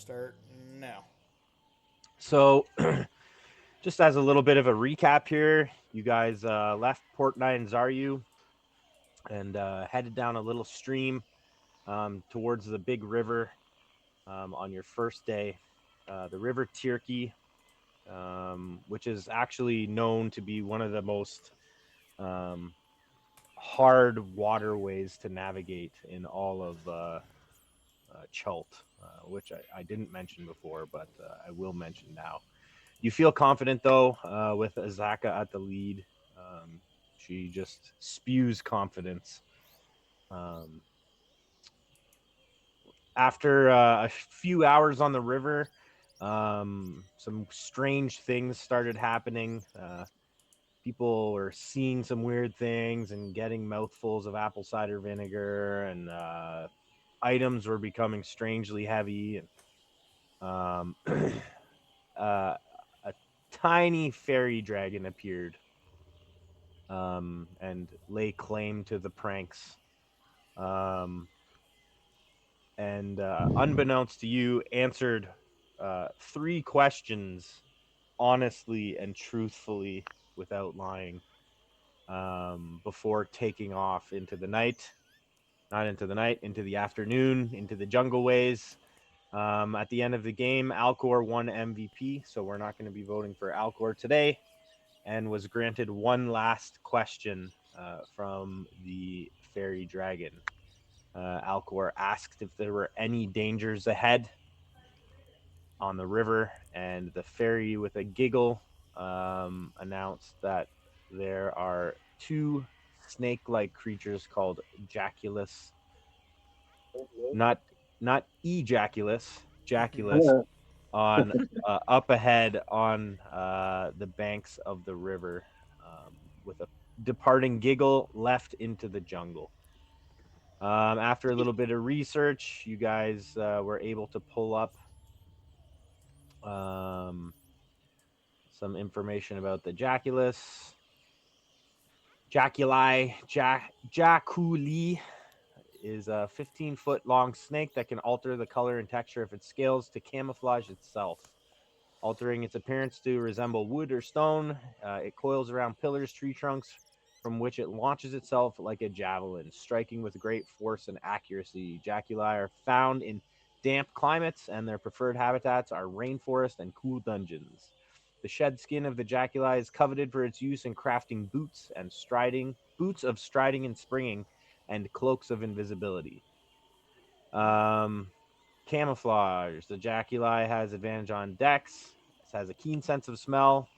Start now. So, just as a little bit of a recap here, you guys left Port Nine Zaryu and headed down a little stream towards the big river on your first day. The River Tirki, which is actually known to be one of the most um, hard waterways to navigate in all of Chult, which I didn't mention before, but I will mention now. You feel confident though, with Azaka at the lead. Um, she just spews confidence. Um, After a few hours on the river, some strange things started happening. People were seeing some weird things and getting mouthfuls of apple cider vinegar, and items were becoming strangely heavy. And uh, a tiny fairy dragon appeared and lay claim to the pranks. Um, and unbeknownst to you, answered three questions honestly and truthfully without lying before taking off into the night. Not into the night, into the afternoon, into the jungle ways. At the end of the game, Alcor won MVP, so we're not going to be voting for Alcor today, and was granted one last question from the fairy dragon. Alcor asked if there were any dangers ahead on the river, and the fairy, with a giggle, announced that there are two snake-like creatures called Jaculus, not ejaculus, Jaculus, Yeah. on up ahead on the banks of the river, with a departing giggle left into the jungle. After a little bit of research, you guys were able to pull up um, some information about the Jaculus. Jaculi is a 15-foot long snake that can alter the color and texture of its scales to camouflage itself, altering its appearance to resemble wood or stone. It coils around pillars, tree trunks, from which it launches itself like a javelin, striking with great force and accuracy. Jaculi are found in damp climates, and their preferred habitats are rainforest and cool dungeons. The shed skin of the jaculi is coveted for its use in crafting boots of striding and springing, and cloaks of invisibility. Um, Camouflage. The jaculi has advantage on dex. It has a keen sense of smell.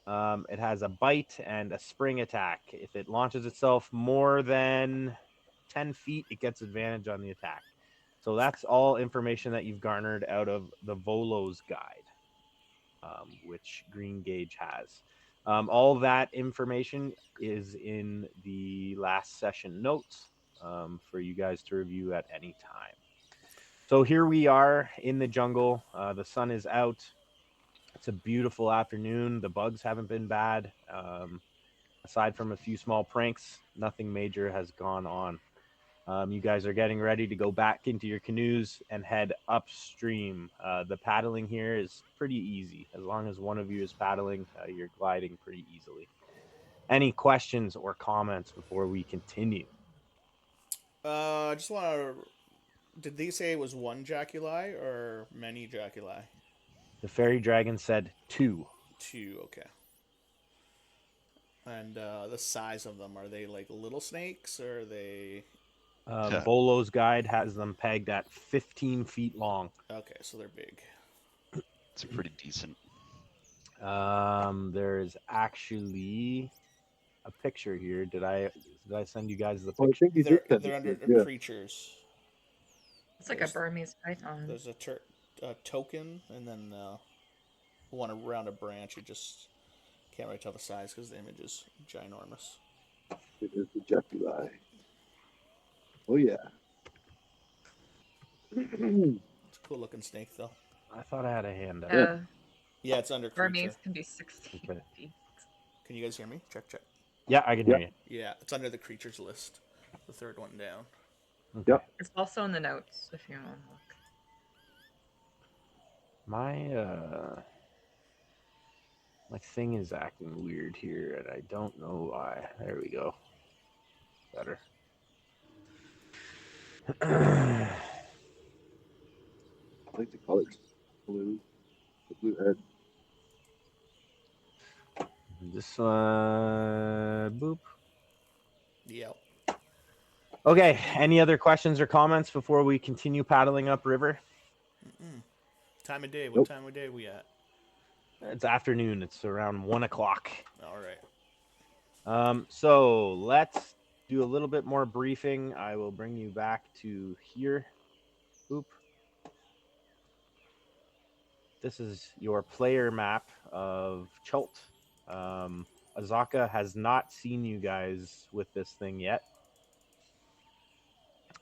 It has a bite and a spring attack. If it launches itself more than 10 feet, it gets advantage on the attack. So that's all information that you've garnered out of the Volo's guide, which Green Gauge has. All that information is in the last session notes for you guys to review at any time. So here we are in the jungle. The sun is out. It's a beautiful afternoon. The bugs haven't been bad. Aside from a few small pranks, nothing major has gone on. You guys are getting ready to go back into your canoes and head upstream. The paddling here is pretty easy. As long as one of you is paddling, you're gliding pretty easily. Any questions or comments before we continue? I just want to. Did they say it was one jaculi or many jaculi? The fairy dragon said two. Two. Okay. And the size of them, are they like little snakes or are they? Volo's guide has them pegged at 15 feet long. Okay, so they're big. It's pretty decent. There is actually a picture here. Did I send you guys the Well, I picture? think you did that. They're under Yeah. creatures. It's like a Burmese python. There's a token, and then one around a branch. You just can't really tell the size because the image is ginormous. It is the Jaculi. Oh, yeah. It's a cool looking snake, though. I thought I had a hand up. Uh, Yeah, it's under creature. Burmese can be 16 Okay. feet. Can you guys hear me? Check, check. Yeah, I can hear you. Yeah, it's under the creatures list. The third one down. Okay. Yep. It's also in the notes if you want to look. My my thing is acting weird here, and I don't know why. There we go. Better. I like the colors. Blue. The blue head. This one, boop. Yep. Okay. Any other questions or comments before we continue paddling upriver? Time of day. What Nope. time of day we at? It's afternoon. It's around 1 o'clock. All right. So let's do a little bit more briefing. I will bring you back to here. Boop. This is your player map of Chult. Azaka has not seen you guys with this thing yet.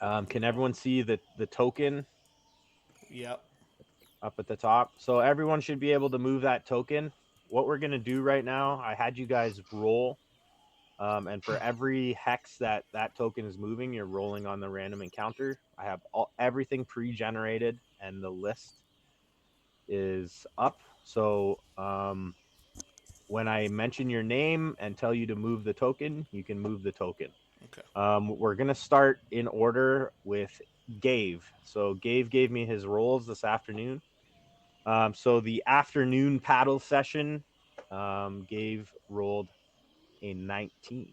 Can everyone see the token Yep. up at the top? So everyone should be able to move that token. What we're going to do right now, I had you guys roll. And for every hex that token is moving, you're rolling on the random encounter. I have everything pre-generated, and the list is up. So when I mention your name and tell you to move the token, you can move the token. Okay. We're going to start in order with Gave. So Gave gave me his rolls this afternoon. So the afternoon paddle session, Gave rolled a 19.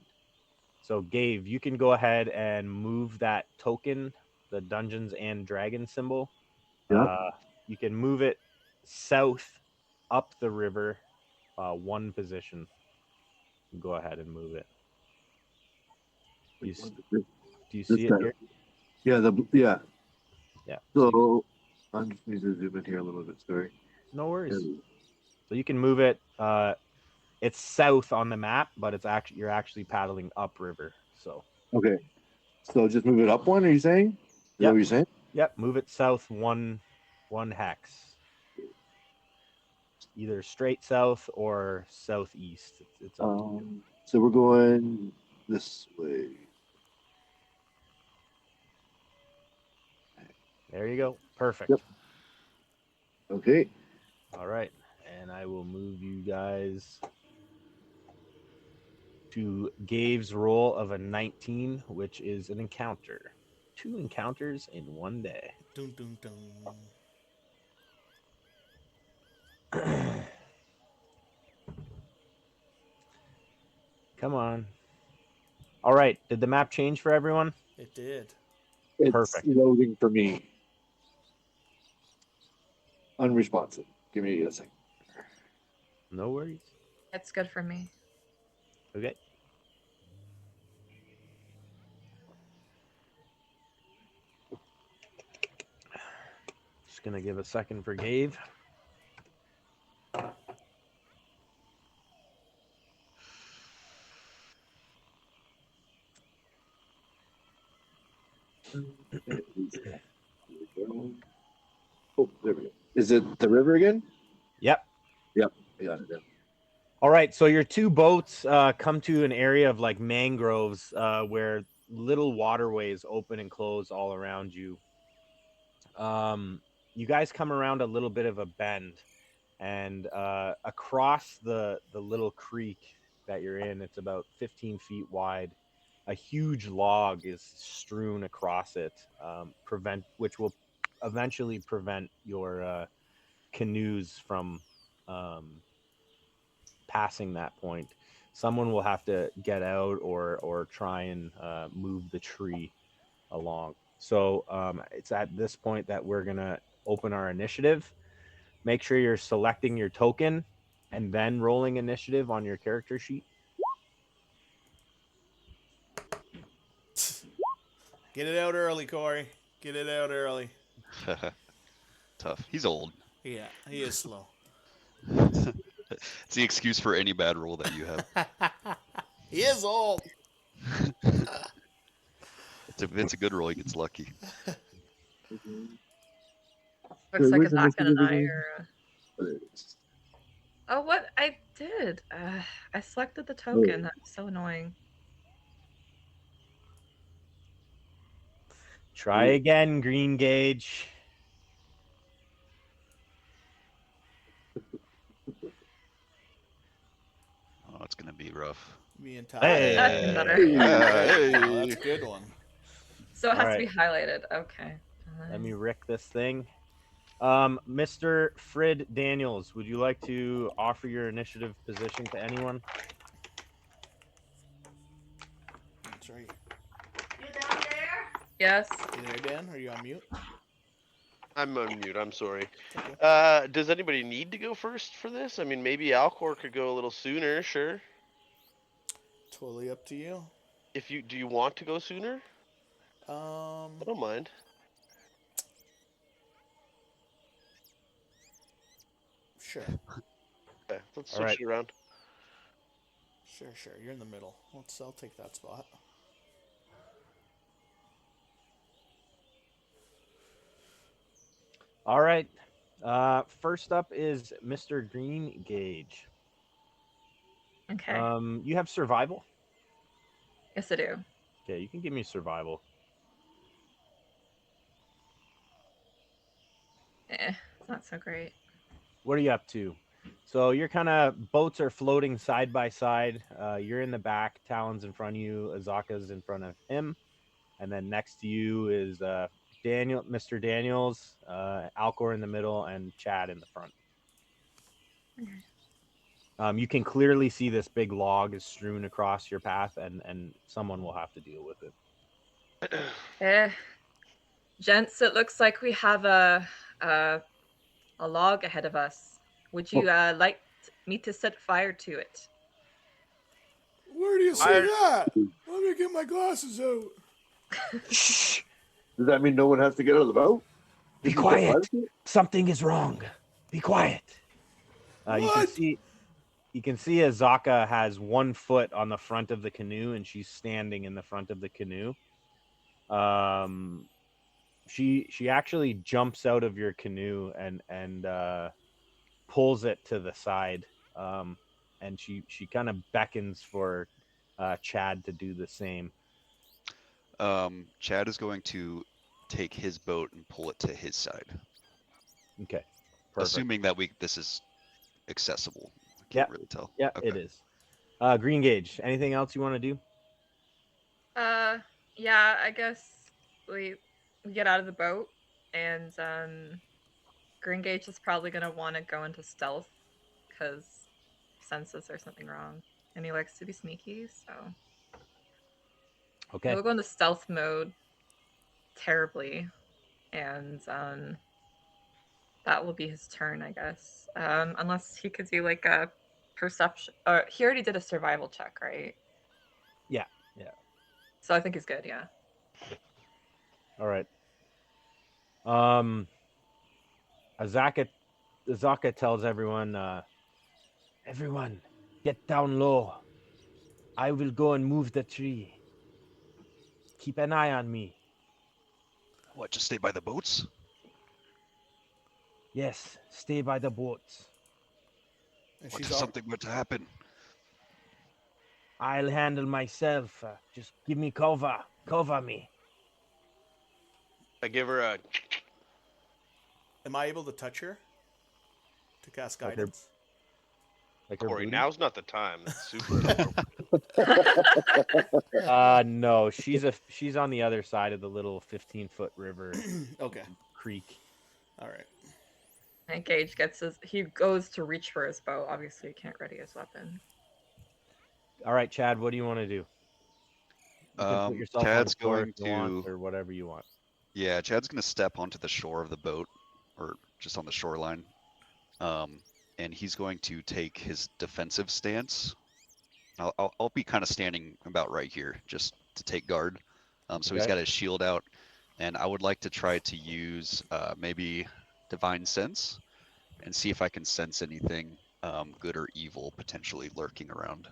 So Gave, you can go ahead and move that token, the Dungeons and Dragons symbol. Yeah. You can move it south up the river, one position. Go ahead and move it. Do you This see it guy. here? Yeah. Yeah. Yeah. So I'm just need to zoom in here a little bit. Sorry. No worries. So you can move it. It's south on the map, but it's actually you're actually paddling upriver. So Okay. So just move it up one. Are you saying? Is that what you're saying? Yep. Move it south one hex. Either straight south or southeast. It's up to you. So we're going this way. There you go. Perfect. Yep. Okay. All right. And I will move you guys to Gabe's roll of a 19, which is an encounter. 2 encounters in one day. Dun, dun, dun. Come on. All right. Did the map change for everyone? It did. It's Perfect. loading for me. Unresponsive. Give me a second. No worries. It's good for me. Okay. Just going to give a second for Gabe. Oh, there we go. Is it the river again? Yep. Yep. I got it. All right. So your 2 boats come to an area of like mangroves where little waterways open and close all around you. You guys come around a little bit of a bend, and across the little creek that you're in, it's about 15 feet wide. A huge log is strewn across it, which will eventually prevent your canoes from passing that point. Someone will have to get out or try and move the tree along. So it's at this point that we're gonna open our initiative. Make sure you're selecting your token and then rolling initiative on your character sheet. Get it out early, Corey. Get it out early. Tough. He's old. Yeah, he is slow. It's the excuse for any bad roll that you have. He is old. If it's a good roll, he gets lucky. Looks like where's the Azaka and initiative I again? are. Oh, what? I did. I selected the token. Oh. That's so annoying. Try again, Green Gauge. rough. Me and Ty. Hey. That's even better. Hey, Hey. that's a good one. So it has All to be highlighted. Okay. Let me rick this thing. Mr. Frid Daniels, would you like to offer your initiative position to anyone? That's right. You down there? Yes. You there, Dan? Are you on mute? I'm on mute. I'm sorry. Okay. Does anybody need to go first for this? I mean, maybe Alcor could go a little sooner. Sure. Totally up to you. If you do, you want to go sooner? Um, I don't mind. sure, Okay, let's All switch right. it around. sure. You're in the middle. I'll take that spot. All right. First up is Mr. Green Gauge. Okay. You have survival? Yes, I do. Okay, you can give me survival. It's not so great. What are you up to? So you're kind of boats are floating side by side. You're in the back, Talon's in front of you, Azaka's in front of him, and then next to you is Mr. Daniels, Alcor in the middle, and Chad in the front. Okay. You can clearly see this big log is strewn across your path, and someone will have to deal with it. Gents, it looks like we have a log ahead of us. Would you like me to set fire to it? Where do you see that? Let me get my glasses out. Shh. Does that mean no one has to get out of the boat? Be Did you set fire quiet. to it? Something is wrong. Be quiet. What? You can see Azaka has 1 foot on the front of the canoe, and she's standing in the front of the canoe. She actually jumps out of your canoe and pulls it to the side, and she kind of beckons for Chad to do the same. Chad is going to take his boat and pull it to his side. Okay, perfect. Assuming that this is accessible. I can't really tell. Yeah, Okay. it is. Green Gauge, anything else you want to do? Yeah, I guess we get out of the boat, and Green Gage is probably gonna want to go into stealth because senses there's something wrong, and he likes to be sneaky. So Okay. he'll go into stealth mode terribly, and that will be his turn, I guess. Unless he could do like a perception. He already did a survival check, right? Yeah. So I think he's good. Yeah. All right. Azaka tells everyone, everyone, get down low. I will go and move the tree. Keep an eye on me. What, just stay by the boats? Yes, stay by the boats. And What she's if all, something were to happen? I'll handle myself. Just give me cover. Cover me. I give her a. Am I able to touch her? To cast Like her- guidance? Like her Corey, booty? now's not the time. That's super inappropriate. No, she's on the other side of the little 15-foot river Okay. creek. All right. And Gage he goes to reach for his bow. Obviously, he can't ready his weapon. All right, Chad, what do you want to do? You can put yourself on Chad's shore going if you want, to. or whatever you want. Yeah, Chad's going to step onto the shore of the boat, or just on the shoreline. And he's going to take his defensive stance. I'll be kind of standing about right here, just to take guard. So he's Okay. got his shield out, and I would like to try to use maybe Divine Sense, and see if I can sense anything good or evil potentially lurking around.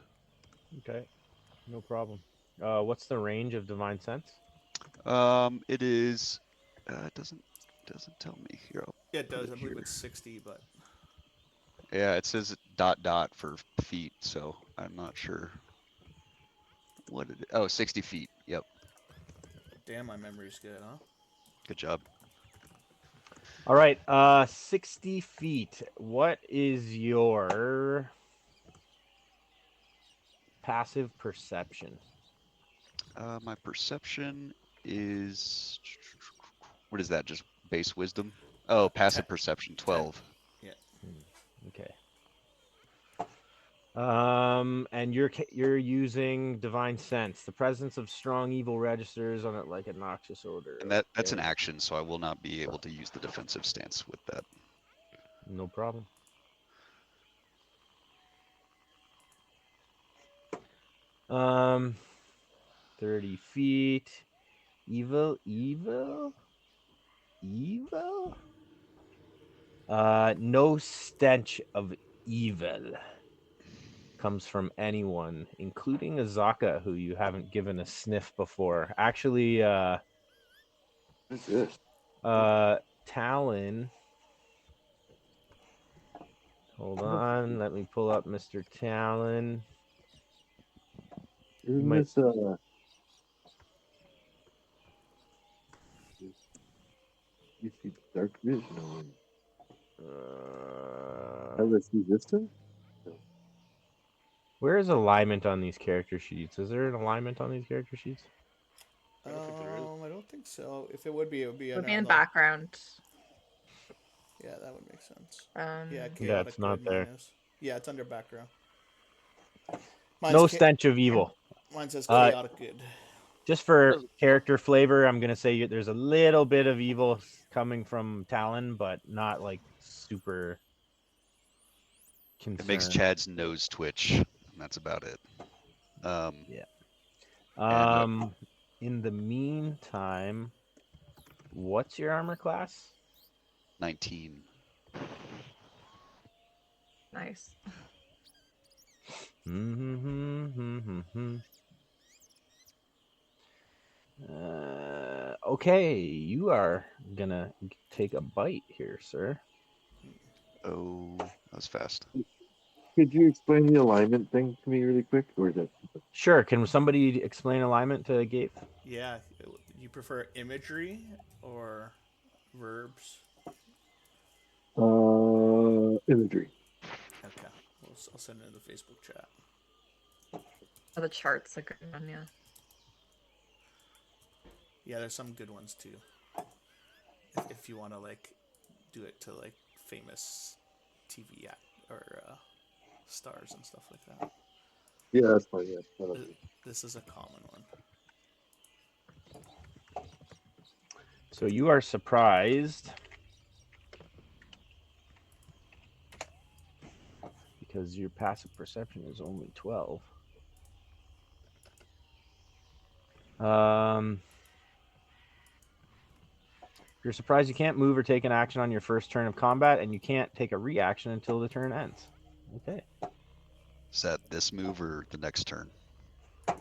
Okay, no problem. What's the range of Divine Sense? It is. It doesn't tell me here. Yeah, it does. put I it believe here. it's 60, but Yeah, it says ... for feet, so I'm not sure what it is. Oh, 60 feet. Yep. damn, my memory's good, huh? Good job. All right, 60 feet. What is your passive perception? My perception is what is that? Just base wisdom? Oh, passive 10. perception 12. Okay. And you're using divine sense. The presence of strong evil registers on it like a noxious odor. And that's an Okay. action, so I will not be able to use the defensive stance with that. No problem. Um, 30 feet. Evil. No stench of evil comes from anyone, including Azaka, who you haven't given a sniff before. Actually, What's this? Talon. Hold on, let me pull up Mr. Talon. Isn't might- this you see dark vision on this resistance? Where is alignment on these character sheets? Is there an alignment on these character sheets? I don't think there is. I don't think so. If it would be, it would be It would under be in the- background. Yeah, that would make sense. Um, Yeah, Yeah, chaotic it's not good, mine there. is. Yeah, it's under background. No stench of evil. Mine says Uh, chaotic good. Just for Doesn't- character flavor, I'm gonna say there's a little bit of evil coming from Talon, but not like super. It makes Concerned. Chad's nose twitch, and that's about it. In the meantime, what's your armor class? 19. nice. Okay, you are gonna take a bite here, sir. Oh, that was fast. Could you explain the alignment thing to me really quick, or is that? Sure. Can somebody explain alignment to Gabe? Yeah, you prefer imagery or verbs? Imagery. Okay, I'll send it in the Facebook chat. Oh, the chart's a good one, yeah. Yeah, there's some good ones too. If you want to like do it to like famous TV or stars and stuff like that. Yeah, that's fine. Yeah. This is a common one. So you are surprised because your passive perception is only 12. You're surprised you can't move or take an action on your first turn of combat, and you can't take a reaction until the turn ends. Okay. Is that this move or the next turn? I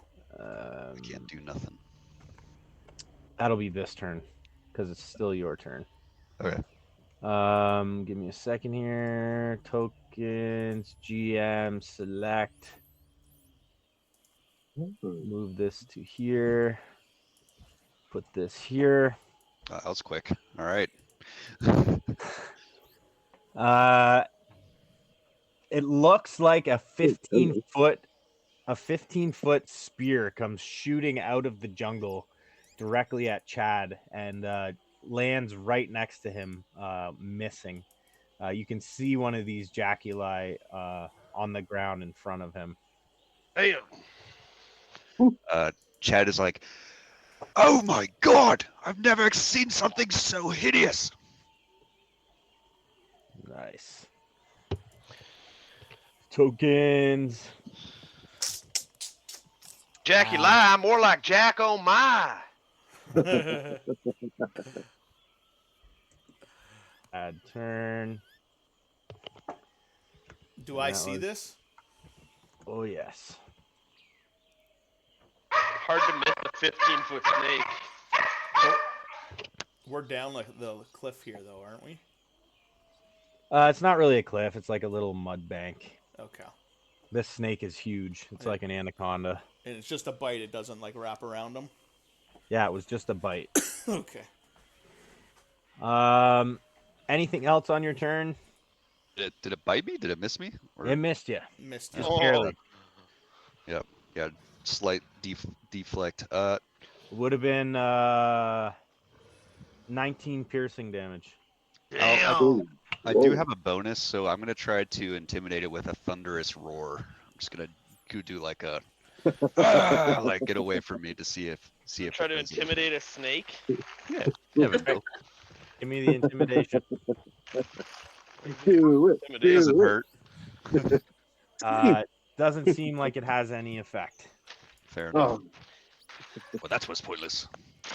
can't do nothing. That'll be this turn, because it's still your turn. Okay. Give me a second here. Tokens, GM, select. Move this to here. Put this here. That was quick. All right. It looks like a 15-foot spear comes shooting out of the jungle directly at Chad and lands right next to him, missing. You can see one of these jaculi on the ground in front of him. Damn. Chad is like, oh my god! I've never seen something so hideous! Nice. Tokens. Jackie lie, more like Jack oh my. Add turn. Do I That see was- this? Oh, yes. Hard to miss a 15-foot snake. Oh, we're down like the cliff here, though, aren't we? It's not really a cliff. It's like a little mud bank. Okay. This snake is huge. It's Yeah. like an anaconda. And it's just a bite. It doesn't like wrap around them. Yeah, it was just a bite. Okay. Anything else on your turn? Did it bite me? Did it miss me? Or... It missed you. Missed Just you. Oh. barely. Yep. Yeah, slight deflect. Would have been 19 piercing damage. I Damn. do Whoa. have a bonus, so I'm gonna try to intimidate it with a thunderous roar. I'm just gonna do like a like get away from me to see if Try it to does anything. intimidate a snake. Yeah, never know. Give me the intimidation. Do it. Intimidate. Doesn't Do it. hurt. Doesn't seem like it has any effect. Fair enough. Oh, Well, that was pointless.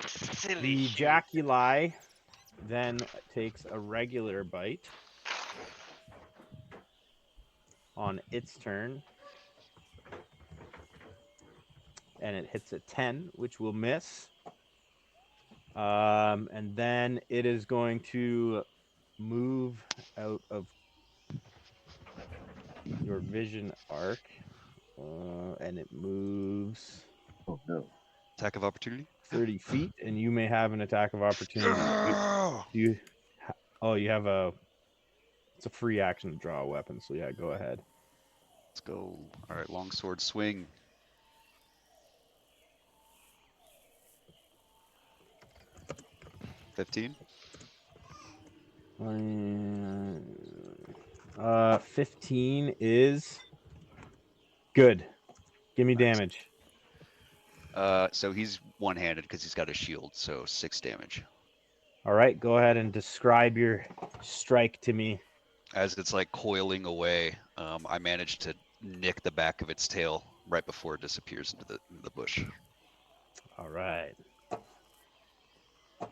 Silly The shoe. Jaculi then takes a regular bite on its turn. And it hits a 10, which will miss. And then it is going to move out of your vision arc. And it moves oh no. Attack of opportunity. 30 feet, and you may have an attack of opportunity. You have it's a free action to draw a weapon, so yeah, go ahead. Let's go. All right, longsword swing. $15. 15 is good. Give me damage. So he's one-handed because he's got a shield, so 6 damage. All right, go ahead and describe your strike to me. As it's like coiling away, I managed to nick the back of its tail right before it disappears into the bush. All right.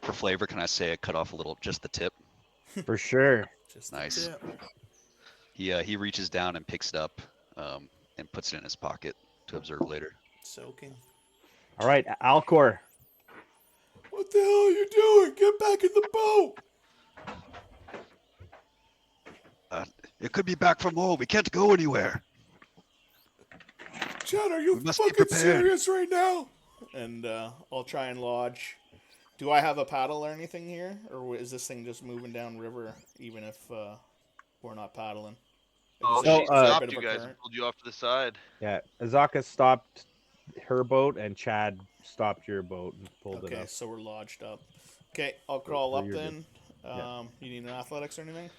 For flavor, can I say I cut off a little, just the tip? For sure. Just Nice. the tip. He reaches down and picks it up, and puts it in his pocket to observe later. Soaking. All right, Alcor. What the hell are you doing? Get back in the boat! It could be back from home. We can't go anywhere. Chad, are you We must be fucking prepared. serious right now? And I'll try and lodge. Do I have a paddle or anything here? Or is this thing just moving down river even if we're not paddling? Oh, Is it she a fair stopped bit of you a guys and current? pulled you off to the side. Yeah, Azaka stopped her boat, and Chad stopped your boat and pulled it Okay, up. so we're lodged up. Okay, I'll crawl so up you're then. Yeah. You need an athletics or anything?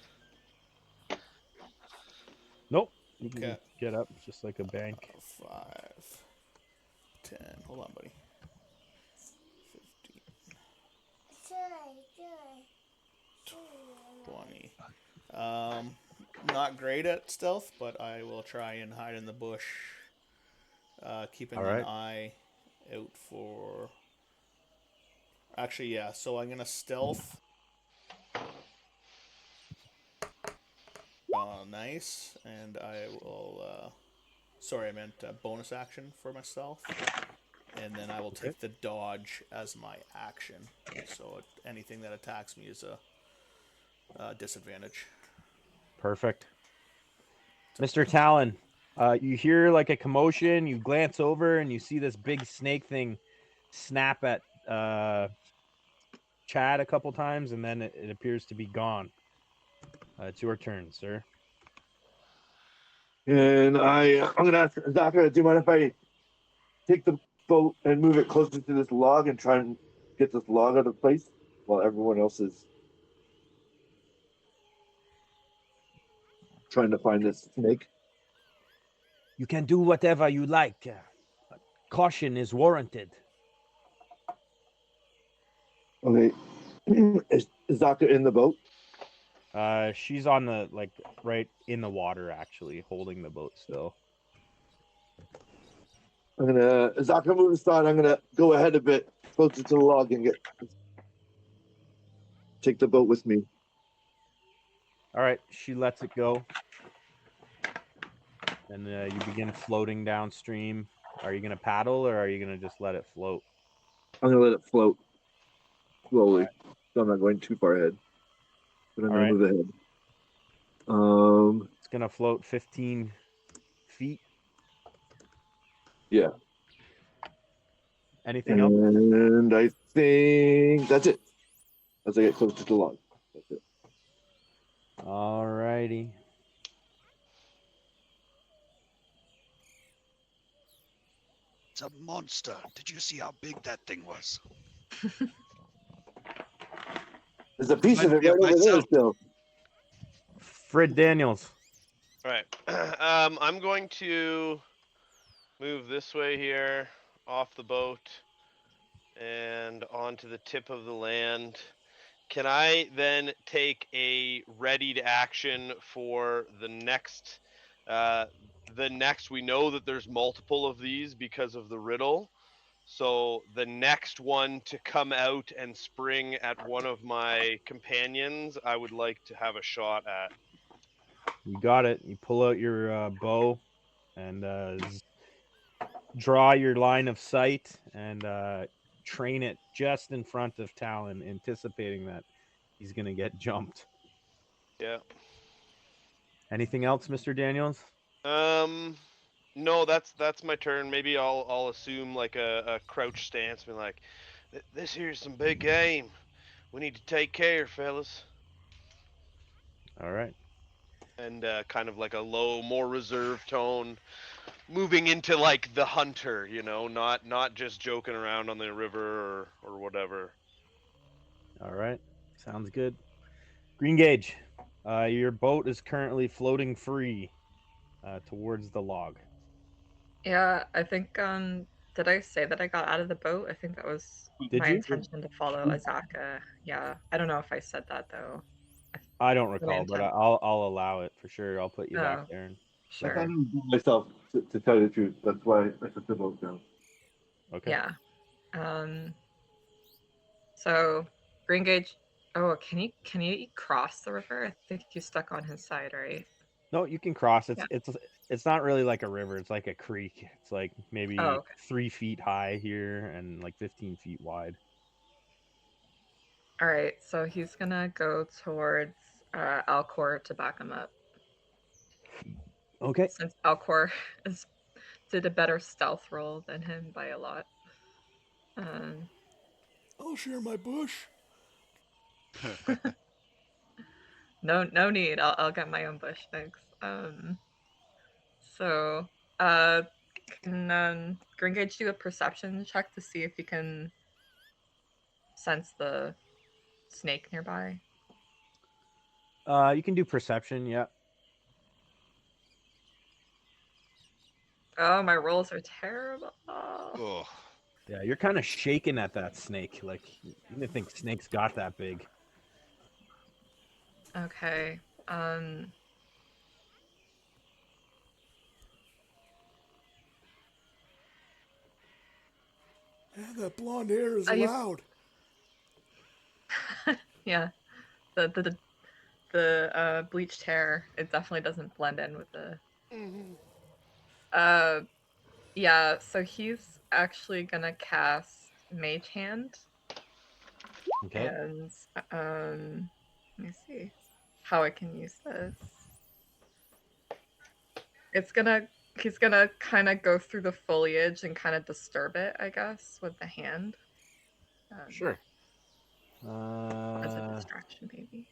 Nope. You can Okay. get up just like a bank. 5, 10. Hold on, buddy. 15, 20. Not great at stealth, but I will try and hide in the bush. Keeping All right. an eye out for. Actually, yeah. So I'm gonna stealth. Nice, and I will. Sorry, I meant bonus action for myself, and then I will take the dodge as my action. So anything that attacks me is a disadvantage. Perfect. Mr. Talon, you hear like a commotion. You glance over and you see this big snake thing snap at Chad a couple times, and then it appears to be gone. It's your turn, sir. And I'm gonna ask Zaka, do you mind if I take the boat and move it closer to this log and try and get this log out of place while everyone else is trying to find this snake? You can do whatever you like. Caution is warranted. Okay. Is Zaka in the boat? She's on the right in the water, actually, holding the boat still. I'm gonna Zaka move aside. I'm gonna go ahead a bit closer to the log and take the boat with me. All right, she lets it go, and you begin floating downstream. Are you gonna paddle, or are you gonna just let it float? I'm gonna let it float slowly, so I'm not going too far ahead. But I'm All gonna right. move ahead. It's gonna float 15 feet. Yeah. Anything else? And I think that's it. As I get closer to the log. That's it. All righty. It's a monster. Did you see how big that thing was? There's a piece of Reminds it me of right over there myself. still. Fred Daniels. All right. I'm going to move this way here, off the boat, and onto the tip of the land. Can I then take a ready to action for the next? We know that there's multiple of these because of the riddle. So the next one to come out and spring at one of my companions, I would like to have a shot at. You got it. You pull out your bow and draw your line of sight and train it just in front of Talon, anticipating that he's going to get jumped. Yeah. Anything else, Mr. Daniels? No, that's my turn. Maybe I'll assume like a crouch stance, be like, this here's some big game. We need to take care, fellas. All right. And kind of like a low, more reserved tone, moving into like the hunter, not just joking around on the river or whatever. All right. Sounds good. Green Gauge, your boat is currently floating free towards the log. Yeah, I think did I say that I got out of the boat? I think that was Did my you? intention to follow Azaka. Yeah. I don't know if I said that though. I don't My recall, but intent. I'll allow it for sure. I'll put you back Oh, there. And... I thought I sure. was doing myself, to tell you the truth. That's why I took the boat down. Okay. Yeah. So Green Gauge. Oh, can you cross the river? I think you stuck on his side, right? No, you can cross. Yeah. It's not really like a river. It's like a creek. It's like maybe Oh, okay. 3 feet high here and like 15 feet wide. All right. So he's gonna go towards Alcor to back him up. Okay. Since Alcor did a better stealth roll than him by a lot. I'll share my bush. No need. I'll get my own bush. Thanks. So can Gringage do a perception check to see if he can sense the snake nearby? You can do perception. Yeah. Oh, my rolls are terrible. Oh, Yeah, you're kind of shaking at that snake. Like you didn't think snakes got that big. Okay. Man, that blonde hair is You- loud. yeah. The bleached hair, it definitely doesn't blend in with the yeah, so he's actually gonna cast Mage Hand. Okay. And let me see how I can use this. He's gonna kind of go through the foliage and kind of disturb it, I guess, with the hand. Sure. As a distraction, maybe.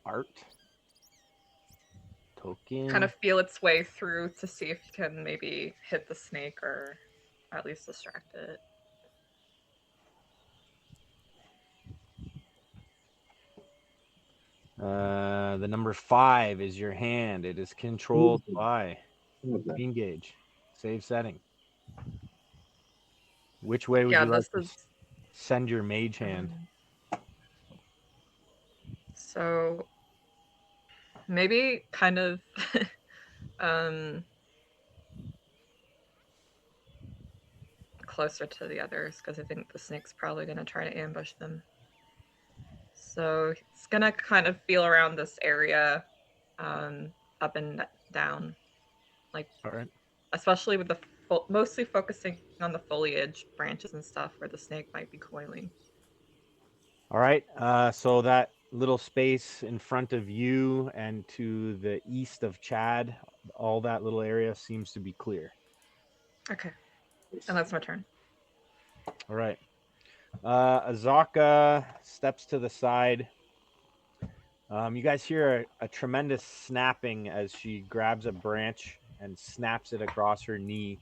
Art. Token. Kind of feel its way through to see if you can maybe hit the snake or at least distract it. The number 5 is your hand. It is controlled by Green Gauge. Save setting. Which way would you like to send your mage hand? So maybe kind of closer to the others because I think the snake's probably going to try to ambush them. So it's going to kind of feel around this area, up and down, like, all right, especially with the mostly focusing on the foliage, branches and stuff where the snake might be coiling. All right. So that little space in front of you and to the east of Chad, all that little area seems to be clear. Okay. And that's my turn. All right. Azaka steps to the side. You guys hear a tremendous snapping as she grabs a branch and snaps it across her knee,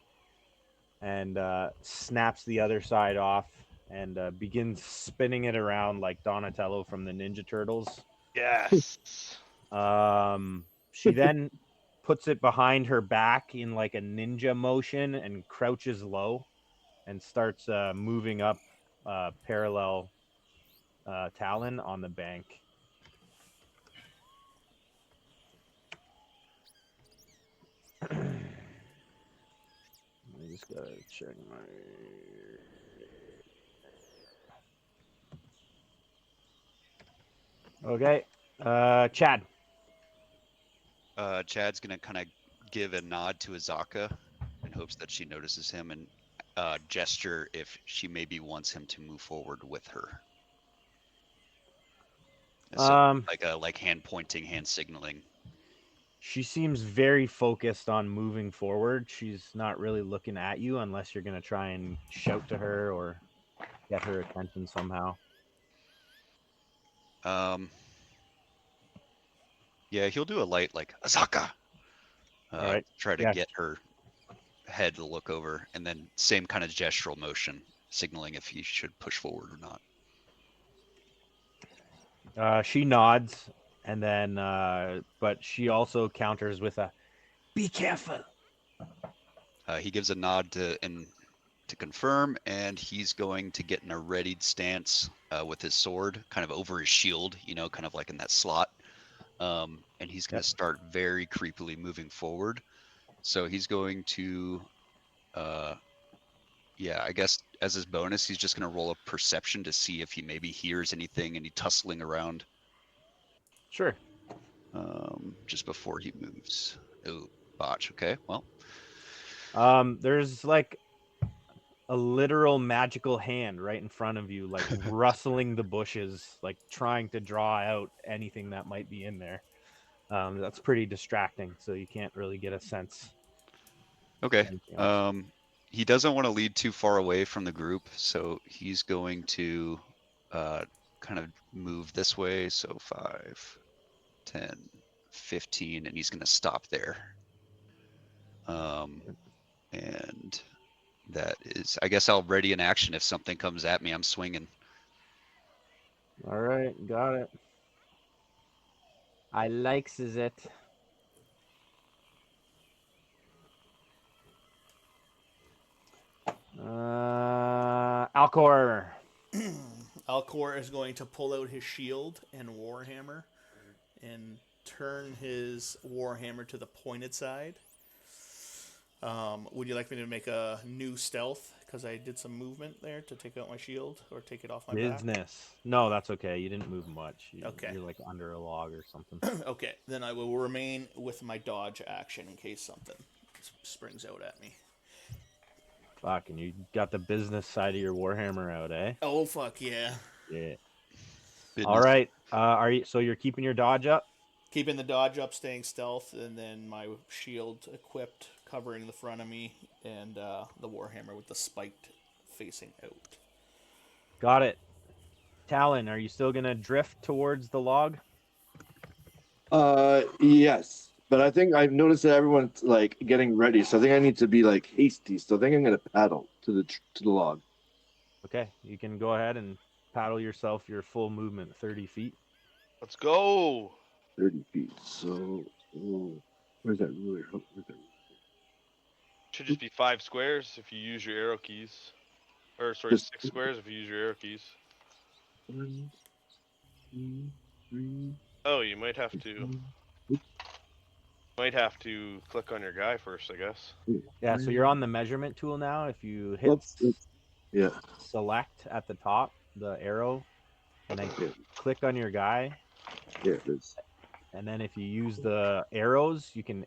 and snaps the other side off, and begins spinning it around like Donatello from the Ninja Turtles. Yes. She then puts it behind her back in like a ninja motion and crouches low and starts moving up parallel Talon on the bank. I just gotta check my. Okay, Chad. Chad's gonna kind of give a nod to Azaka in hopes that she notices him and gesture if she maybe wants him to move forward with her. So like hand pointing, hand signaling. She seems very focused on moving forward. She's not really looking at you unless you're gonna try and shout to her or get her attention somehow. Yeah, he'll do a light like Azaka. All right. Try to Yeah. get her head to look over, and then same kind of gestural motion, signaling if he should push forward or not. She nods, and then, but she also counters with a "Be careful." He gives a nod to confirm, and he's going to get in a readied stance with his sword, kind of over his shield, kind of like in that slot. And he's going to start very creepily moving forward. So he's going to, I guess as his bonus, he's just going to roll a perception to see if he maybe hears anything, any tussling around. Sure. Just before he moves. Oh, botch. Okay, well. There's like a literal magical hand right in front of you, like rustling the bushes, like trying to draw out anything that might be in there. That's pretty distracting, so you can't really get a sense. Okay. He doesn't want to lead too far away from the group, so he's going to kind of move this way. So 5, 10, 15, and he's going to stop there. And that is, I guess I'll ready an action if something comes at me. I'm swinging. All right, got it. I likes it. Alcor. Alcor is going to pull out his shield and warhammer and turn his warhammer to the pointed side. Would you like me to make a new stealth? Because I did some movement there to take out my shield or take it off my back. Business. No, that's okay. You didn't move much. Okay. You're like under a log or something. Okay, then I will remain with my dodge action in case something springs out at me. Fuck, and you got the business side of your warhammer out, eh? Oh fuck yeah. Yeah. Business. All right. So you're keeping your dodge up? Keeping the dodge up, staying stealth, and then my shield equipped, covering the front of me, and the warhammer with the spiked facing out. Got it. Talon, are you still gonna drift towards the log? Yes, but I think I've noticed that everyone's like getting ready, so I think I need to be like hasty. So I think I'm gonna paddle to the log. Okay, you can go ahead and paddle yourself your full movement, 30 feet. Let's go. 30 feet. So, where's that ruler? Oh, where's that? Should just be 5 squares if you use your arrow keys. Or sorry, 6 squares if you use your arrow keys. 1, 2, 3. Oh, you might have to. Might have to click on your guy first, I guess. Yeah, so you're on the measurement tool now. If you hit select at the top, the arrow, and then click on your guy. Yeah, it is. And then if you use the arrows, you can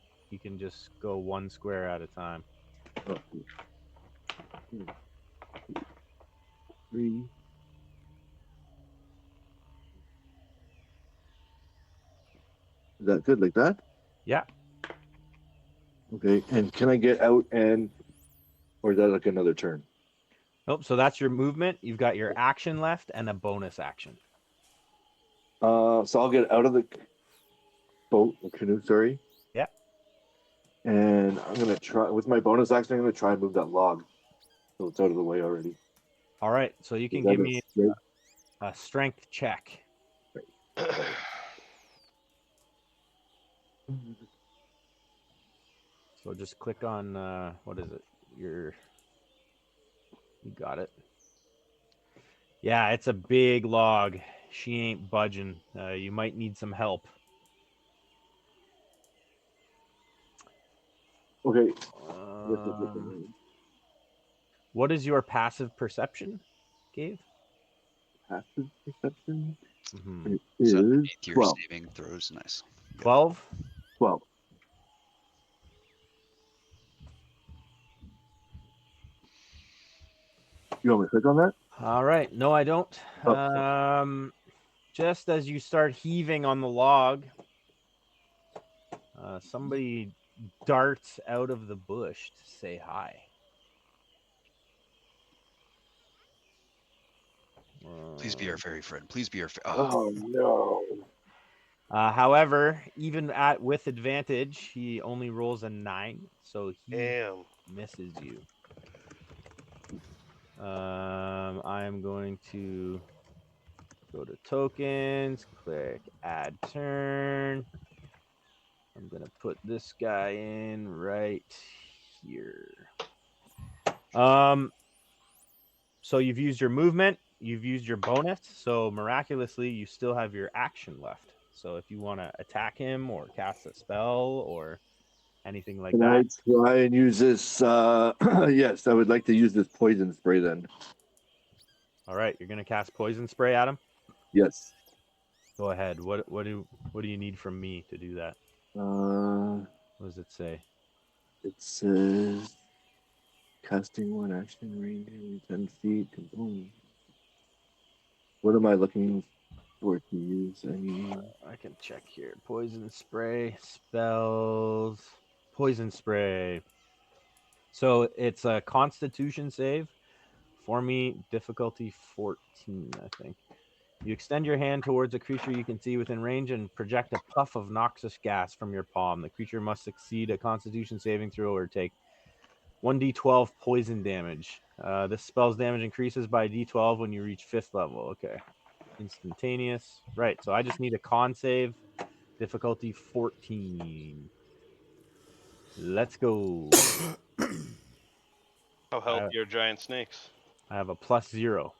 just go 1 square at a time. 3. Is that good like that? Yeah. Okay, and can I get out or is that like another turn? Nope, so that's your movement. You've got your action left and a bonus action. So I'll get out of the boat or canoe, sorry. Yeah. And I'm gonna try with my bonus action. I'm gonna try and move that log, so it's out of the way already. All right, so you Is can that give a me straight? a strength check. So just click on what is it? You got it. Yeah, it's a big log. She ain't budging. You might need some help. Okay. What is your passive perception, Gabe? Passive perception. Mm-hmm. It Is that is beneath your 12. saving throws? Nice. 12? 12. You want me to click on that? All right. No, I don't. Oh. Just as you start heaving on the log, somebody darts out of the bush to say hi. Please be our fairy friend. Please be our. Oh no. However, even with advantage, he only rolls a 9, so he Damn. misses you. I am going to go to tokens, click add turn. I'm going to put this guy in right here. So you've used your movement, you've used your bonus, so miraculously you still have your action left. So if you want to attack him or cast a spell or anything like Can that. I try and use this? Yes, I would like to use this poison spray then. All right, you're going to cast poison spray at him? Yes. Go ahead. What do you need from me to do that? What does it say? It says casting one action range 10 feet. Boom. What am I looking for to use? I can check here. Poison spray spells. Poison spray. So it's a Constitution save. For me, difficulty 14, I think. You extend your hand towards a creature you can see within range and project a puff of noxious gas from your palm. The creature must succeed a Constitution saving throw or take 1d12 poison damage. This spell's damage increases by d12 when you reach 5th level. Okay. Instantaneous. Right, so I just need a con save. Difficulty 14. Let's go. How healthy are giant snakes? I have a +0.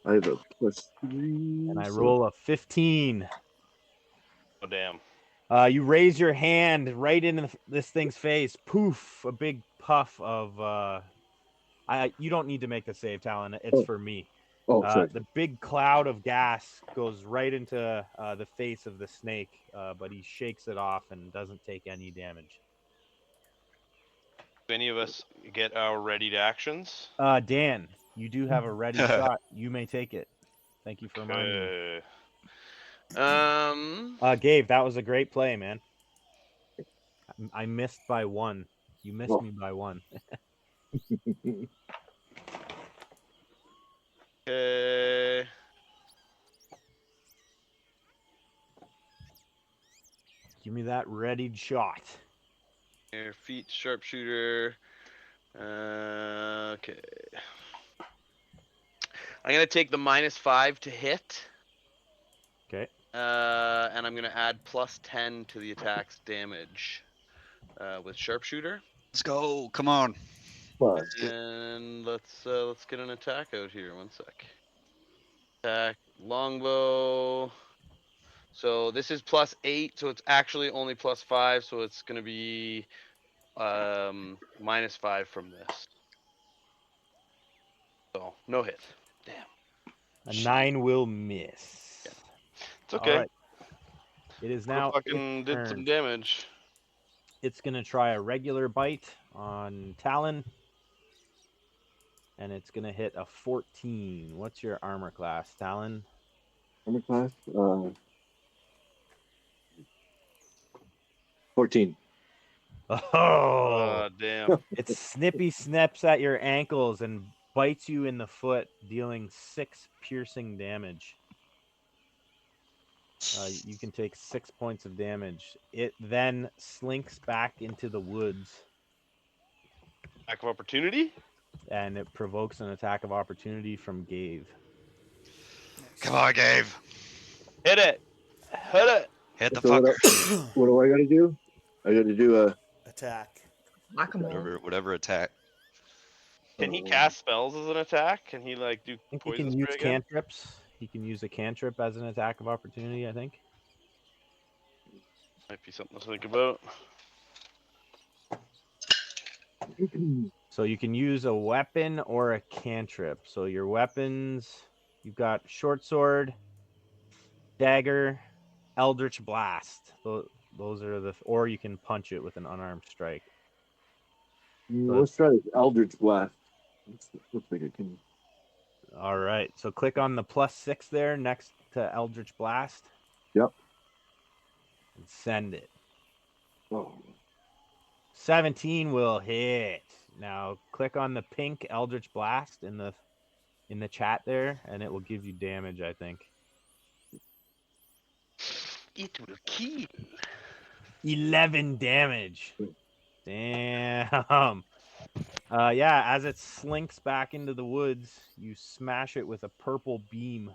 I have a +3. And I so roll a 15. Oh damn. You raise your hand right into this thing's face. Poof! A big puff of. You don't need to make the save, Talon. It's for me. sorry. The big cloud of gas goes right into the face of the snake, but he shakes it off and doesn't take any damage. Do any of us get our ready to actions? Dan, you do have a ready shot. You may take it. Thank you for reminding me. Gabe, that was a great play, man. I missed by 1. You missed me by 1. Okay. Give me that readied shot. Your feet, sharpshooter. Okay. I'm gonna take the -5 to hit. Okay. And I'm gonna add +10 to the attack's damage. With sharpshooter. Let's go. Come on. And let's get an attack out here. 1 sec. Attack longbow. So this is +8, so it's actually only +5, so it's gonna be -5 from this. So no hit. Damn. A 9 will miss. Yeah. It's okay. All right. It is now fucking its did turn. some damage. It's gonna try a regular bite on Talon, and it's gonna hit a 14. What's your armor class, Talon? Armor class? 14. Oh, damn. it snippy snaps at your ankles and bites you in the foot, dealing 6 piercing damage. You can take 6 points of damage. It then slinks back into the woods, Attack of opportunity. and it provokes an attack of opportunity from Gave. Come on, Gabe. Hit it. Hit it. Hit the So fucker. what do I got to do? I got to do a. Attack. Whack-a-mole. Whatever attack. Can he cast spells as an attack? Can he like do I think he poison can spray use again? cantrips. He can use a cantrip as an attack of opportunity, I think. Might be something to think about. So you can use a weapon or a cantrip. So your weapons, you've got short sword, dagger, eldritch blast. Those are the, or you can punch it with an unarmed strike. Let's try this Eldritch Blast. Looks like it can. All right. So click on the +6 there next to eldritch blast. Yep. And send it. Oh. 17 will hit. Now click on the pink eldritch blast in the chat there, and it will give you damage, I think. It will kill. 11 damage. Damn. Yeah, as it slinks back into the woods, you smash it with a purple beam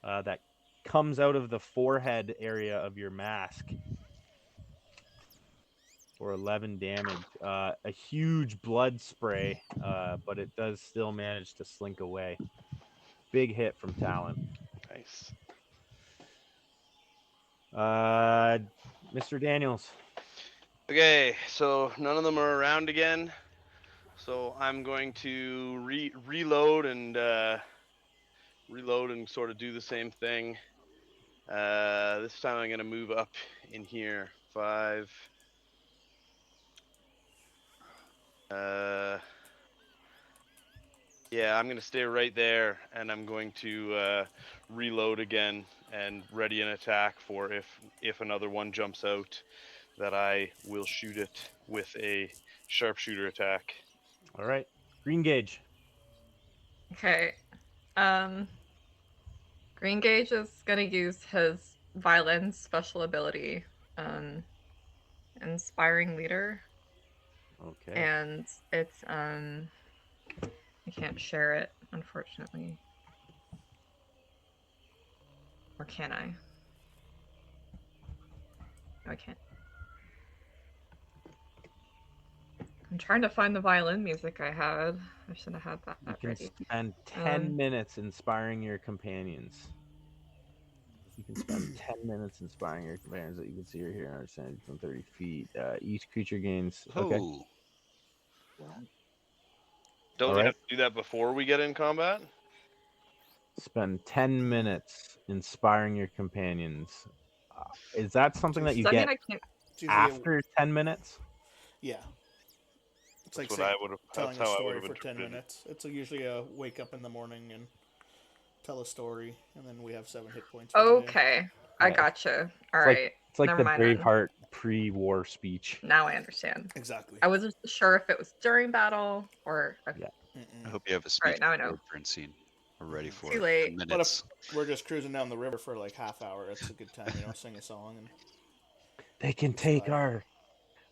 that comes out of the forehead area of your mask for 11 damage. A huge blood spray, but it does still manage to slink away. Big hit from Talon. Nice. Mr. Daniels. Okay, so none of them are around again. So I'm going to reload and sort of do the same thing. This time I'm going to move up in here. 5. Yeah, I'm going to stay right there, and I'm going to reload again and ready an attack for if another one jumps out, that I will shoot it with a sharpshooter attack. All right. Green Gauge. Okay. Green Gauge is gonna use his violin special ability, Inspiring Leader, Okay. and it's I can't share it, unfortunately. Or can I? No, I can't. I'm trying to find the violin music I had. I should have had that You can ready. spend 10 minutes inspiring your companions. You can spend 10 minutes inspiring your companions that you can see or hear and understand from 30 feet. Each creature gains. Okay. Oh, Don't All you right. have to do that before we get in combat? Spend 10 minutes inspiring your companions. Is that something that you So, I mean, get I can't. It's usually after 10 minutes? yeah. It's That's like what I would have. telling That's a how I would story have for 10 interpreted it. minutes. It's usually a wake up in the morning and tell a story, and then we have 7 hit points for the day. Okay, I Yeah. gotcha. All It's right. like Never the mind then. Braveheart pre-war speech. Now I understand. Exactly. I wasn't sure if it was during battle or. Okay. Yeah. I hope you have a All speech right, now I know. prepared, Francine. We're ready for Too it. late. But Minutes. if we're just cruising down the river for like half hour, it's a good time, sing a song and They can take inspire.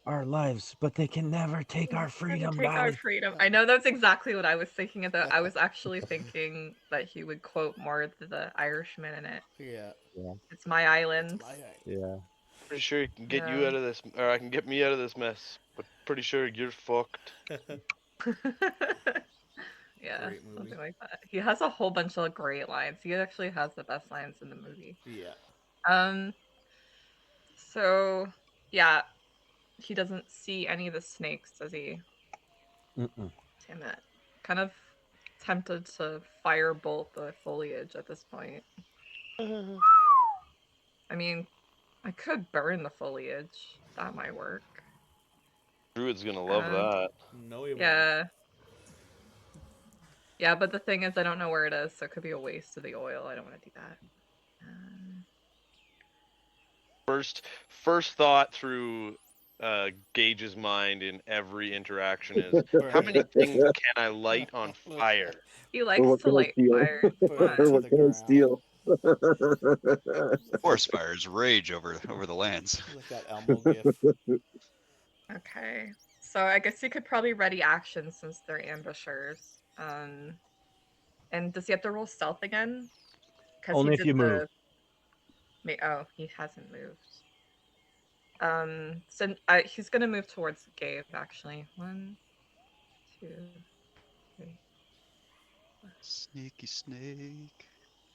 our lives, but they can never take our freedom, Take our guys. freedom. I know that's exactly what I was thinking about. I was actually thinking that he would quote more of the Irishman in it. Yeah. It's my island. It's my island. Yeah. Pretty sure you can get you Yeah. out of this, or I can get me out of this mess. But pretty sure you're fucked. Yeah, Great movie. something like that. He has a whole bunch of great lines. He actually has the best lines in the movie. Yeah. So yeah, he doesn't see any of the snakes, does he? Mm-mm. Damn it. Kind of tempted to firebolt the foliage at this point. I mean, I could burn the foliage. That might work. Druid's gonna love that. No, you Yeah. Yeah, but the thing is, I don't know where it is, so it could be a waste of the oil. I don't want to do that. First thought through Gage's mind in every interaction is, how many things can I light on fire? He likes what to can I light steal? fire. Or what can I steal? Forest fires rage over the lands. Like that Elmo gif. Okay. So I guess you could probably ready action since they're ambushers. And does he have to roll stealth again? Because he Only if did you move. Oh, he hasn't moved. So he's gonna move towards Gabe actually. 1, 2, 3. Sneaky snake.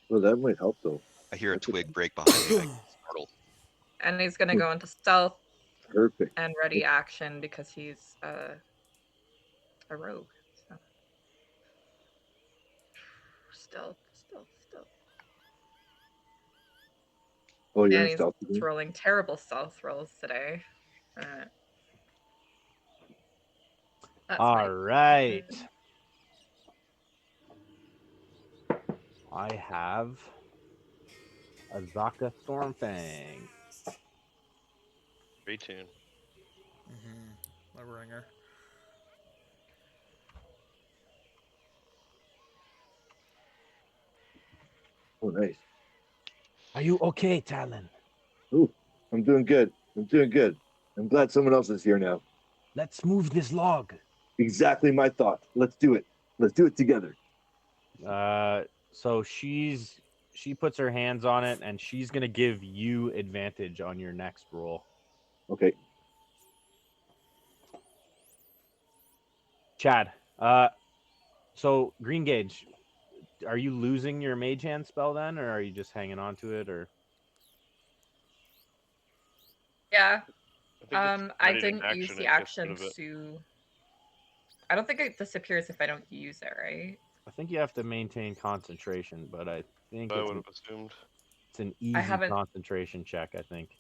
Well, that might help though. I hear a That could twig break behind me. I startle. And he's gonna go into stealth perfect. and ready action because he's a rogue. So stealth. Oh, you're And in he's stealth just again? rolling terrible stealth rolls today. That's All my right. I have a Zaka Stormfang. Great tune. A ringer. Oh, nice. Are you okay, Talon? Ooh, I'm doing good. I'm doing good. I'm glad someone else is here now. Let's move this log. Exactly my thought. Let's do it. Let's do it together. So she puts her hands on it, and she's gonna give you advantage on your next roll. Okay. Chad. So Green Gauge, are you losing your Mage Hand spell then, or are you just hanging on to it, or? Yeah. I think it's I ready to didn't use the it gets rid action of it. to. I don't think it disappears if I don't use it, right? I think you have to maintain concentration, but I think I would have assumed. it's an easy haven't- concentration check, I think.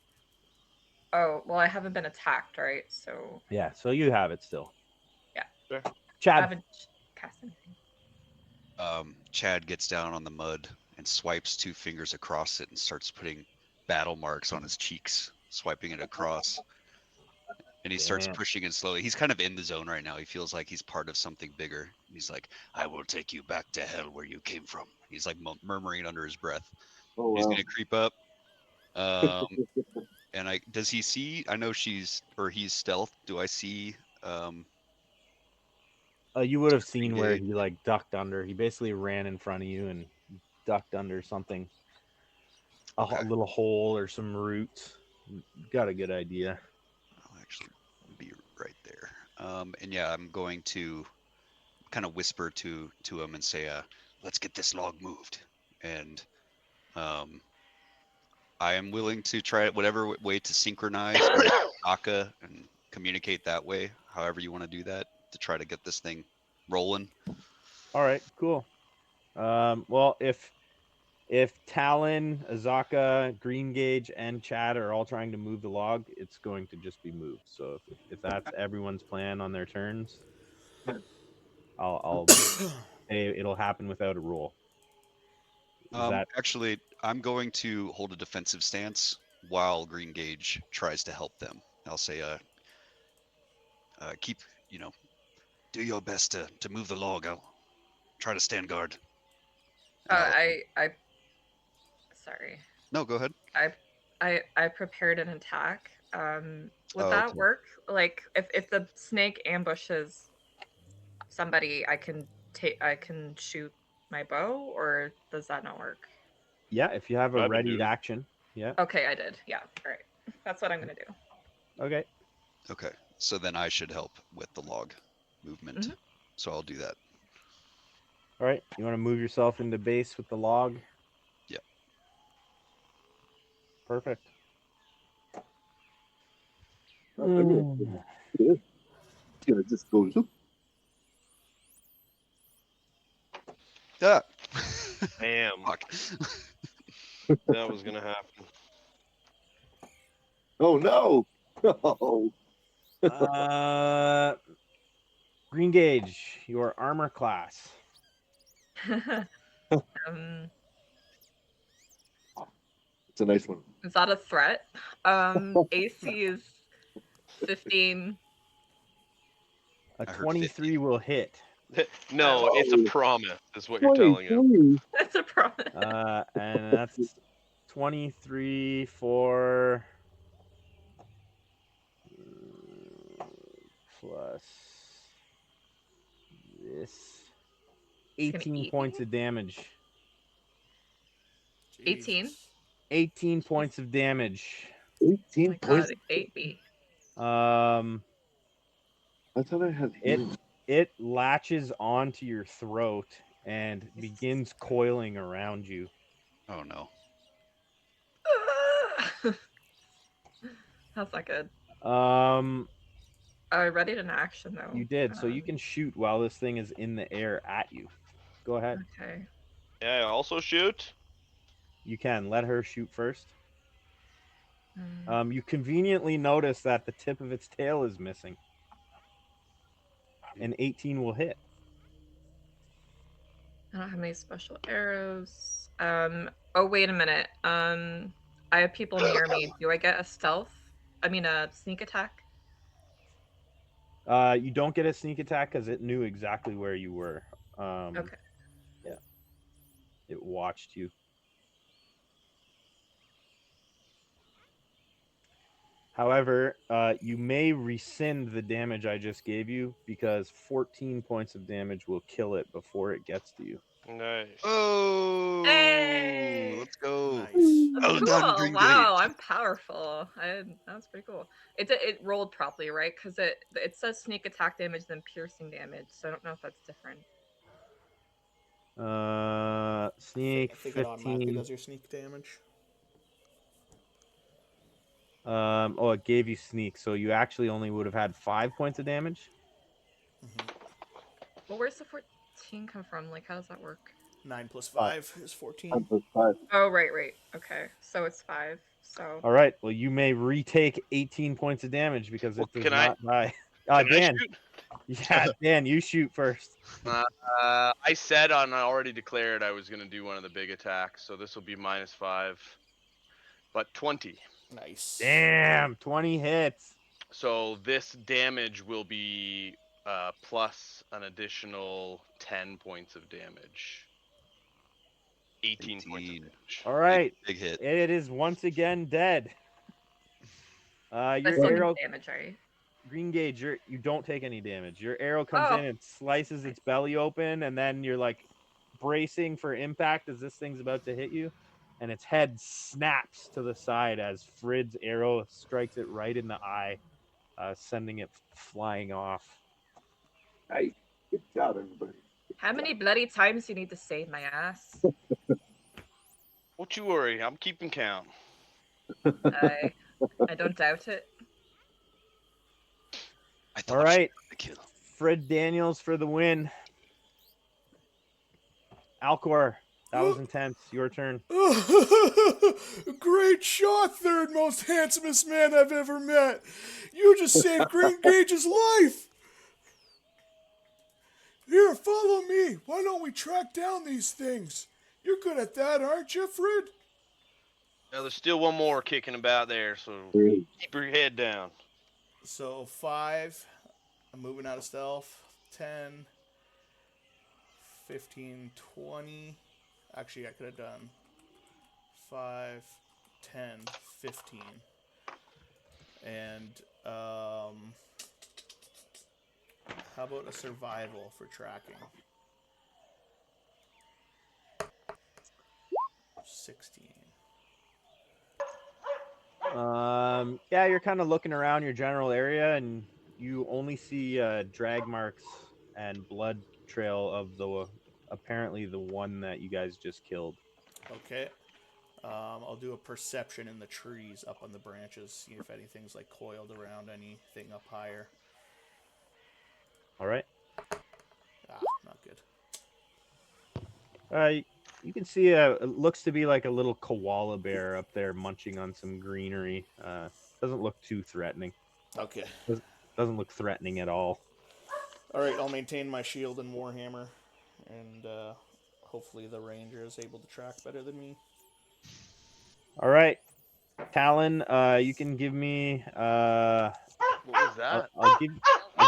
Oh, well, I haven't been attacked, right? So Yeah, so you have it still. yeah. Sure. I Chad. haven't cast anything. Chad gets down on the mud and swipes 2 fingers across it and starts putting battle marks on his cheeks, swiping it across. And he starts Damn. pushing it slowly. He's kind of in the zone right now. He feels like he's part of something bigger. He's like, I will take you back to hell where you came from. He's like murmuring under his breath. Oh, He's wow. gonna creep up. And does he see? I know he's stealth. Do I see? You would have seen where Engage. he like ducked under. He basically ran in front of you and ducked under something, a Okay. little hole or some roots. Got a good idea. I'll actually be right there. And yeah, I'm going to kind of whisper to him and say, "Let's get this log moved." And I am willing to try it whatever way to synchronize with Aka and communicate that way. However you want to do that to try to get this thing rolling. All right, cool. Well, if Talon, Azaka, Green Gauge, and Chad are all trying to move the log, it's going to just be moved. So if that's everyone's plan on their turns, I'll say it'll happen without a roll. Is that Actually, I'm going to hold a defensive stance while Green Gauge tries to help them. I'll say, keep, do your best to move the log. I'll try to stand guard. And Sorry. No, go ahead. I prepared an attack. Would Oh, that okay. work? Like if the snake ambushes somebody, I can shoot my bow, or does that not work? Yeah, if you have a I've been readied doing. action. Yeah. Okay, I did. Yeah. All right. That's what I'm gonna do. Okay. Okay. So then I should help with the log movement. Mhm. So I'll do that. All right. You want to move yourself into base with the log? Yep. Perfect. It's gonna just go zoop. Ah. Damn. Fuck. That was gonna happen. Oh no! Oh. Green Gauge, your armor class. It's a nice one. Is that a threat? AC is 15. A I heard 23 will hit. No, it's a Oh. promise, is what you're telling him. 23. That's a promise. And that's 23 for plus this He's gonna 18 eat points me? of damage. 18. Jesus. 18 points of damage. 18 Oh my points. god, 8B. I thought I had It healing. it latches onto your throat and begins coiling around you. Oh no. That's not good. I readied an action though. You did, so you can shoot while this thing is in the air at you. Go ahead. Okay. Yeah, I also shoot. You can let her shoot first. Mm. You conveniently notice that the tip of its tail is missing. An 18 will hit. I don't have any special arrows. Oh wait a minute. I have people near me. Do I get a stealth? I mean a sneak attack? You don't get a sneak attack because it knew exactly where you were. Okay. Yeah. It watched you. However, you may rescind the damage I just gave you because 14 points of damage will kill it before it gets to you. Nice. Oh, Hey! let's go. Nice. Well Cool. done, Green Wow, Gage. I'm powerful. That was pretty cool. It rolled properly, right? Because it says sneak attack damage then piercing damage. So I don't know if that's different. Sneak I think it automatically 15. does your sneak damage. Oh, it gave you sneak, so you actually only would have had 5 points of damage. Well, where's the 14 come from? Like, how does that work? 9 plus 5 is 14. 5 plus 5. Oh, right. Okay, so it's 5. So All right. Well, you may retake 18 points of damage because Well, it does can I- not die. Can I Dan. shoot? Yeah, Dan, you shoot first. I said I already declared I was going to do one of the big attacks, so this will be -5. But 20. Nice. Damn, 20 hits. So this damage will be plus an additional 10 points of damage. 18 points of 18. damage. All right. Big hit. It is once again dead. I Your still get arrow, damage, right? Green Gauge, you don't take any damage. Your arrow comes Oh. in and slices its belly open, and then you're like bracing for impact as this thing's about to hit you, and its head snaps to the side as Frid's arrow strikes it right in the eye, sending it flying off. Nice. Good job, everybody. How many bloody times do you need to save my ass? Don't you worry, I'm keeping count. I don't doubt it. I All thought right, the kill. Fred Daniels for the win. Alcor, that was intense. Your turn. Great shot, third most handsomest man I've ever met. You just saved Green Gage's life. Here, follow me. Why don't we track down these things? You're good at that, aren't you, Fred? Now there's still one more kicking about there, so 3. keep your head down. So 5. I'm moving out of stealth. 10, 15, 20. Actually, I could have done 5, 10, 15. And how about a survival for tracking? 16. Yeah, you're kind of looking around your general area, and you only see drag marks and blood trail of apparently the one that you guys just killed. Okay. I'll do a perception in the trees up on the branches, see if anything's like coiled around anything up higher. All right. Not good. You can see it looks to be like a little koala bear up there munching on some greenery. Doesn't look too threatening. Okay. Doesn't look threatening at all. All right, I'll maintain my shield and warhammer, and hopefully the ranger is able to track better than me. All right, Talon, you can give me. What was that? I'll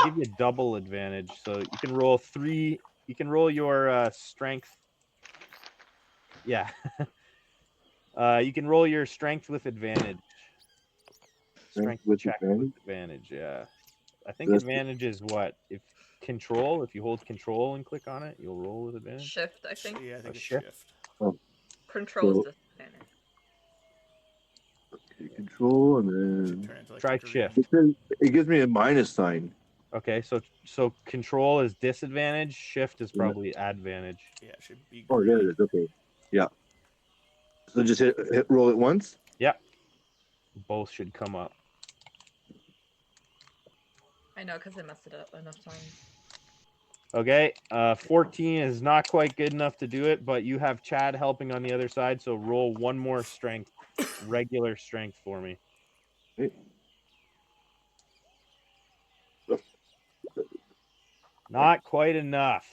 give you double advantage, so you can roll 3. You can roll your strength. Yeah. You can roll your strength with advantage. Strength with check with advantage. advantage. Yeah. I think That's advantage is what? If you hold control and click on it, you'll roll with advantage. Shift, I think. Yeah, I think it's shift? shift. Control is So- disadvantage. okay, control, and It should then turn into like Try a green. shift. it gives me a minus sign. Okay, so control is disadvantage, shift is Yeah. probably advantage. Yeah, it should be Oh, green. there it is. Okay. Yeah. So just hit roll it once. Yep. Both should come up. I know, because I messed it up enough times. Okay, 14 is not quite good enough to do it, but you have Chad helping on the other side, so roll one more strength, regular strength for me. Okay. Not quite enough.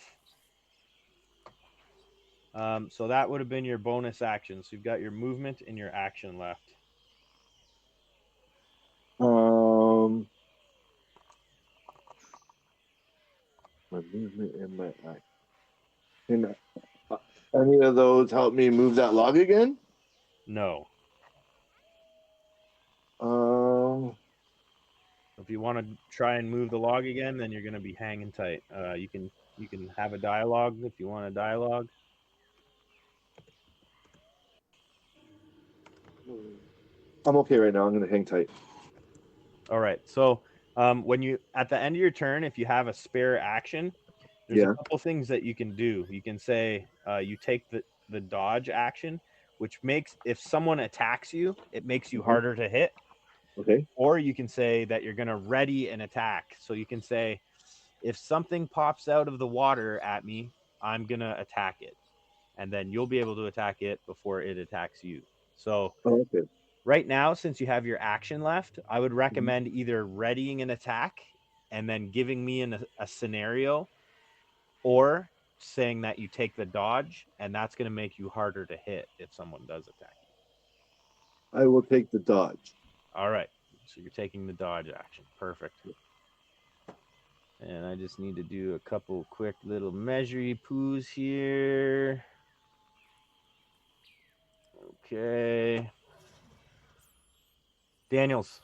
So that would have been your bonus action. So you've got your movement and your action left. My movement and my act. Can any of those help me move that log again? No. If you want to try and move the log again, then you're going to be hanging tight. You can have a dialogue if you want a dialogue. I'm okay right now. I'm going to hang tight. All right. So when you at the end of your turn, if you have a spare action, there's Yeah. a couple things that you can do. You can say you take the dodge action, which makes if someone attacks you, it makes you harder to hit. Okay. Or you can say that you're going to ready an attack. So you can say, if something pops out of the water at me, I'm going to attack it. And then you'll be able to attack it before it attacks you. So Oh, okay. right now, since you have your action left, I would recommend either readying an attack and then giving me a scenario, or saying that you take the dodge, and that's going to make you harder to hit if someone does attack you. I will take the dodge. All right. So you're taking the dodge action. Perfect. And I just need to do a couple quick little measure poos here. Okay. Daniels.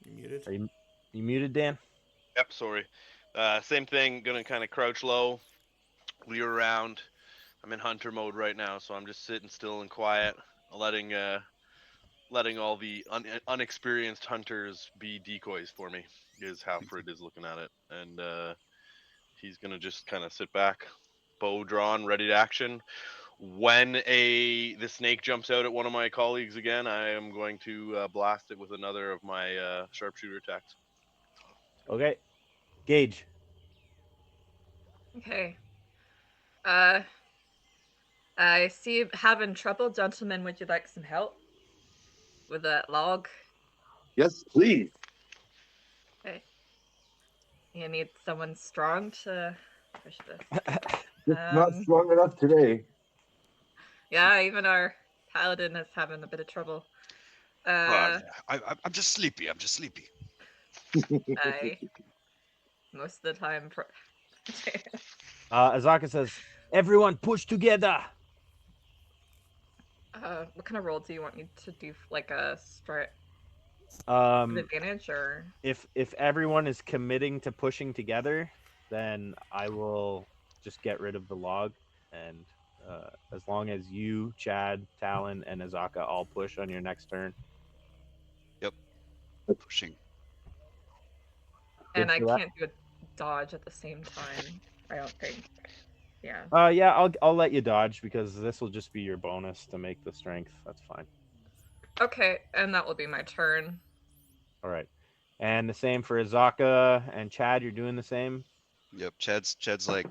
You muted? Are you muted, Dan? Yep, sorry. Same thing. Gonna kind of crouch low, leer around. I'm in hunter mode right now, so I'm just sitting still and quiet, letting all the unexperienced hunters be decoys for me. Is how Frid is looking at it, and he's gonna just kind of sit back, bow drawn, ready to action. When the snake jumps out at one of my colleagues again, I am going to blast it with another of my sharpshooter attacks. Okay. Gage. Okay. I see you having trouble, gentlemen. Would you like some help with that log? Yes, please. Okay. You need someone strong to push this. It's not strong enough today. Yeah, even our paladin is having a bit of trouble. I'm just sleepy. I'm just sleepy. I most of the time. Azaka says, everyone push together. What kind of roll do you want me to do? Like a strike Um, advantage, or if everyone is committing to pushing together, then I will just get rid of the log, and as long as you, Chad, Talon, and Azaka all push on your next turn. Yep. Pushing. and Good I for that. can't do a dodge at the same time. I don't think. Yeah. Yeah, I'll let you dodge because this will just be your bonus to make the strength. That's fine. Okay, and that will be my turn. All right, and the same for Azaka and Chad. You're doing the same. Yep. Chad's like,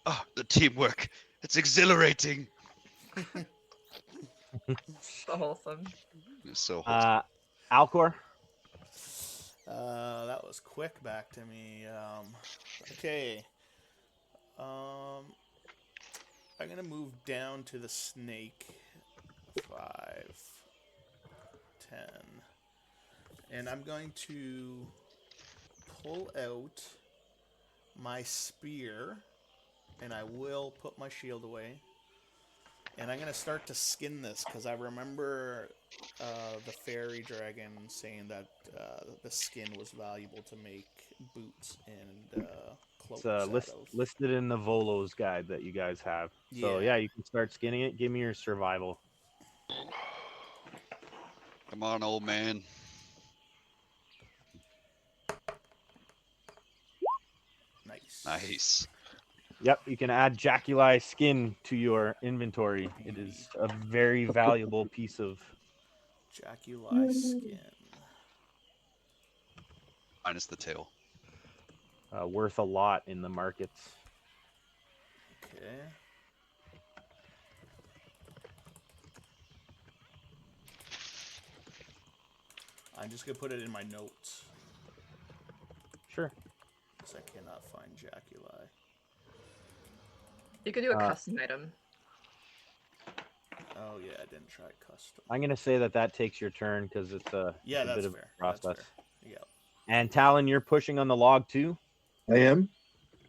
oh, the teamwork. It's exhilarating. So wholesome. It's so wholesome. Alcor. That was quick back to me. Okay. I'm gonna move down to the snake. 5, 10, and I'm going to pull out my spear, and I will put my shield away. And I'm going to start to skin this because I remember the fairy dragon saying that the skin was valuable to make boots and It's cloaks out of. listed in the Volo's guide that you guys have. So Yeah. yeah, you can start skinning it. Give me your survival. Come on, old man. Nice. Nice. Yep, you can add Jaculi skin to your inventory. It is a very valuable piece of. Jaculi skin. Minus the tail. Worth a lot in the markets. Okay. I'm just gonna put it in my notes Sure. because I cannot find Jaculi. You could do a Uh, custom item. Oh yeah, I didn't try custom. I'm gonna say that takes your turn because it's a Yeah, it's a that's bit of fair. a process. That's fair. Yeah. And Talon, you're pushing on the log too. I am.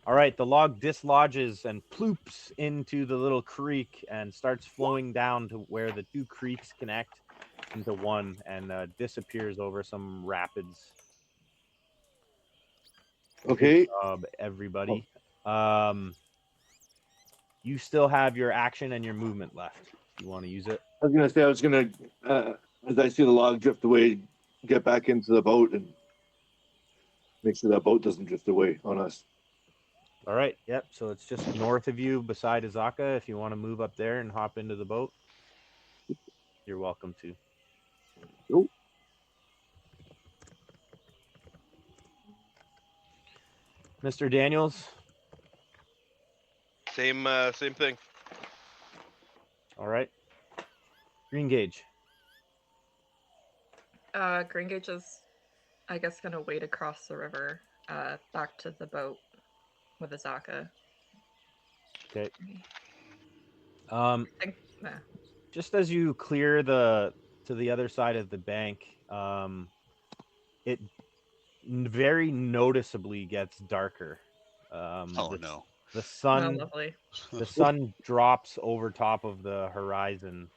All right, the log dislodges and ploops into the little creek and starts flowing down to where the two creeks connect into one and disappears over some rapids. Okay. Good job, everybody. You still have your action and your movement left. If you want to use it. I was gonna say I was gonna, as I see the log drift away, get back into the boat and make sure that boat doesn't drift away on us. All right. Yep. So it's just north of you beside Azaka. If you want to move up there and hop into the boat, you're welcome to. Nope. Mr. Daniels. Same thing. All right. Green Gauge. Green Gauge is, I guess, gonna wade across the river back to the boat with Azaka. Okay. I think, Just as you clear to the other side of the bank, it very noticeably gets darker. Oh no. The oh, sun lovely. the sun drops over top of the horizon,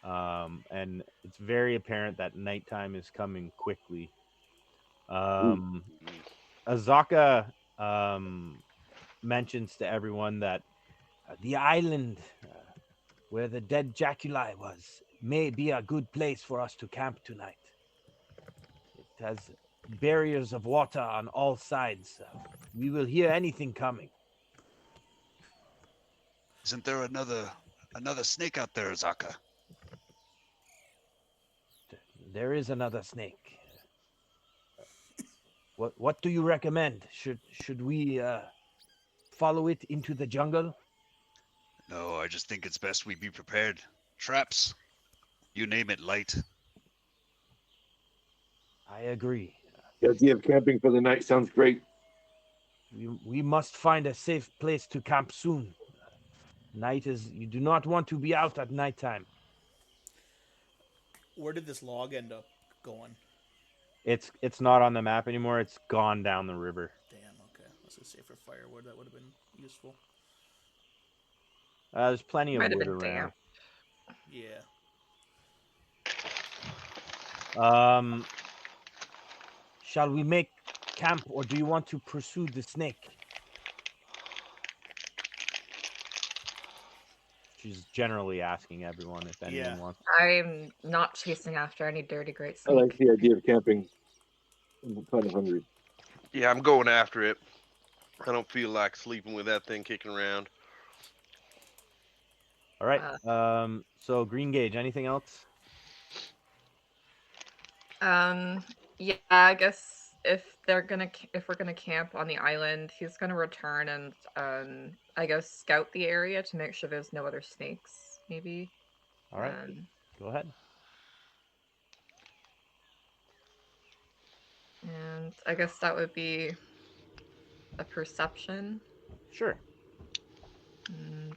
and it's very apparent that nighttime is coming quickly. Azaka mentions to everyone that the island where the dead Jaculi was may be a good place for us to camp tonight. It has barriers of water on all sides. We will hear anything coming. Isn't there another snake out there, Zaka? There is another snake. What do you recommend? Should we follow it into the jungle? No, I just think it's best we be prepared. Traps. You name it, light. I agree. The idea of camping for the night sounds great. We must find a safe place to camp soon. You do not want to be out at nighttime. Where did this log end up going? It's not on the map anymore. It's gone down the river. Damn. Okay. I was gonna say for firewood that would have been useful. There's plenty of Might have wood been around. Yeah. Shall we make camp, or do you want to pursue the snake? She's generally asking everyone if anyone wants. I'm not chasing after any dirty great I like snake. the idea of camping. I'm kind of hungry. Yeah, I'm going after it. I don't feel like sleeping with that thing kicking around. All right. So Green Gauge. Anything else? Yeah, I guess if we're gonna camp on the island, he's gonna return and I guess scout the area to make sure there's no other snakes. Maybe. All right. Go ahead. And I guess that would be a perception. Sure. And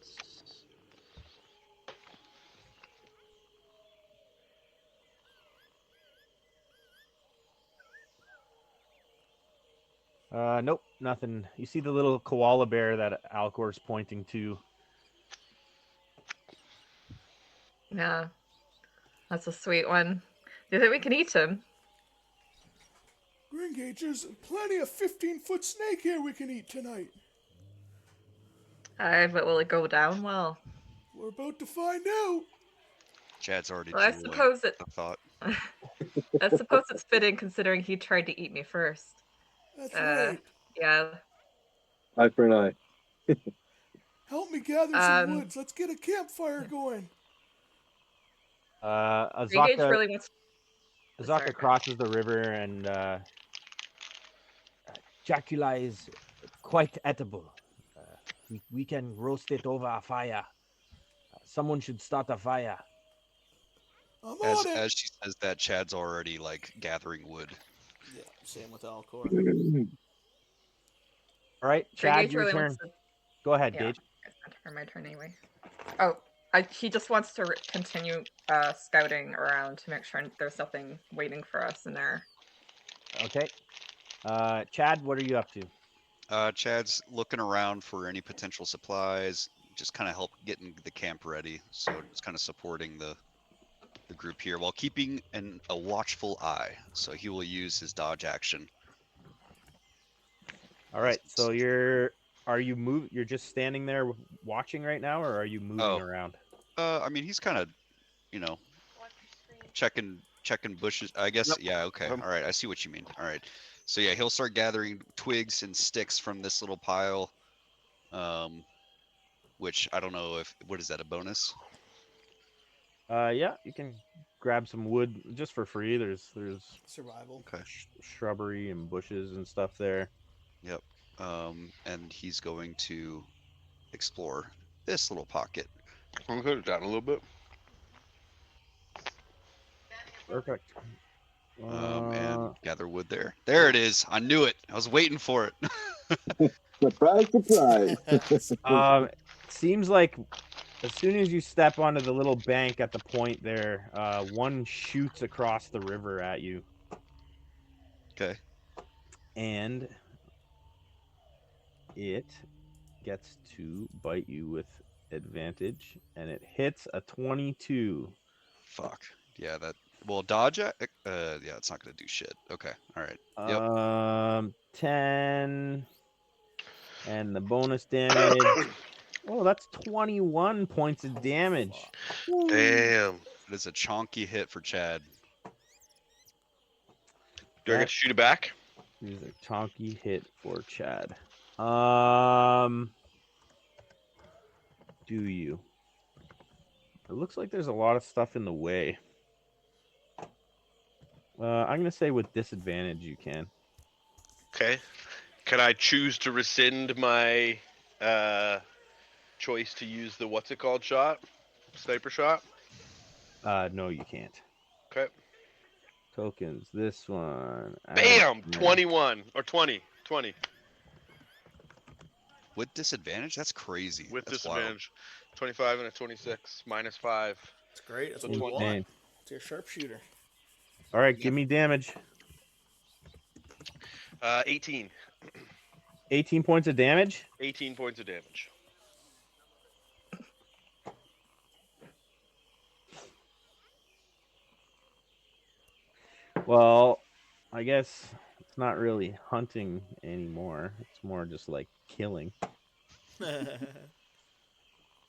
Nope, nothing. You see the little koala bear that Alcor's pointing to. Yeah, that's a sweet one. Do you think we can eat him? Gringage, there's plenty of 15-foot snake here we can eat tonight. Aye, but will it go down well? We're about to find out. Chad's already Well, I drooling. suppose it. I thought. I suppose it's fitting considering he tried to eat me first. That's right. Yeah. Eye for an eye. Help me gather some woods. Let's get a campfire going. Gage Azaka, really wants. Azaka crosses the river and Jacula is quite edible. We can roast it over a fire. Someone should start a fire. I'm on it. As she says that, Chad's already like gathering wood. Yeah, same with Alcor. All right, Sure, Chad, Gage your really turn. wants to. Go ahead, Yeah, Gage. it's my turn anyway. Oh, he just wants to continue scouting around to make sure there's nothing waiting for us in there. Okay. Chad, what are you up to? Chad's looking around for any potential supplies, just kind of help getting the camp ready. So it's kind of supporting the group here while keeping a watchful eye. So he will use his dodge action. All right. So you're just standing there watching right now, or are you moving around? I mean, he's kind of, checking bushes. I guess. Yep. Yeah. Okay. All right. I see what you mean. All right. So yeah, he'll start gathering twigs and sticks from this little pile. Which I don't know what is that, a bonus? Yeah, you can grab some wood just for free. There's survival. Okay. Shrubbery and bushes and stuff there. Yep. And he's going to explore this little pocket. I'm gonna put it down a little bit. Perfect. And gather wood there. There it is. I knew it. I was waiting for it. Surprise, surprise. Seems like as soon as you step onto the little bank at the point there, one shoots across the river at you. Okay. And it gets to bite you with advantage, and it hits a 22. Fuck. Yeah, that. Well, dodge. Yeah, it's not gonna do shit. Okay. All right. Yep. 10, and the bonus damage. Oh, that's 21 points of damage. Damn. It is a chonky hit for Chad. Do I get to shoot it back? It is a chonky hit for Chad. Do you? It looks like there's a lot of stuff in the way. I'm gonna say with disadvantage you can. Okay. Can I choose to rescind my choice to use the what's it called shot? Sniper shot? No, you can't. Okay. Tokens. This one. Bam! 21 or 20. 20. With disadvantage? That's crazy. With That's disadvantage. 25 and a 26. -5. That's great. That's what you want. It's your sharpshooter. All right, give me damage. 18. 18 points of damage? 18 points of damage. Well, I guess it's not really hunting anymore. It's more just like killing.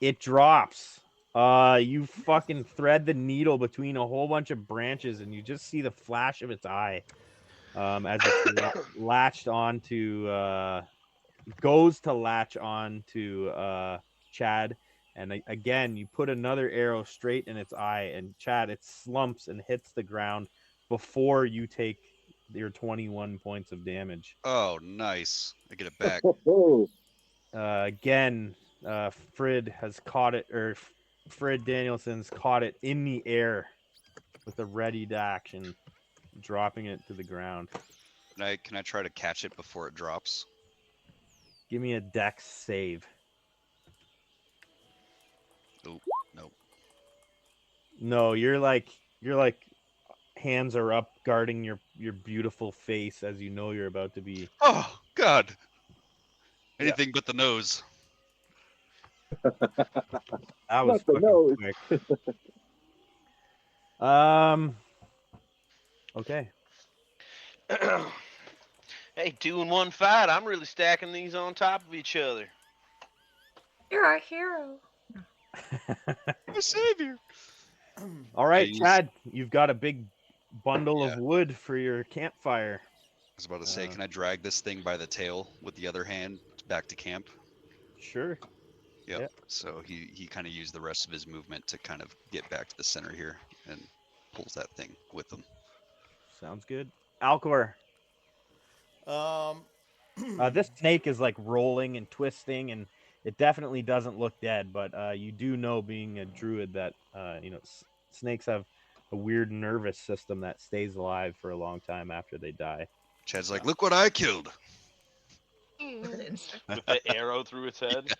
It drops. You fucking thread the needle between a whole bunch of branches, and you just see the flash of its eye as it's latched onto. Goes to latch on to Chad, and again you put another arrow straight in its eye, and Chad, it slumps and hits the ground before you take your 21 points of damage. Oh, nice. I get it back. Again, Frid has caught it, or Frid Danielson's caught it in the air with a readied action, dropping it to the ground. Can I try to catch it before it drops? Give me a dex save. Oh, nope. No, you're like hands are up guarding your beautiful face as you know you're about to be. Oh God. Yeah. Anything but the nose. That was Not the fucking nose. quick. Okay. Hey, 2 in 1 fight. I'm really stacking these on top of each other. You're our hero. I'm a savior. All right, use- Chad, you've got a big bundle Yeah. of wood for your campfire. I was about to say, can I drag this thing by the tail with the other hand back to camp? Sure. Yep. Yeah. So he kind of used the rest of his movement to kind of get back to the center here and pulls that thing with him. Sounds good. Alcor, Um, this snake is like rolling and twisting, and it definitely doesn't look dead. But you do know, being a druid, that snakes have a weird nervous system that stays alive for a long time after they die. Chad's like, look what I killed. With an insect. With the arrow through its head.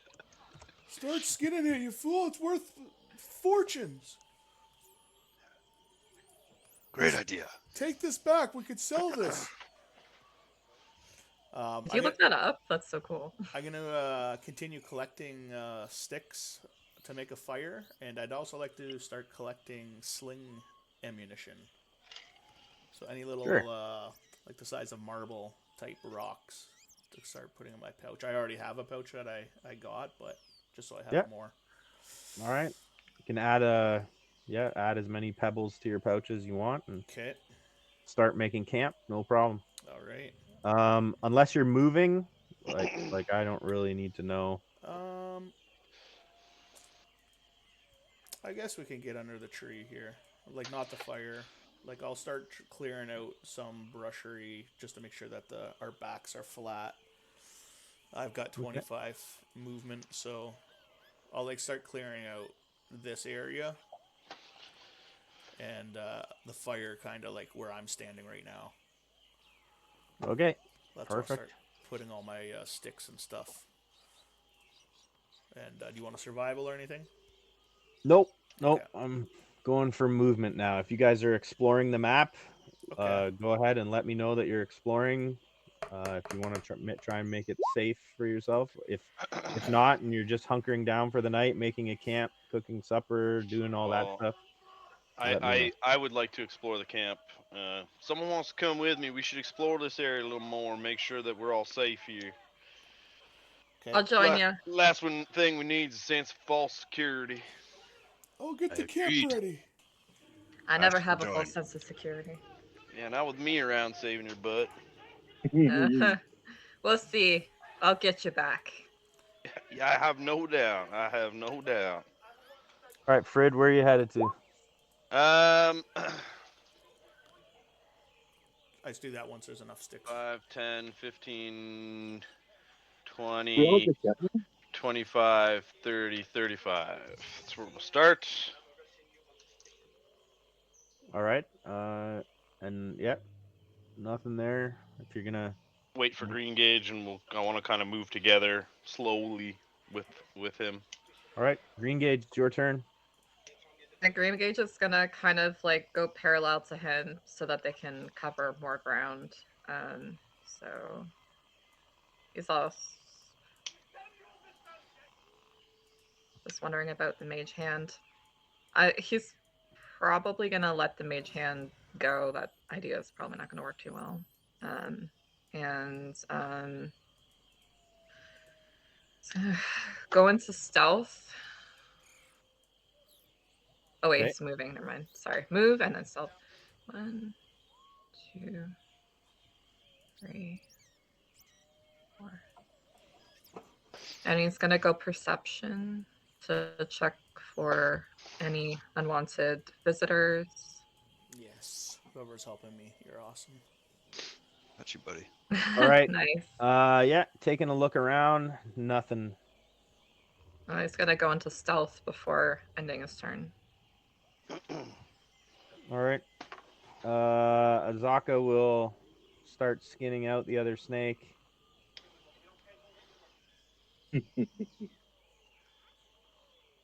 Start skinning it, you fool! It's worth fortunes. Great idea. Take this back. We could sell this. Did you look that up? That's so cool. I'm gonna continue collecting sticks to make a fire, and I'd also like to start collecting sling ammunition. So any little, Sure. like the size of marble type rocks to start putting in my pouch. I already have a pouch that I got, but just so I have more. All right. You can add add as many pebbles to your pouch as you want, and Okay. start making camp. No problem. All right. Unless you're moving, like I don't really need to know. I guess we can get under the tree here. Like, not the fire. Like, I'll start clearing out some brushery just to make sure that our backs are flat. I've got 25 movement, so I'll like start clearing out this area and the fire kind of like where I'm standing right now. Okay. That's where I'll Perfect. start putting all my sticks and stuff. And do you want a survival or anything? Nope. Okay. I'm going for movement now. If you guys are exploring the map, Okay. go ahead and let me know that you're exploring. If you want to try and make it safe for yourself. If not, and you're just hunkering down for the night, making a camp, cooking supper, doing all that stuff, let me know. I would like to explore the camp. Someone wants to come with me. We should explore this area a little more. Make sure that we're all safe here. Okay. I'll join you. Last thing we need is a sense of false security. Oh, get the camp Agreed. ready. I never shall have a full join. sense of security. Yeah, not with me around saving your butt. We'll see. I'll get you back. Yeah, I have no doubt. I have no doubt. All right, Fred, where are you headed to? Um, I just do that once there's enough sticks. 5, 10, 15, We all 20, just got one? 25, 30, 35. That's where we'll start. All right. And yeah, nothing there. If you're gonna Wait for green gauge, and I want to kind of move together slowly with him. all right, Green Gauge, it's your turn. The green gauge is gonna kind of like go parallel to him so that they can cover more ground. So he's all just wondering about the mage hand. He's probably gonna let the mage hand go. That idea is probably not gonna work too well. So go into stealth. Oh wait, Okay. it's moving. Never mind. Sorry, move and then stealth. 1, 2, 3, 4. And he's gonna go perception to check for any unwanted visitors. Yes. Whoever's helping me, you're awesome. Got you, buddy. All right. Nice. Yeah, taking a look around, nothing. He's gonna go into stealth before ending his turn. All right. Azaka will start skinning out the other snake.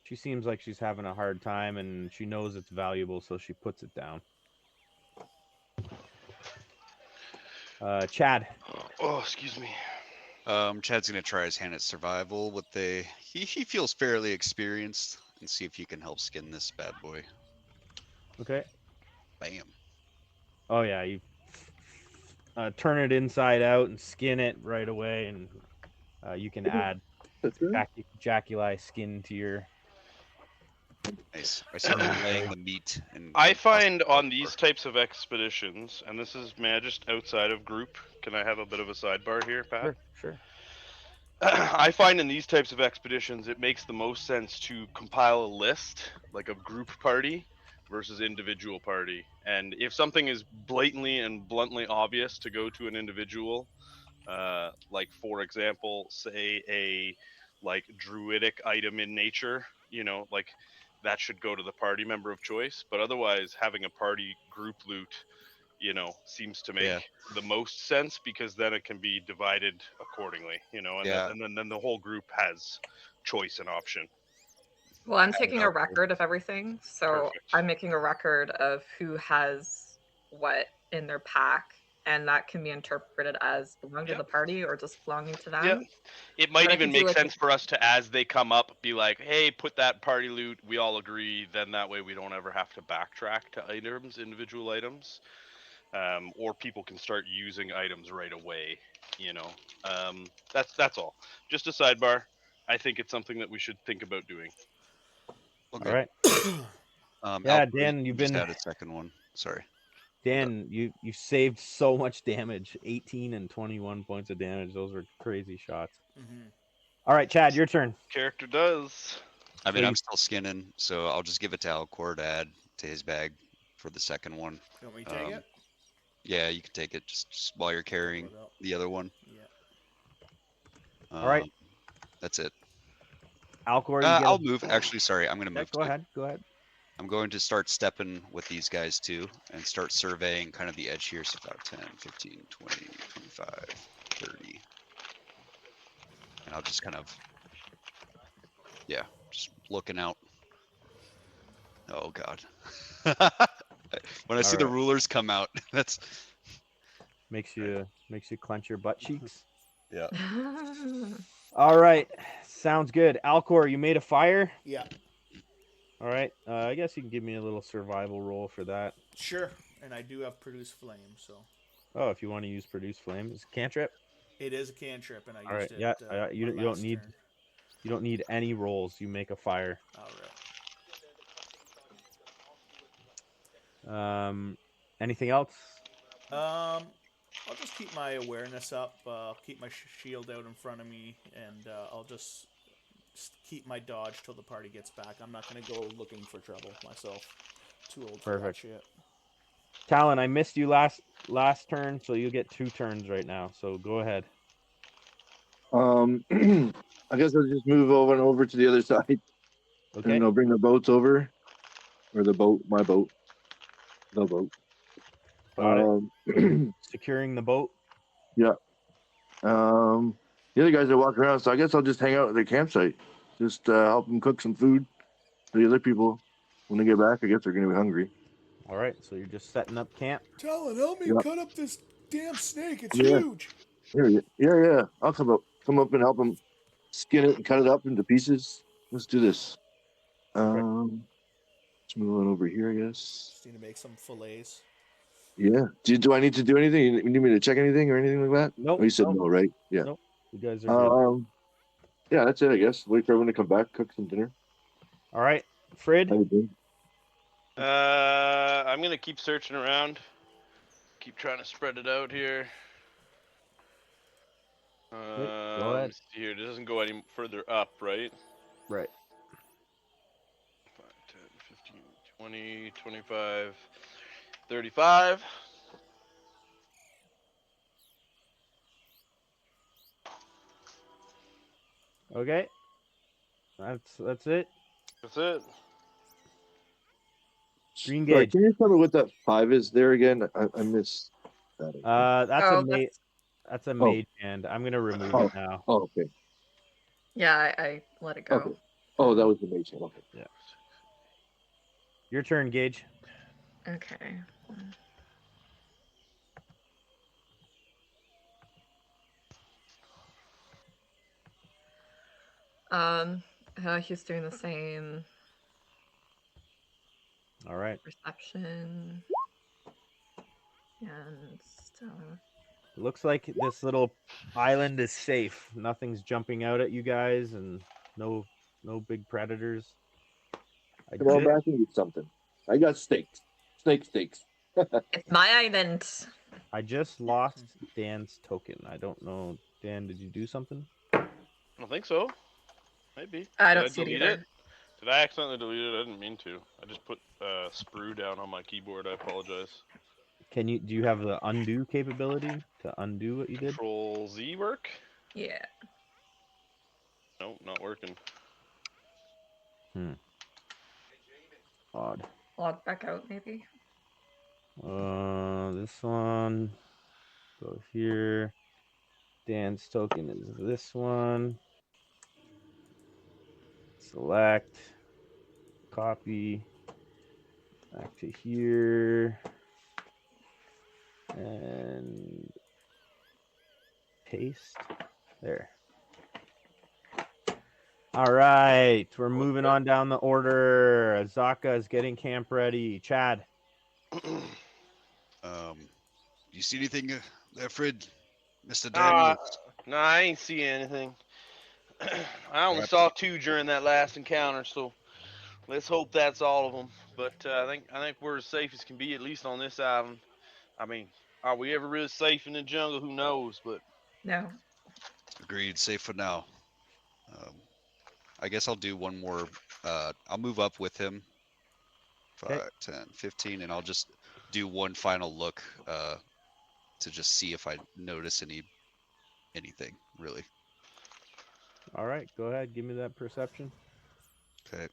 She seems like she's having a hard time, and she knows it's valuable, so she puts it down. Chad. Oh, excuse me. Chad's gonna try his hand at survival. He feels fairly experienced, and see if he can help skin this bad boy. Okay. Bam. Oh yeah, you turn it inside out and skin it right away, and you can add That's right. jaculi skin to your. Nice. I see them laying the meat and. I and tossing find it on out these for- types of expeditions, and this is just outside of group. Can I have a bit of a sidebar here, Pat? Sure. I find in these types of expeditions, it makes the most sense to compile a list, like a group party versus individual party. And if something is blatantly and bluntly obvious to go to an individual, like for example, say a like druidic item in nature, like that should go to the party member of choice. But otherwise, having a party group loot seems to make Yeah. the most sense because then it can be divided accordingly, and Yeah. then the whole group has choice and option. Well, I'm Have it taking a out there. record of everything, so Perfect. I'm making a record of who has what in their pack, and that can be interpreted as belonging to Yep. the party or just belonging to Yeah. them. It might But I even could do make it. sense for us to, as they come up, be like, hey, put that party loot. We all agree. Then that way we don't ever have to backtrack to items, individual items. Or people can start using items right away. That's all. Just a sidebar. I think it's something that we should think about doing. Okay. All right. Yeah, Alpha, Dan, you you've just been had a second one. Sorry. Dan, you saved so much damage. 18 and 21 points of damage. Those were crazy shots. Mm-hmm. All right, Chad, your turn. Character does. I mean, So I'm still skinning, so I'll just give it to Alcor to add to his bag for the second one. You want me to take it? Yeah, you can take it just while you're carrying Pull it up. the other one. Yeah. All right. That's it. Alcor, you get I'll move. Actually, sorry, I'm gonna Yeah, move. go ahead. Go ahead. I'm going to start stepping with these guys too and start surveying kind of the edge here. So 5, 10, 15, 20, 25, 30. And I'll just kind of, yeah, just looking out. Oh God. When I see the right. rulers come out, that's Makes you clench your butt cheeks. yeah. All right. Sounds good. Alcor, you made a fire? Yeah. All right. I guess you can give me a little survival roll for that. Sure. And I do have produce flame, so Oh, if you want to use produce flame, it's a cantrip. it is a cantrip, and I All used right. it. Yeah. You my don't last need turn. you don't need any rolls. You make a fire. All Um, anything else? right. I'll just keep my awareness up. I'll keep my shield out in front of me, and I'll just keep my dodge till the party gets back. I'm not gonna go looking for trouble myself. Too old for that Perfect. shit. Talon, I missed you last turn, so you get 2 turns right now. So go ahead. I guess I'll just move over to the other side, Okay. and I'll bring the boats over, or the boat, my boat, the boat. Got it. Um, Securing the boat. yeah. The other guys are walking around, so I guess I'll just hang out at their campsite, just help them cook some food for the other people. When they get back, I guess they're gonna be hungry. All right. So you're just setting up camp. Talon, help me Yeah. cut up this damn snake. It's Yeah. huge. Yeah. I'll come up and help them skin it and cut it up into pieces. Let's do this. Let's move on over here, I guess. Just need to make some fillets. Yeah. Do I need to do anything? You need me to check anything or anything like that? Nope. Oh, you said nope, no, right? Yeah. Nope. You guys are good. Yeah, that's it, I guess. Wait for everyone to come back, cook some dinner. All right. Frid. How you doing? I'm gonna keep searching around. Keep trying to spread it out here. Go Let ahead. me see here. It doesn't go any further up, right? Right. 5, 10, 15, 20, 25, 35. Okay. That's it. That's it. Green Sorry, gauge. can you tell me what that 5 is there again? I missed that. That's Oh, a that's a Oh. mage hand. I'm gonna remove it now. Oh, okay. Yeah, I let it go. Okay. Oh, that was the mage hand. Okay. Your turn, Gage. Okay. He's doing the same All right. perception and stuff. Looks like this little island is safe. Nothing's jumping out at you guys, and no big predators. Come on back and eat something. I got steaks. Steaks. It's my island. I just lost Dan's token. I don't know. Dan, did you do something? I don't think so. Maybe. I Did don't I see it delete either. it? Did I accidentally delete it? I didn't mean to. I just put sprue down on my keyboard. I apologize. Do you have the undo capability to undo what you did? Control Z work? Yeah. Nope, not working. Odd. Log back out, maybe. This one. Go here. Dan's token is this one. Select. Copy. Back to here. And paste. There. All right. We're moving on down the order. Azaka is getting camp ready. Chad. You see anything there, Fred? Mr. Daniels? No, I ain't see anything. I only Perhaps- saw 2 during that last encounter, so let's hope that's all of them. But I think we're as safe as can be, at least on this island. I mean, are we ever really safe in the jungle? Who knows? But No. Agreed. Safe for now. I guess I'll do one more. I'll move up with him. 5, 10, 15, and I'll just do one final look to just see if I notice anything really. All right. Go ahead. Give me that perception. Okay.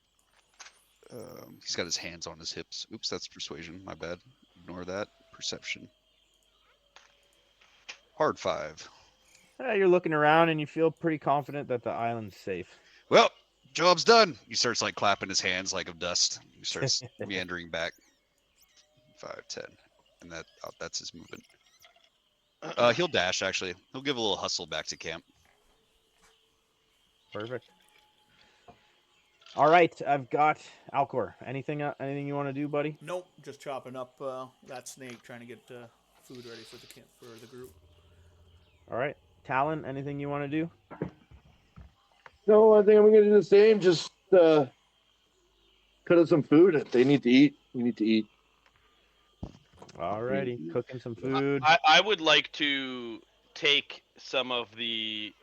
He's got his hands on his hips. Oops, that's persuasion. My bad. Ignore that. Perception. Hard 5. You're looking around and you feel pretty confident that the island's safe. Well, job's done. He starts like clapping his hands like of dust. He starts meandering back. 5, 10, and that's his movement. He'll dash actually. He'll give a little hustle back to camp. Perfect. All right, I've got Alcor. Anything you want to do, buddy? Nope, just chopping up that snake, trying to get food ready for the camp for the group. All right, Talon. Anything you want to do? No, I think I'm gonna do the same. Just cut up some food. They need to eat. We need to eat. All righty, cooking some food. I would like to take some of the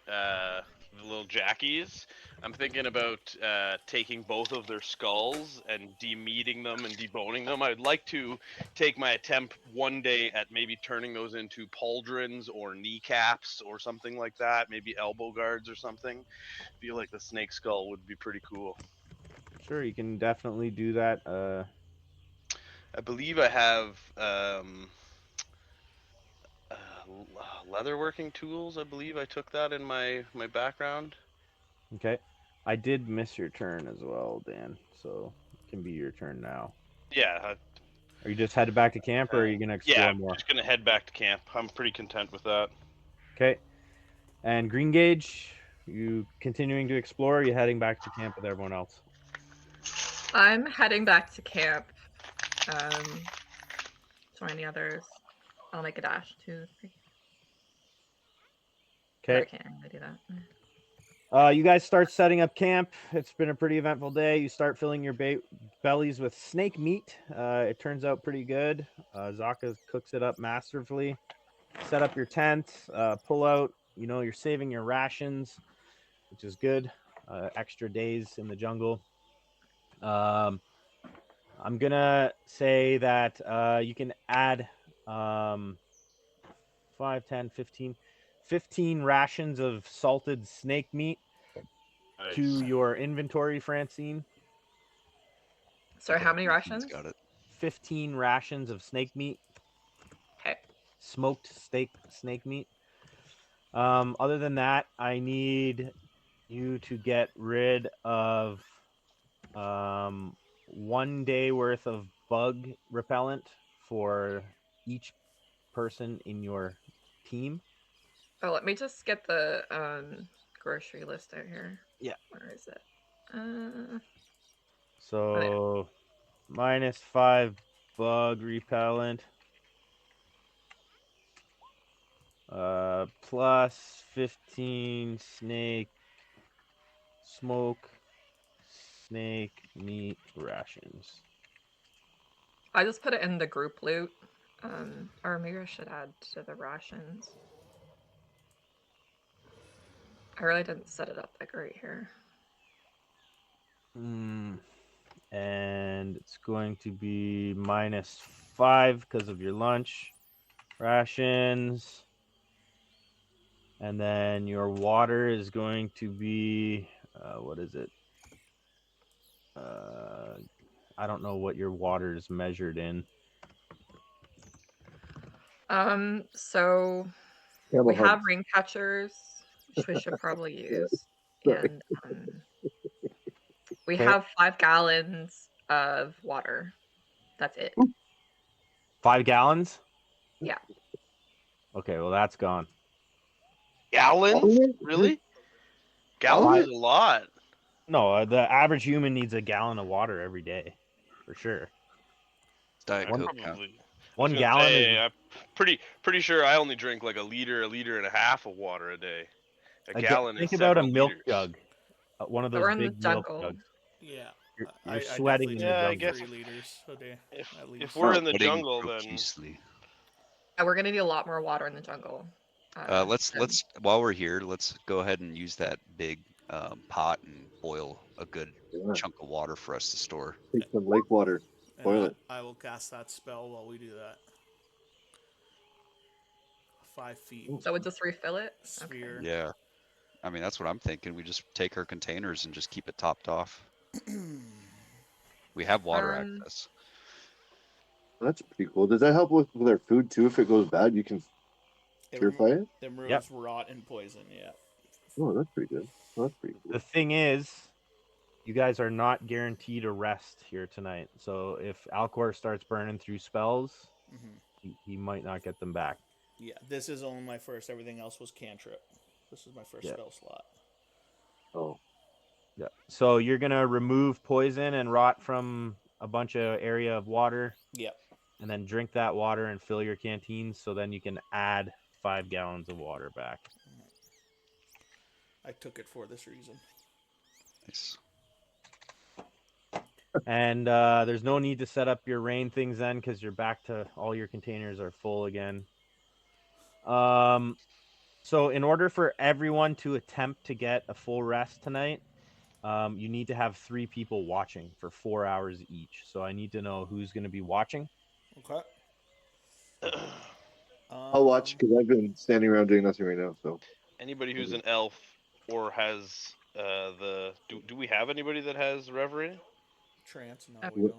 little jackies. I'm thinking about taking both of their skulls and demeating them and deboning them. I'd like to take my attempt one day at maybe turning those into pauldrons or kneecaps or something like that. Maybe elbow guards or something. Feel like the snake skull would be pretty cool. Sure, you can definitely do that. I believe I have leatherworking tools. I believe I took that in my background. Okay, I did miss your turn as well, Dan. So it can be your turn now. Yeah. Are you just headed back to camp, or are you gonna explore more? I'm just gonna head back to camp. I'm pretty content with that. Okay. And Green Gauge, you continuing to explore? Or are you heading back to camp with everyone else? I'm heading back to camp. Join the others. I'll make a dash. 2, 3. Okay. I can't really do that. You guys start setting up camp. It's been a pretty eventful day. You start filling your bellies with snake meat. It turns out pretty good. Zaka cooks it up masterfully. Set up your tent. Pull out. You're saving your rations, which is good. Extra days in the jungle. I'm gonna say that you can add 5, 10, 15 rations of salted snake meat to your inventory, Francine. Sorry, how many rations? Got it. 15 rations of snake meat. Okay. Smoked snake meat. Other than that, I need you to get rid of 1 day worth of bug repellent for each person in your team. Oh, let me just get the grocery list out here. Yeah. Where is it? So -5 bug repellent. Plus 15 snake smoke snake meat rations. I just put it in the group loot. Or maybe I should add to the rations. I really didn't set it up like right here. And it's going to be -5 because of your lunch rations. And then your water is going to be what is it? I don't know what your water is measured in. So Camel we have humps. ring catchers, which we should probably use, Sorry. and we Okay. have 5 gallons of water. That's it. 5 gallons? Yeah. Okay, well that's gone. Gallons? All of it? Really? All of Gallons it? is a lot. No, the average human needs a gallon of water every day, for sure. Diet I Coke count. probably. I One was gonna gallon say, is I'm pretty sure I only drink like a liter and a half of water a day. A gallon is think about a several milk liters. jug, one of But those we're in the big milk jungle. jugs. Yeah, You're I sweating definitely in drink the Yeah, I like jungle. guess 3 liters a day at if least. we're in the Sweating jungle, then profusely. Yeah, we're gonna need a lot more water in the jungle. Let's while we're here, let's go ahead and use that big pot and boil a good Yeah. chunk of water for us to store. Take some lake water. And Boil it. I will cast that spell while we do that. 5 feet So would just refill it? sphere. Okay. Yeah, I mean that's what I'm thinking. We just take our containers and just keep it topped off. We have water access. That's pretty cool. Does that help with their food too? If it goes bad, you can purify it? It removes rot and poison, yeah. Oh, that's pretty good. That's pretty cool. The thing is, you guys are not guaranteed a rest here tonight. So if Alcor starts burning through spells, he might not get them back. Yeah, this is only my first. Everything else was cantrip. This is my first spell slot. Oh. Yeah. So you're gonna remove poison and rot from a bunch of area of water. Yep. And then drink that water and fill your canteens. So then you can add 5 gallons of water back. I took it for this reason. Nice. And there's no need to set up your rain things then because you're back to all your containers are full again. So in order for everyone to attempt to get a full rest tonight, you need to have 3 people watching for 4 hours each. So I need to know who's going to be watching. Okay. I'll watch because I've been standing around doing nothing right now. So anybody who's an elf or has the do we have anybody that has reverie? Trance? No, we don't.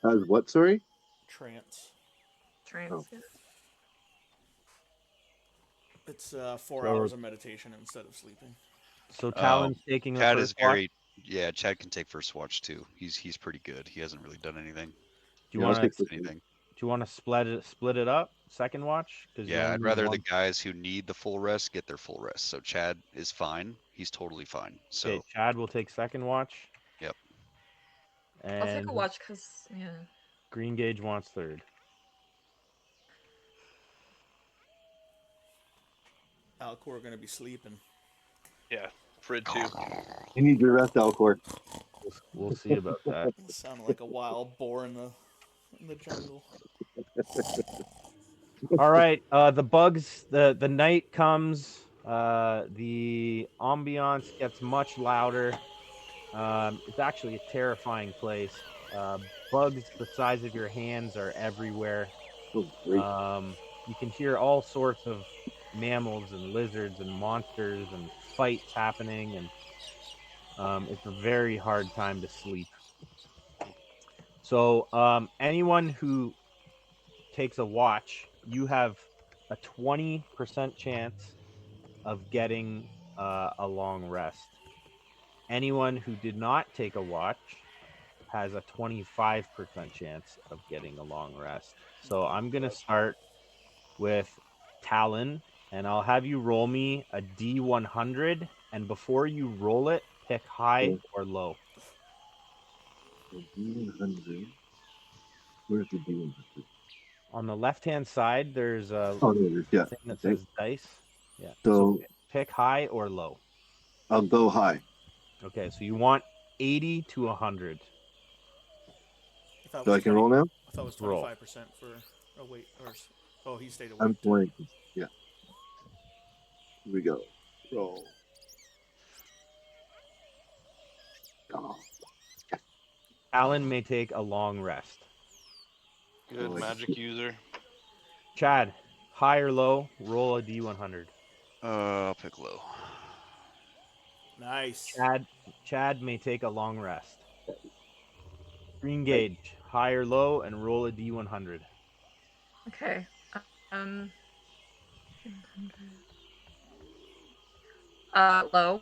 has what? Sorry. Trance. Trance. Yeah. It's 4 hours of meditation instead of sleeping. So Talon's taking the Chad first is very watch? yeah. Chad can take first watch too. He's pretty good. He hasn't really done anything. Do you want to anything? Do you want to split it up? Second watch? Yeah, I'd rather the guys who need the full rest get their full rest. So Chad is fine. He's totally fine. So okay, Chad will take second watch. Yep. And I'll take a watch because Green Gauge wants third. Alcor going to be sleeping. Yeah, Frid too. You need your rest, Alcor. We'll see about that. Sounded like a wild boar in the jungle. All right, the bugs. The night comes. The ambiance gets much louder. It's actually a terrifying place. Bugs the size of your hands are everywhere. Oh, great. You can hear all sorts of mammals and lizards and monsters and fights happening, and it's a very hard time to sleep. So anyone who takes a watch, you have a 20% chance of getting a long rest. Anyone who did not take a watch has a 25% chance of getting a long rest. So I'm going to start with Talon. and I'll have you roll me a D100, and before you roll it, pick high Okay. or low. So D100. Where's the D100? On the left-hand side, there's a Oh, there it is. Yeah. thing that Okay. says dice. Yeah. So Pick high or low. I'll go high. Okay, so you want 80 to 100. I thought it So was I can roll now? I thought it was Roll. 25% for. Oh wait, oh he stayed I'm awake. 20. Yeah. Here we go. Roll. Oh, Alan may take a long rest. Good Oh, I magic see. user. Chad, high or low, roll a D100. I'll pick low. Nice. Chad may take a long rest. Green gauge, high or low, and roll a D100. Okay. Um. Low.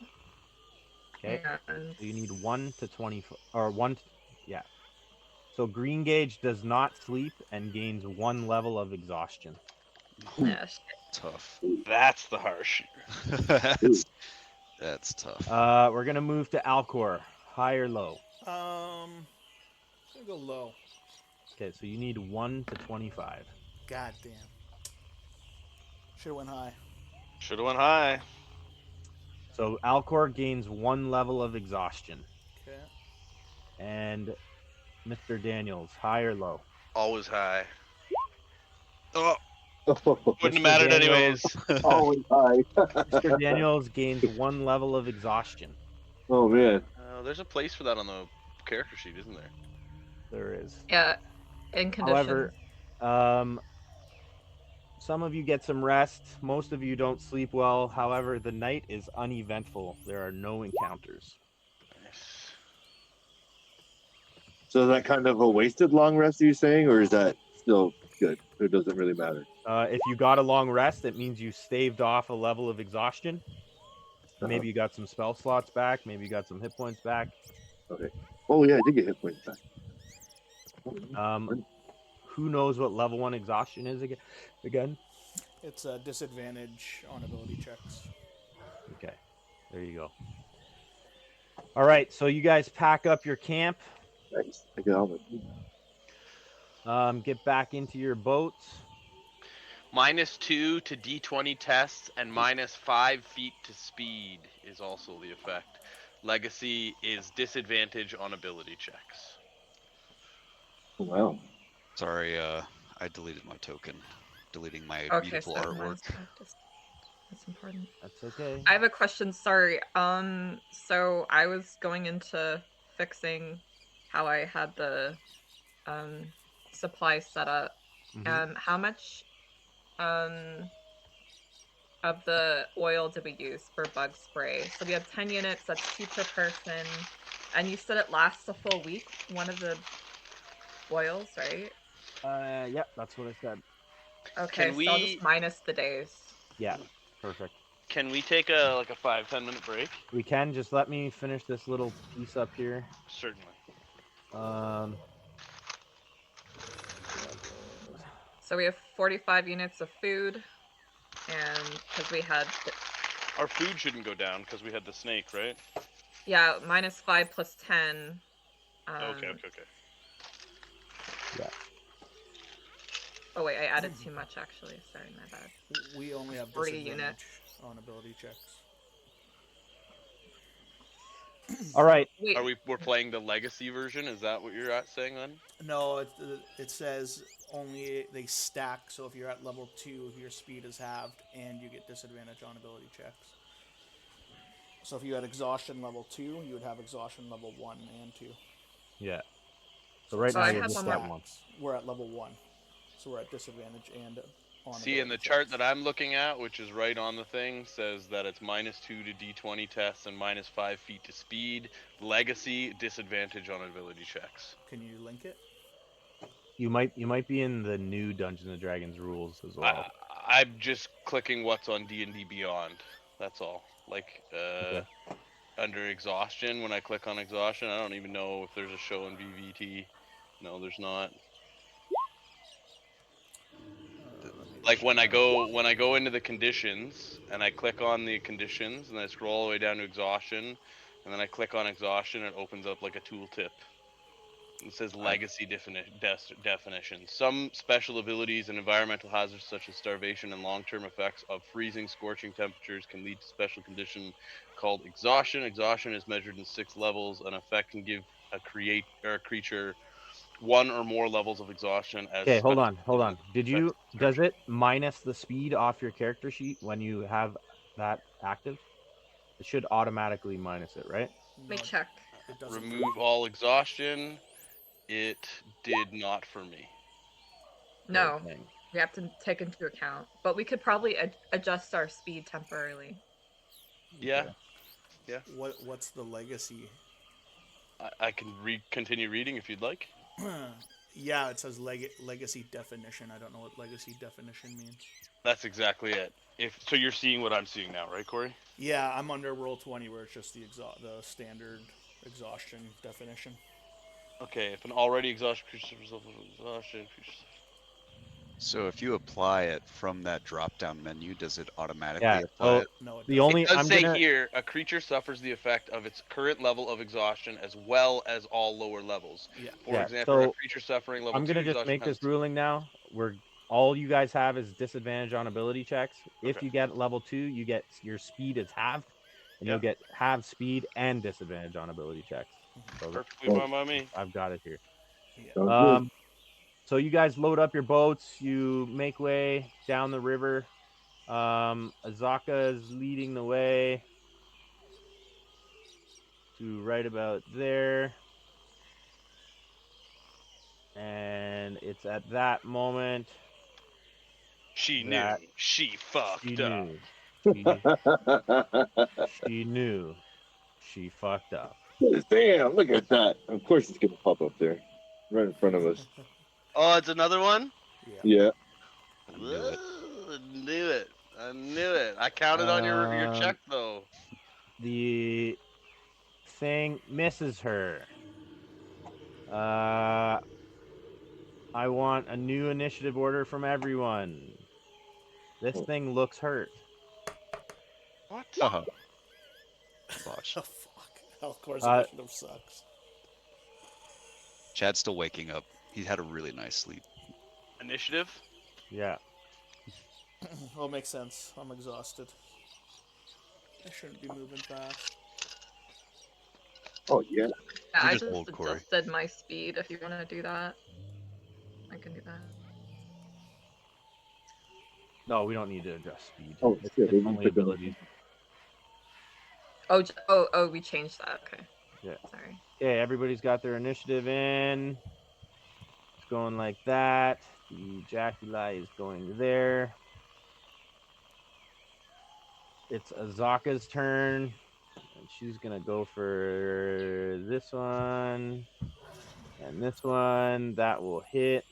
Okay. And So you need 1 to 20, or 1 to, yeah. So green gauge does not sleep and gains 1 level of exhaustion. yeah, shit. Tough. That's the harsh. That's tough. We're gonna move to Alcor, high or low. I'm gonna go low. Okay, so you need 1 to 25. God damn. Should have went high. Should have went high. So Alcor gains 1 level of exhaustion. Okay. And Mr. Daniels, high or low? Always high. Oh, Oh, wouldn't have Mr. mattered Daniels- anyways. always high. Mr. Daniels gains 1 level of exhaustion. Oh man. There's a place for that on the character sheet, isn't there? There is. Yeah. In conditions. However, some of you get some rest. Most of you don't sleep well. However, the night is uneventful. There are no encounters. Nice. So is that kind of a wasted long rest, are you saying, or is that still good? It doesn't really matter. If you got a long rest, it means you staved off a level of exhaustion. Maybe you got some spell slots back. Maybe you got some hit points back. Okay. Oh yeah, I did get hit points back. Who knows what level 1 exhaustion is again? It's a disadvantage on ability checks. Okay, there you go. All right, so you guys pack up your camp. Nice. I got all my. Get back into your boats. -2 to D20 tests and -5 feet to speed is also the effect. Legacy is disadvantage on ability checks. Oh, wow. Sorry, I deleted my token. Deleting my Okay, beautiful so artwork. that's important. That's okay. I have a question. Sorry. So I was going into fixing how I had the supplies set up. Mhm. How much of the oil did we use for bug spray? So we have 10 units. That's 2 per person. And you said it lasts a full week. One of the oils, right? Yep, that's what I said. Okay, Can so I'll we just minus the days. Yeah, perfect. can we take a 5-10 minute break? We can just let me finish this little piece up here. Certainly. So we have 45 units of food, and because we had, Our food shouldn't go down because we had the snake, right? yeah, -5 plus 10. Okay. Yeah. Oh wait, I added too much actually. Sorry, my bad. We only have 40 disadvantage units. on ability checks. All right. Wait, We're playing the legacy version? Is that what you're saying then? No, it says only they stack. So if you're at level 2, your speed is halved, and you get disadvantage on ability checks. So if you had exhaustion level 2, you would have exhaustion level 1 and 2. Yeah. So right now I you're have just one at more. 1. We're at level 1, so we're at disadvantage and on. See, in the chart that I'm looking at, which is right on the thing, says that it's -2 to D20 tests and -5 feet to speed. Legacy, disadvantage on ability checks. Can you link it? You might be in the new Dungeons and Dragons rules as well. I'm just clicking what's on D&D Beyond. That's all. Like, Okay. under exhaustion, when I click on exhaustion, I don't even know if there's a show in VVT. No, there's not. Let me Like when I go into the conditions and I click on the conditions and I scroll all the way down to exhaustion, and then I click on exhaustion, it opens up like a tooltip. It says legacy definition. Some special abilities and environmental hazards such as starvation and long-term effects of freezing, scorching temperatures can lead to special condition called exhaustion. Exhaustion is measured in 6 levels. An effect can give a creature one or more levels of exhaustion as Okay, hold special on. Did you? Does it minus the speed off your character sheet when you have that active? It should automatically minus it, right? Let me check. It doesn't. remove all exhaustion? It did not for me. No, Okay. we have to take into account, but we could probably adjust our speed temporarily. Yeah, Okay. yeah. What's the legacy? I can continue reading if you'd like. Yeah, it says legacy definition. I don't know what legacy definition means. That's exactly it. If so, you're seeing what I'm seeing now, right, Corey? Yeah, I'm under Roll20 where it's just the standard exhaustion definition. Okay, if an already exhausted creature results in exhaustion, So if you apply it from that drop-down menu, does it automatically Yeah. apply So it? No, it the doesn't. only it does I'm say gonna here a creature suffers the effect of its current level of exhaustion as well as all lower levels. Yeah. For example, a So creature suffering level I'm 2 gonna just exhaustion make has this ruling now. Where all you guys have is disadvantage on ability checks. If Okay. you get level 2, you get your speed is halved, and Yeah. you'll get halved speed and disadvantage on ability checks. So perfectly fine by me. I've got it here. Yeah. Sounds good. So you guys load up your boats. You make way down the river. Azaka is leading the way to right about there. And it's at that moment She that knew. She fucked she up. knew. She knew she fucked up. Damn, look at that. Of course it's gonna pop up there. Right in front of us. Oh, it's another one? Yeah. Yeah. I knew it. I knew it. I knew it. I counted on your check though. The thing misses her. I want a new initiative order from everyone. This thing looks hurt. What? Uh-huh. Botched. Oh, fuck. Of course, initiative sucks. Chad's still waking up. He had a really nice sleep. Initiative? Yeah. Well, it makes sense. I'm exhausted. I shouldn't be moving fast. Oh yeah. Yeah, You're I just just old, Corey. adjusted my speed. If you want to do that, I can do that. No, we don't need to adjust speed. Oh It's shit. They only put them- abilities. Oh, we changed that. Okay. Yeah. Sorry. Okay, everybody's got their initiative in. It's going like that. The Jaculi is going there. It's Azaka's turn. And she's going to go for this one. And this one. That will hit.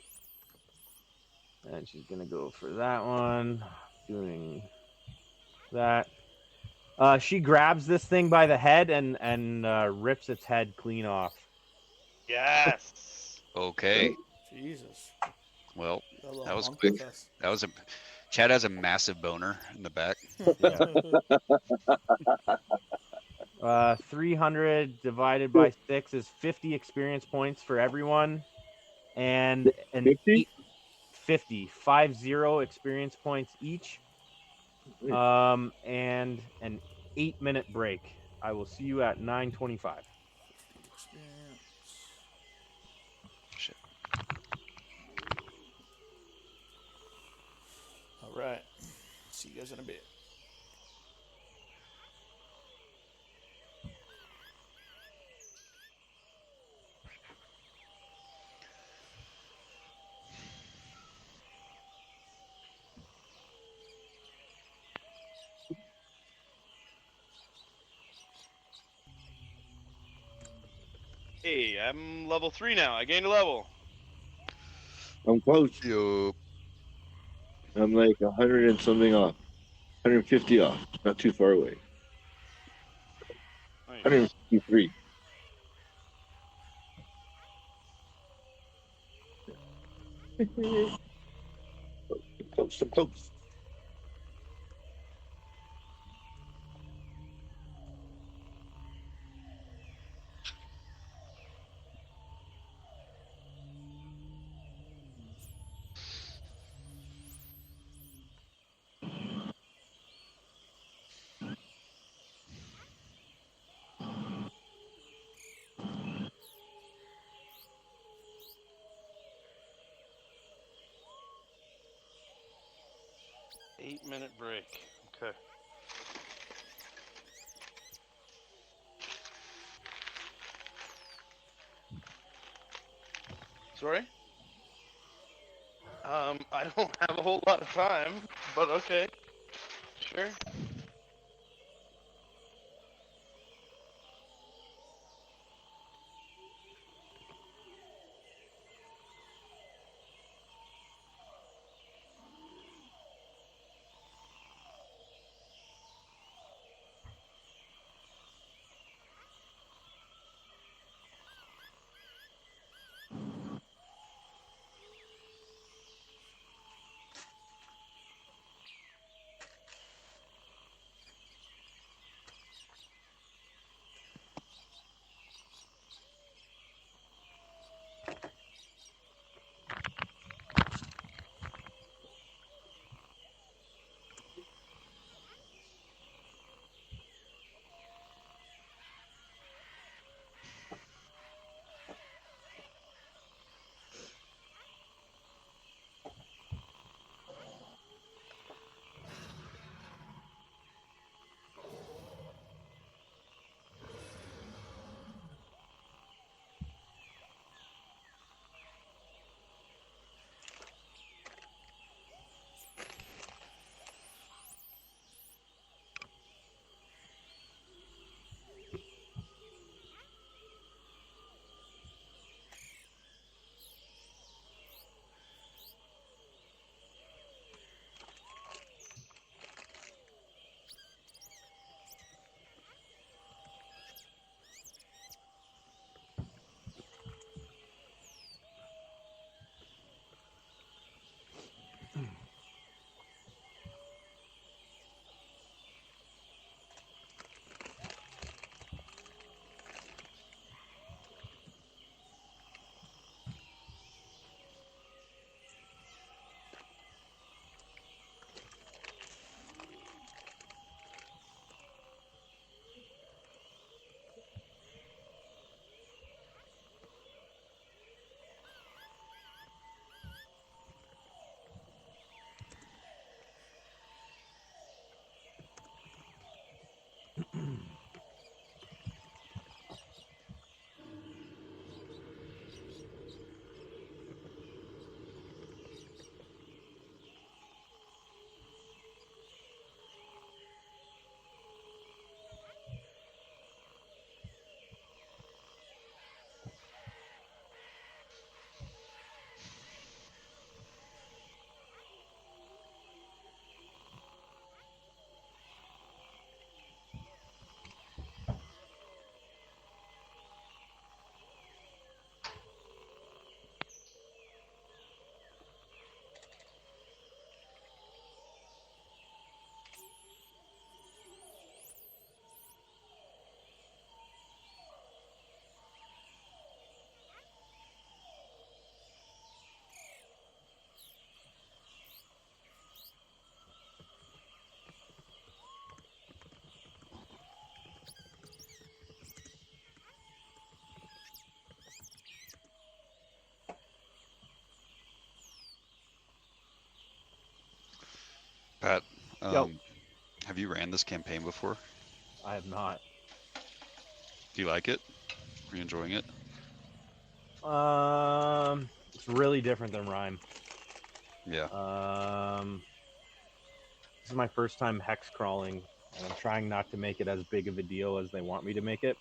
And she's going to go for that one. Doing that. She grabs this thing by the head and rips its head clean off. Yes. Okay. Jesus. Well, That little that was hunk quick. with us. That was a. Chad has a massive boner in the back. Yeah. 300 divided by 6 is 50 experience points for everyone, and an 50? 50 experience points each. And an 8-minute break. I will see you at 9:25. Experience. Shit. All right. See you guys in a bit. Hey, I'm level 3 now. I gained a level. I'm close. Yo. I'm like 100 and something off. 150 off. Not too far away. Nice. 153. close, I'm close. Eight-minute break. Okay. Sorry? I don't have a whole lot of time, but okay. Sure. Pat, Yo, have you ran this campaign before? I have not. Do you like it? Are you enjoying it? It's really different than Rhyme. Yeah. This is my first time hex crawling, and I'm trying not to make it as big of a deal as they want me to make it,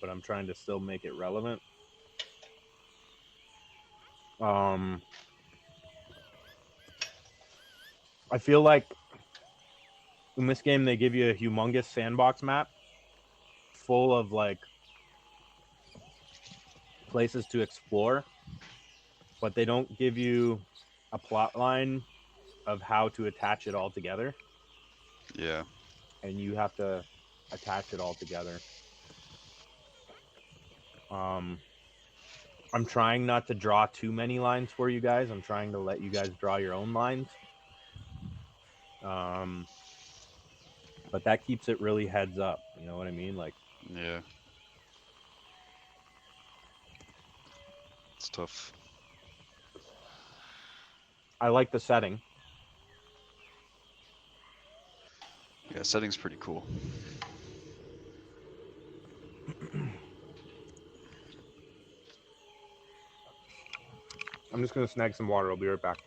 but I'm trying to still make it relevant. I feel like in this game they give you a humongous sandbox map full of like places to explore, but they don't give you a plot line of how to attach it all together, Yeah. and you have to attach it all together. I'm trying not to draw too many lines for you guys. I'm trying to let you guys draw your own lines. But that keeps it really heads up. You know what I mean? Like, Yeah. It's tough. I like the setting. Yeah, setting's pretty cool. I'm just gonna snag some water. I'll be right back.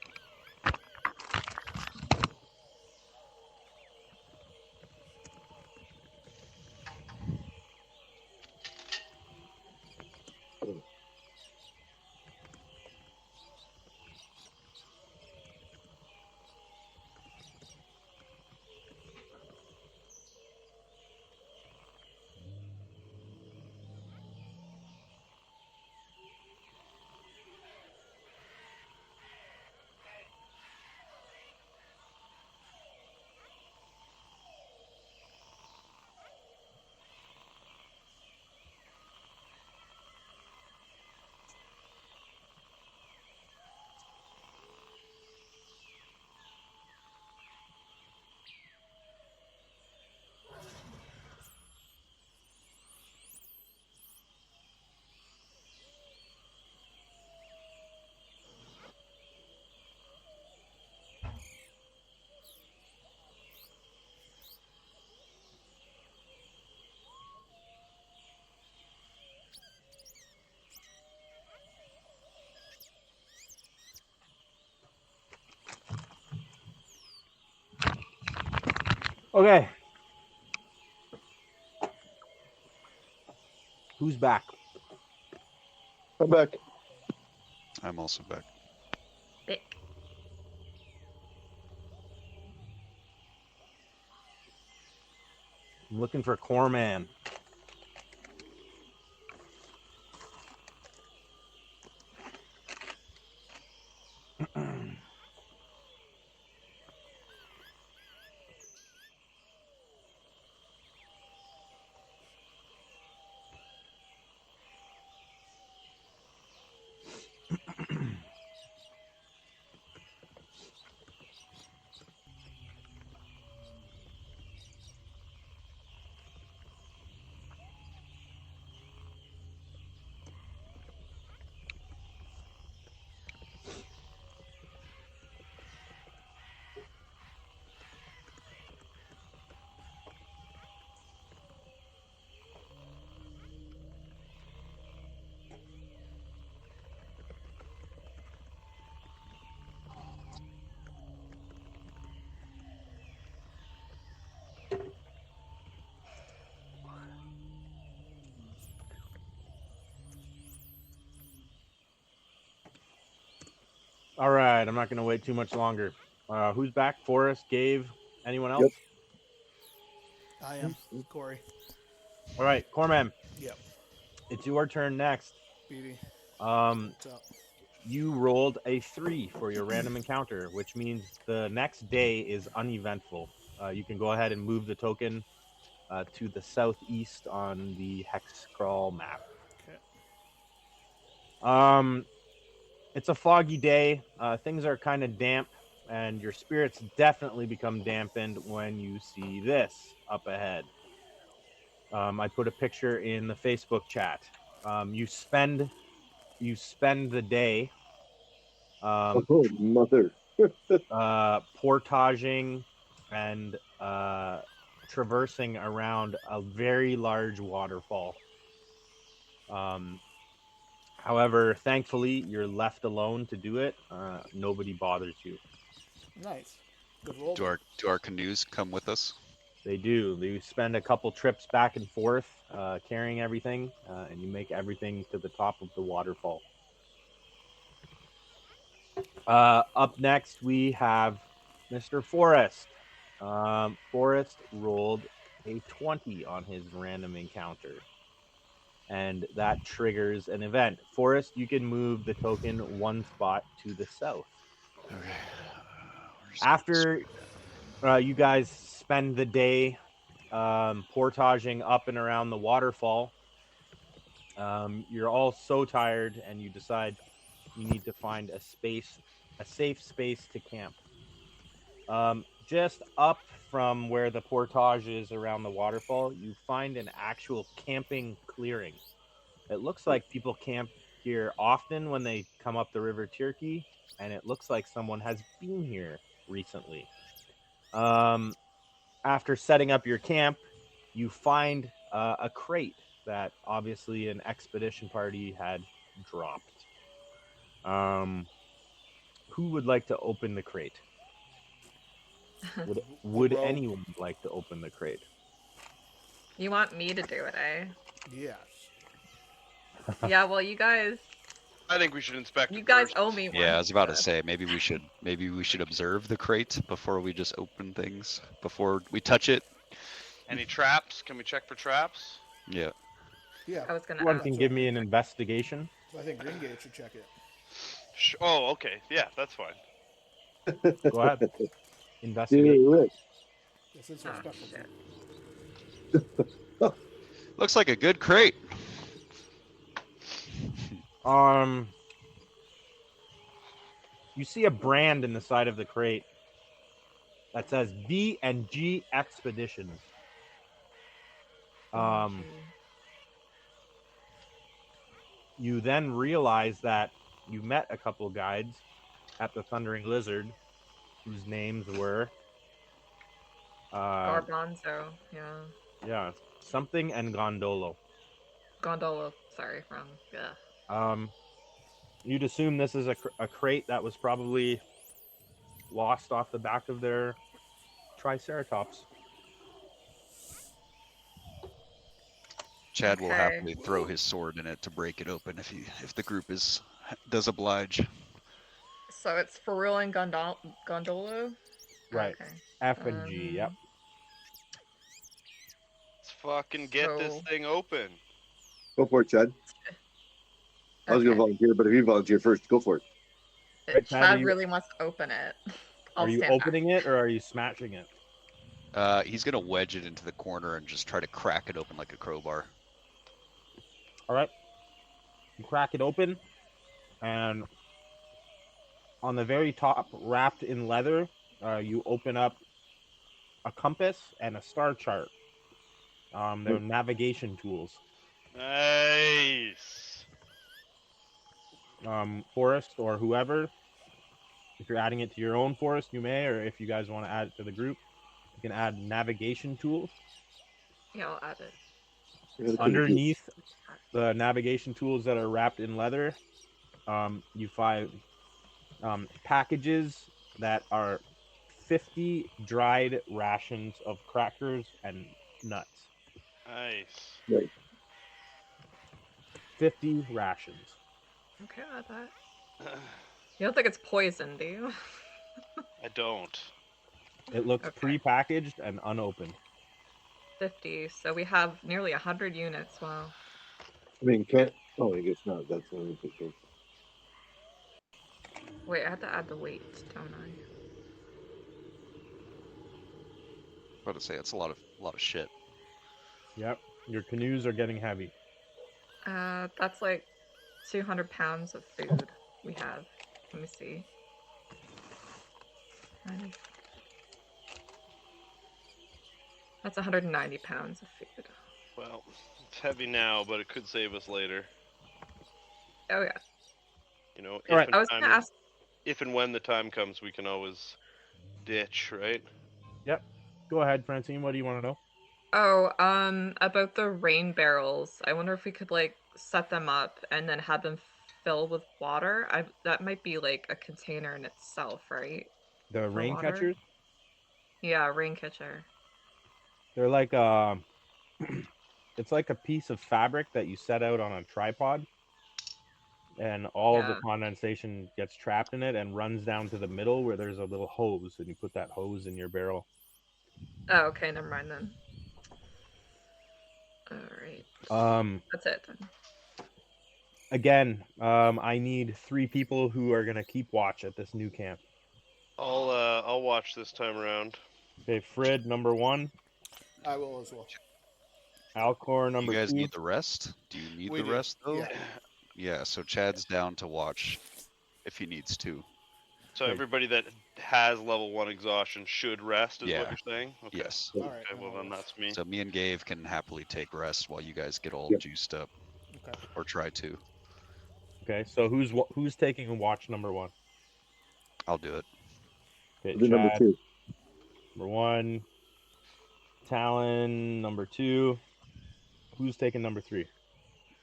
Okay. Who's back? I'm back. I'm also back. Bick. I'm looking for Corman. All right, I'm not going to wait too much longer. Who's back? Forrest, Gabe, anyone else? Yep. I am Corey. All right, Corman, Yep. it's your turn next. BD. Um, What's up? you rolled a 3 for your random encounter, which means the next day is uneventful. You can go ahead and move the token to the southeast on the hex crawl map. Okay. It's a foggy day. Things are kind of damp, and your spirits definitely become dampened when you see this up ahead. I put a picture in the Facebook chat. You spend the day Oh, mother. portaging and traversing around a very large waterfall. However, thankfully, you're left alone to do it. Nobody bothers you. Nice. Good roll. Do our canoes come with us? They do. You spend a couple trips back and forth carrying everything, and you make everything to the top of the waterfall. Up next, we have Mr. Forrest. Forrest rolled a 20 on his random encounter, and that triggers an event. Forrest, you can move the token one spot to the south. Okay. After you guys spend the day portaging up and around the waterfall, you're all so tired, and you decide you need to find a safe space to camp. Just up from where the portage is around the waterfall, you find an actual camping clearing. It looks like people camp here often when they come up the River Turkey, and it looks like someone has been here recently. After setting up your camp, you find a crate that obviously an expedition party had dropped. Who would like to open the crate? Would rogue. anyone like to open the crate? You want me to do it, eh? Yes. Yeah, well, you guys I think we should inspect it owe first. me one. Yeah, I was about to so- say maybe we should observe the crate before we just open things, before we touch it. Any traps? Can we check for traps? Yeah. Yeah. I was gonna Anyone ask. can give me an investigation. I think Greengate should check it. Oh, okay. Yeah, that's fine. Go ahead. Investigate. Do it. This is our Oh, specialty. shit. Looks like a good crate. You see a brand in the side of the crate that says V&G Expeditions. You then realize that you met a couple guides at the Thundering Lizard whose names were Garbanzo, yeah. something and Gondolo. Gondola, sorry, wrong. Yeah. You'd assume this is a crate that was probably lost off the back of their Triceratops. Chad will Okay. happily throw his sword in it to break it open if the group does oblige. So it's for real and Gondolo? Right. Okay. F and G, yep. Let's fucking get this So- thing open. Go for it, Chad. I was going to Okay. volunteer, but if you volunteer first, go for it. Right, Chad, Chad are you- really wants to open it. I'll Are you stand back. opening it or are you smashing it? He's gonna wedge it into the corner and just try to crack it open like a crowbar. All right. You crack it open, and on the very top, wrapped in leather, you open up a compass and a star chart. They're navigation tools. Nice. Forest or whoever, if you're adding it to your own forest, you may, or if you guys want to add it to the group, you can add navigation tools. Yeah, I'll add it. Yeah, Underneath the navigation tools that are wrapped in leather, you find packages that are 50 dried rations of crackers and nuts. Nice. Right. 50 rations. Okay, I'll add that. You don't think it's poison, do you? I don't. It looks Okay. pre-packaged and unopened. 50. So we have nearly 100 units. Wow. I mean, can't. Oh, I guess not. That's only picture. Wait, I have to add the weight, don't I? About to say it's a lot of shit. Yep. Your canoes are getting heavy. That's like 200 pounds of food we have. Let me see. 90. That's 190 pounds of food. Well, it's heavy now, but it could save us later. Oh yeah. You know, All right. I was gonna ask. if and when the time comes, we can always ditch, right? Yep. Go ahead, Francine. What do you want to know? Oh, about the rain barrels. I wonder if we could like set them up and then have them fill with water. That might be like a container in itself, right? The For rain water? catchers? Yeah, rain catcher. They're like it's like a piece of fabric that you set out on a tripod, and all of the Yeah. condensation gets trapped in it and runs down to the middle where there's a little hose, and you put that hose in your barrel. Oh, okay, never mind then. Alright. That's it then. Again, I need 3 people who are gonna keep watch at this new camp. I'll watch this time around. Okay, Fred number 1, I will as well. Alcor You number guys 2. need the rest? Do you need We the do. rest though? Yeah. Yeah, so Chad's down to watch if he needs to. So Okay. everybody that has level 1 exhaustion should rest, is what Yeah. you're saying? Okay. Yes. All right. Okay, well then that's me. So me and Gabe can happily take rest while you guys get all Yep. juiced up, Okay. or try to. Okay, so who's taking watch number 1? I'll do it. Okay, The number Chad 2. number 1, Talon number 2. Who's taking number 3?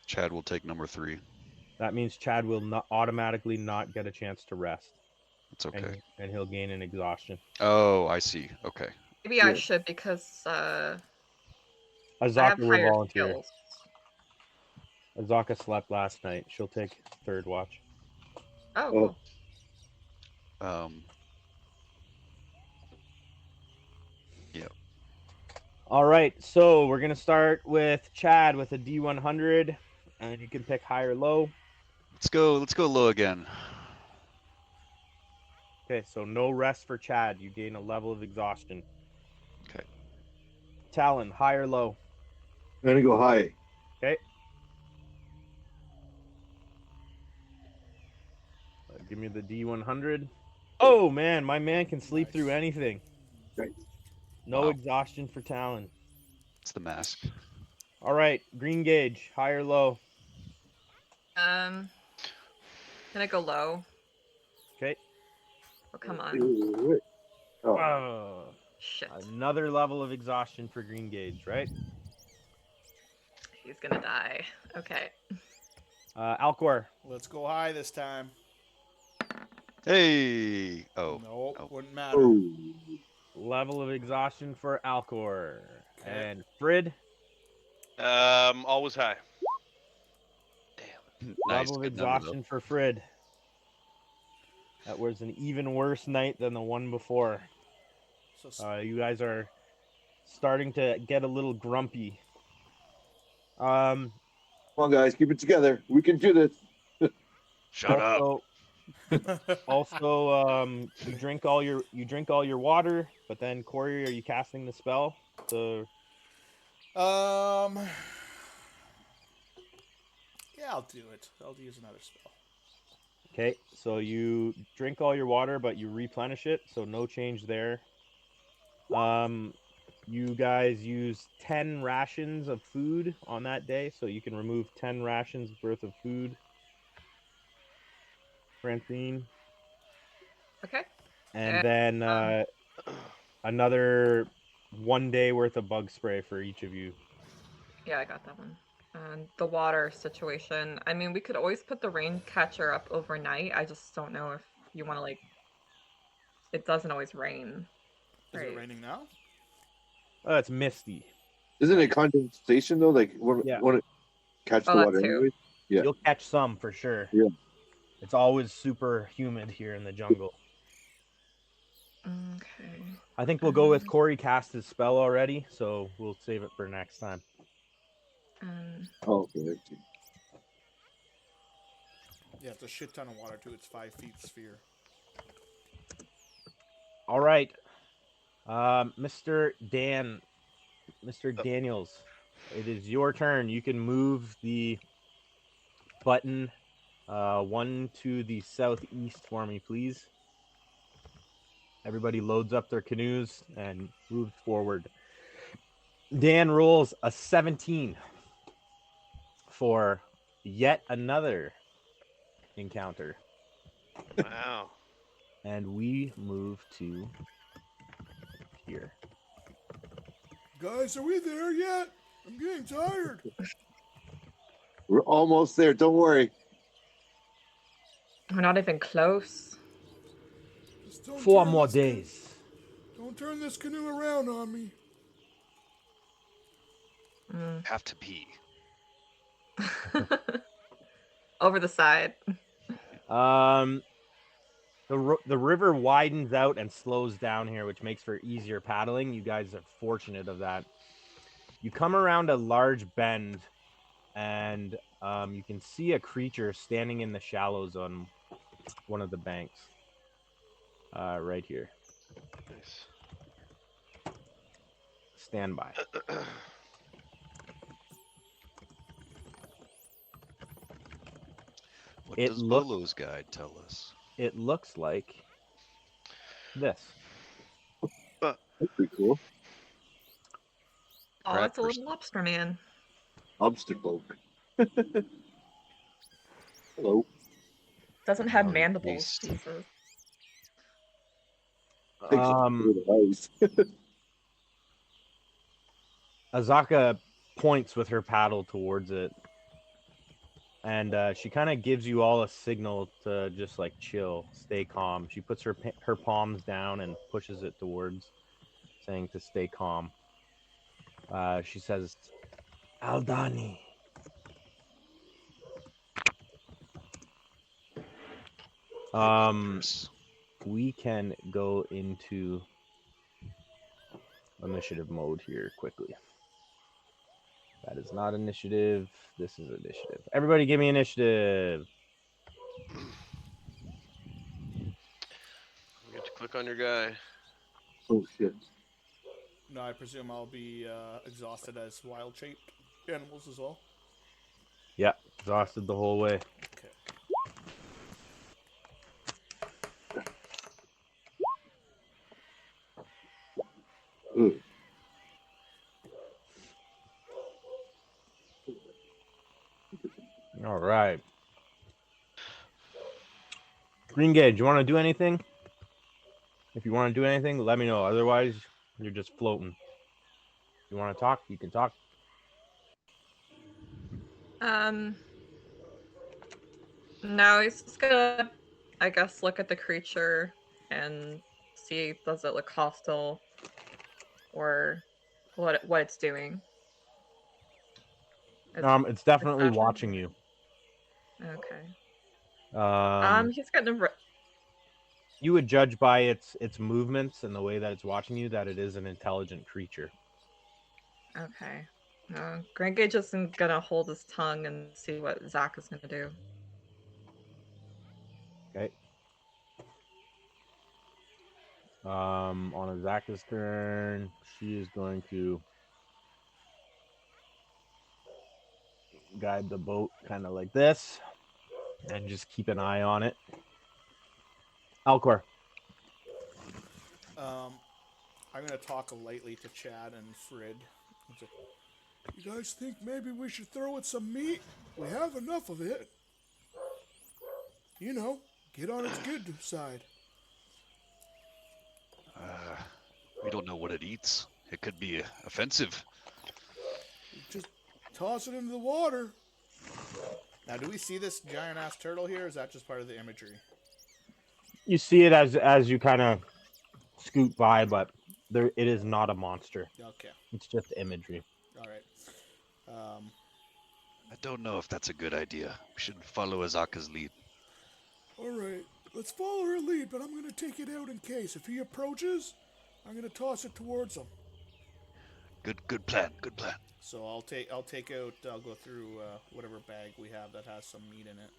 Chad will take number 3. That means Chad will not automatically not get a chance to rest, It's okay. and he'll gain an exhaustion. Oh, I see. Okay. Maybe I Yeah. should because I have Azaka will higher volunteer. skills. Azaka slept last night. She'll take 3rd watch. Oh, Oh. cool. Yeah. All right, so we're gonna start with Chad with a D100, and you can pick high or low. Let's go low again. Okay, so no rest for Chad. You gain a level of exhaustion. Okay. Talon, high or low? I'm gonna go high. Okay. Give me the D100. Oh man, my man can sleep through anything. Nice. No Wow. exhaustion for Talon. It's the mask. All right, green gauge, high or low? Can I go low? Okay. Oh, come on. Oh, Shit. Another level of exhaustion for green gauge, right? He's gonna die. Okay. Alcor. Let's go high this time. Hey. Oh. Nope. Oh. Wouldn't matter. oh. Level of exhaustion for Alcor. Okay. And Frid. Always high. Nice. Level of Good number, though. exhaustion for Frid. That was an even worse night than the one before. So You guys are starting to get a little grumpy. Come on, guys, keep it together. We can do this. Shut up. Also, you drink all your water, but then Corey, are you casting the spell? Yeah, I'll do it. I'll use another spell. Okay, so you drink all your water, but you replenish it, so no change there. You guys use 10 rations of food on that day, so you can remove 10 rations worth of food. Francine. Okay. And then another 1 day worth of bug spray for each of you. Yeah, I got that one. And the water situation. I mean, we could always put the rain catcher up overnight. I just don't know if you want to, like... It doesn't always rain. Is Right. it raining now? It's misty. Isn't it condensation though? Like when Yeah. it catch Oh, the that water too. anyway? Yeah. You'll catch some for sure. Yeah. It's always super humid here in the jungle. Okay. I think we'll go with Corey cast his spell already, so we'll save it for next time. Oh, okay. Yeah, it's a shit ton of water too. It's 5 feet sphere. All right. Mr. Daniels, it is your turn. You can move the button 1 to the southeast for me, please. Everybody loads up their canoes and moves forward. Dan rolls a 17 for yet another encounter. Wow. And we move to here. Guys, are we there yet? I'm getting tired. We're almost there. Don't worry. We're not even close. Just don't 4 turn more this days. Don't turn this canoe around on me. Have to pee. Over the side. The river widens out and slows down here, which makes for easier paddling. You guys are fortunate of that. You come around a large bend, and you can see a creature standing in the shallows on one of the banks. Right here. Nice. Stand by. What It does look. Bolo's guide tell us? It looks like this. Uh, That's pretty cool. Oh, Rat it's a little lobster man. Lobster folk. Hello. Doesn't have Devouring mandibles. beast. Jesus. Takes it Um, through the ice. Azaka points with her paddle towards it, and she kind of gives you all a signal to just like chill, stay calm. She puts her palms down and pushes it towards, saying to stay calm. She says, "Aldani." Adventurous. We can go into initiative mode here quickly. That is not initiative. This is initiative. Everybody give me initiative. you get to click on your guy. Oh shit. No, I presume I'll be exhausted as wild shaped animals as well. Yeah, exhausted the whole way. Okay. Ugh. All right. Green Gauge, you want to do anything? If you want to do anything, let me know. Otherwise, you're just floating. You want to talk? You can talk. No, he's just gonna, I guess, look at the creature and see does it look hostile or what it's doing. It's definitely Perception? watching you. Okay. Um, He's gonna. you would judge by its movements and the way that it's watching you that it is an intelligent creature. Okay. Grand Gage isn't gonna hold his tongue and see what Zach is gonna do. Okay. On Azaka's turn, she is going to guide the boat kind of like this and just keep an eye on it. Alcor. I'm gonna talk lightly to Chad and Frid. You guys think maybe we should throw it some meat? We have enough of it. You know, get on its good side. We don't know what it eats. It could be offensive. Just toss it into the water. Now, do we see this giant ass turtle here? Or is that just part of the imagery? You see it as you kind of scoot by, but it is not a monster. Okay. It's just imagery. All right. I don't know if that's a good idea. We should follow Azaka's lead. All right. Let's follow her lead, but I'm gonna take it out in case. If he approaches, I'm gonna toss it towards him. Good plan. Good plan. So I'll go through whatever bag we have that has some meat in it,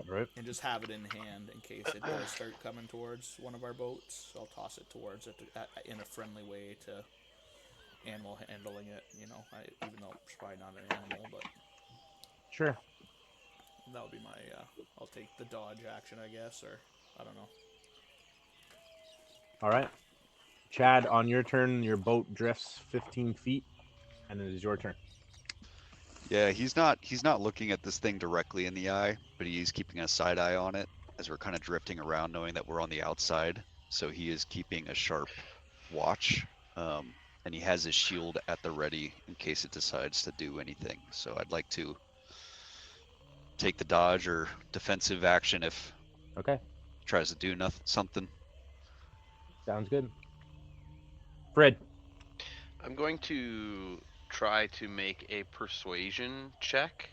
Right. and just have it in hand in case it does start coming towards one of our boats. I'll toss it towards it in a friendly way to animal handling it. You know, even though it's probably not an animal, but Sure. that would be my. I'll take the dodge action, I guess, or I don't know. All right. Chad, on your turn, your boat drifts 15 feet, and it is your turn. Yeah, he's not looking at this thing directly in the eye, but he's keeping a side eye on it as we're kind of drifting around, knowing that we're on the outside. So he is keeping a sharp watch, and he has his shield at the ready in case it decides to do anything. So I'd like to take the dodge or defensive action if Okay. it tries to do something. Sounds good. Fred. I'm going to try to make a persuasion check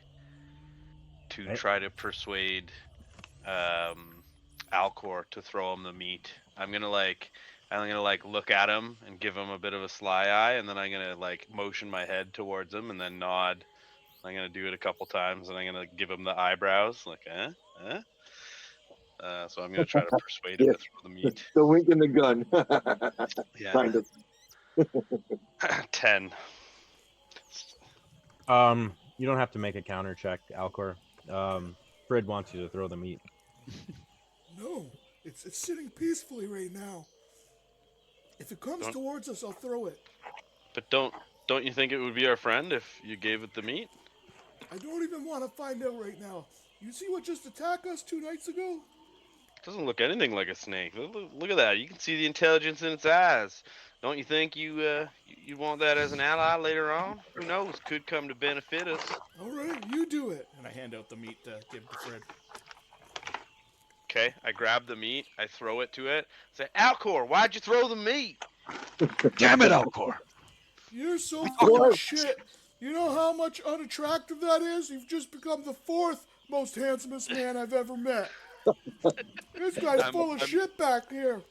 to Okay. try to persuade Alcor to throw him the meat. I'm gonna look at him and give him a bit of a sly eye, and then I'm gonna motion my head towards him and then nod. I'm gonna do it a couple times, and I'm gonna give him the eyebrows, like, so I'm gonna try to persuade him Yeah. to throw the meat. The wink and the gun. Yeah. Kind of. 10. You don't have to make a counter check, Alcor. Frid wants you to throw the meat. No, it's sitting peacefully right now. If it comes Don't- towards us, I'll throw it. But don't you think it would be our friend if you gave it the meat? I don't even want to find out right now. You see what just attacked us 2 nights ago? Doesn't look anything like a snake. Look at that. You can see the intelligence in its eyes. Don't you think you want that as an ally later on? Who knows? Could come to benefit us. All right, you do it. And I hand out the meat to give to Fred. Okay, I grab the meat, I throw it to it. Say, Alcor, why'd you throw the meat? Damn it, Alcor! You're so What? full of shit. You know how much unattractive that is? You've just become the 4th most handsomest man I've ever met. This guy's full of shit back here.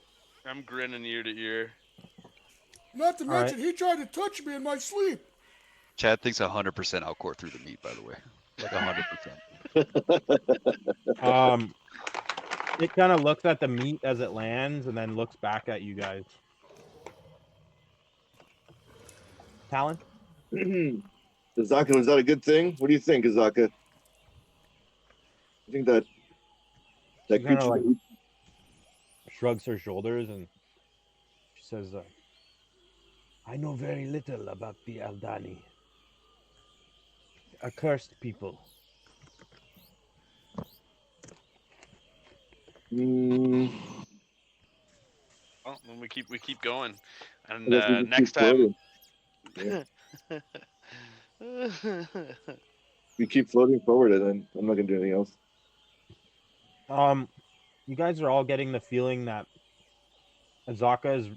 I'm grinning ear to ear. Not to All right. mention, he tried to touch me in my sleep. Chad thinks 100% Alcor threw the meat, by the way. Like 100%. It kind of looks at the meat as it lands and then looks back at you guys. Talon? Azaka, was that a good thing? What do you think, Azaka? You think that She kinda, creature? like, shrugs her shoulders and she says, I know very little about the Aldani. Accursed people. Well, then we keep going, and I guess we just next keep time. We keep floating forward, and then I'm not gonna do anything else. You guys are all getting the feeling that Azaka is,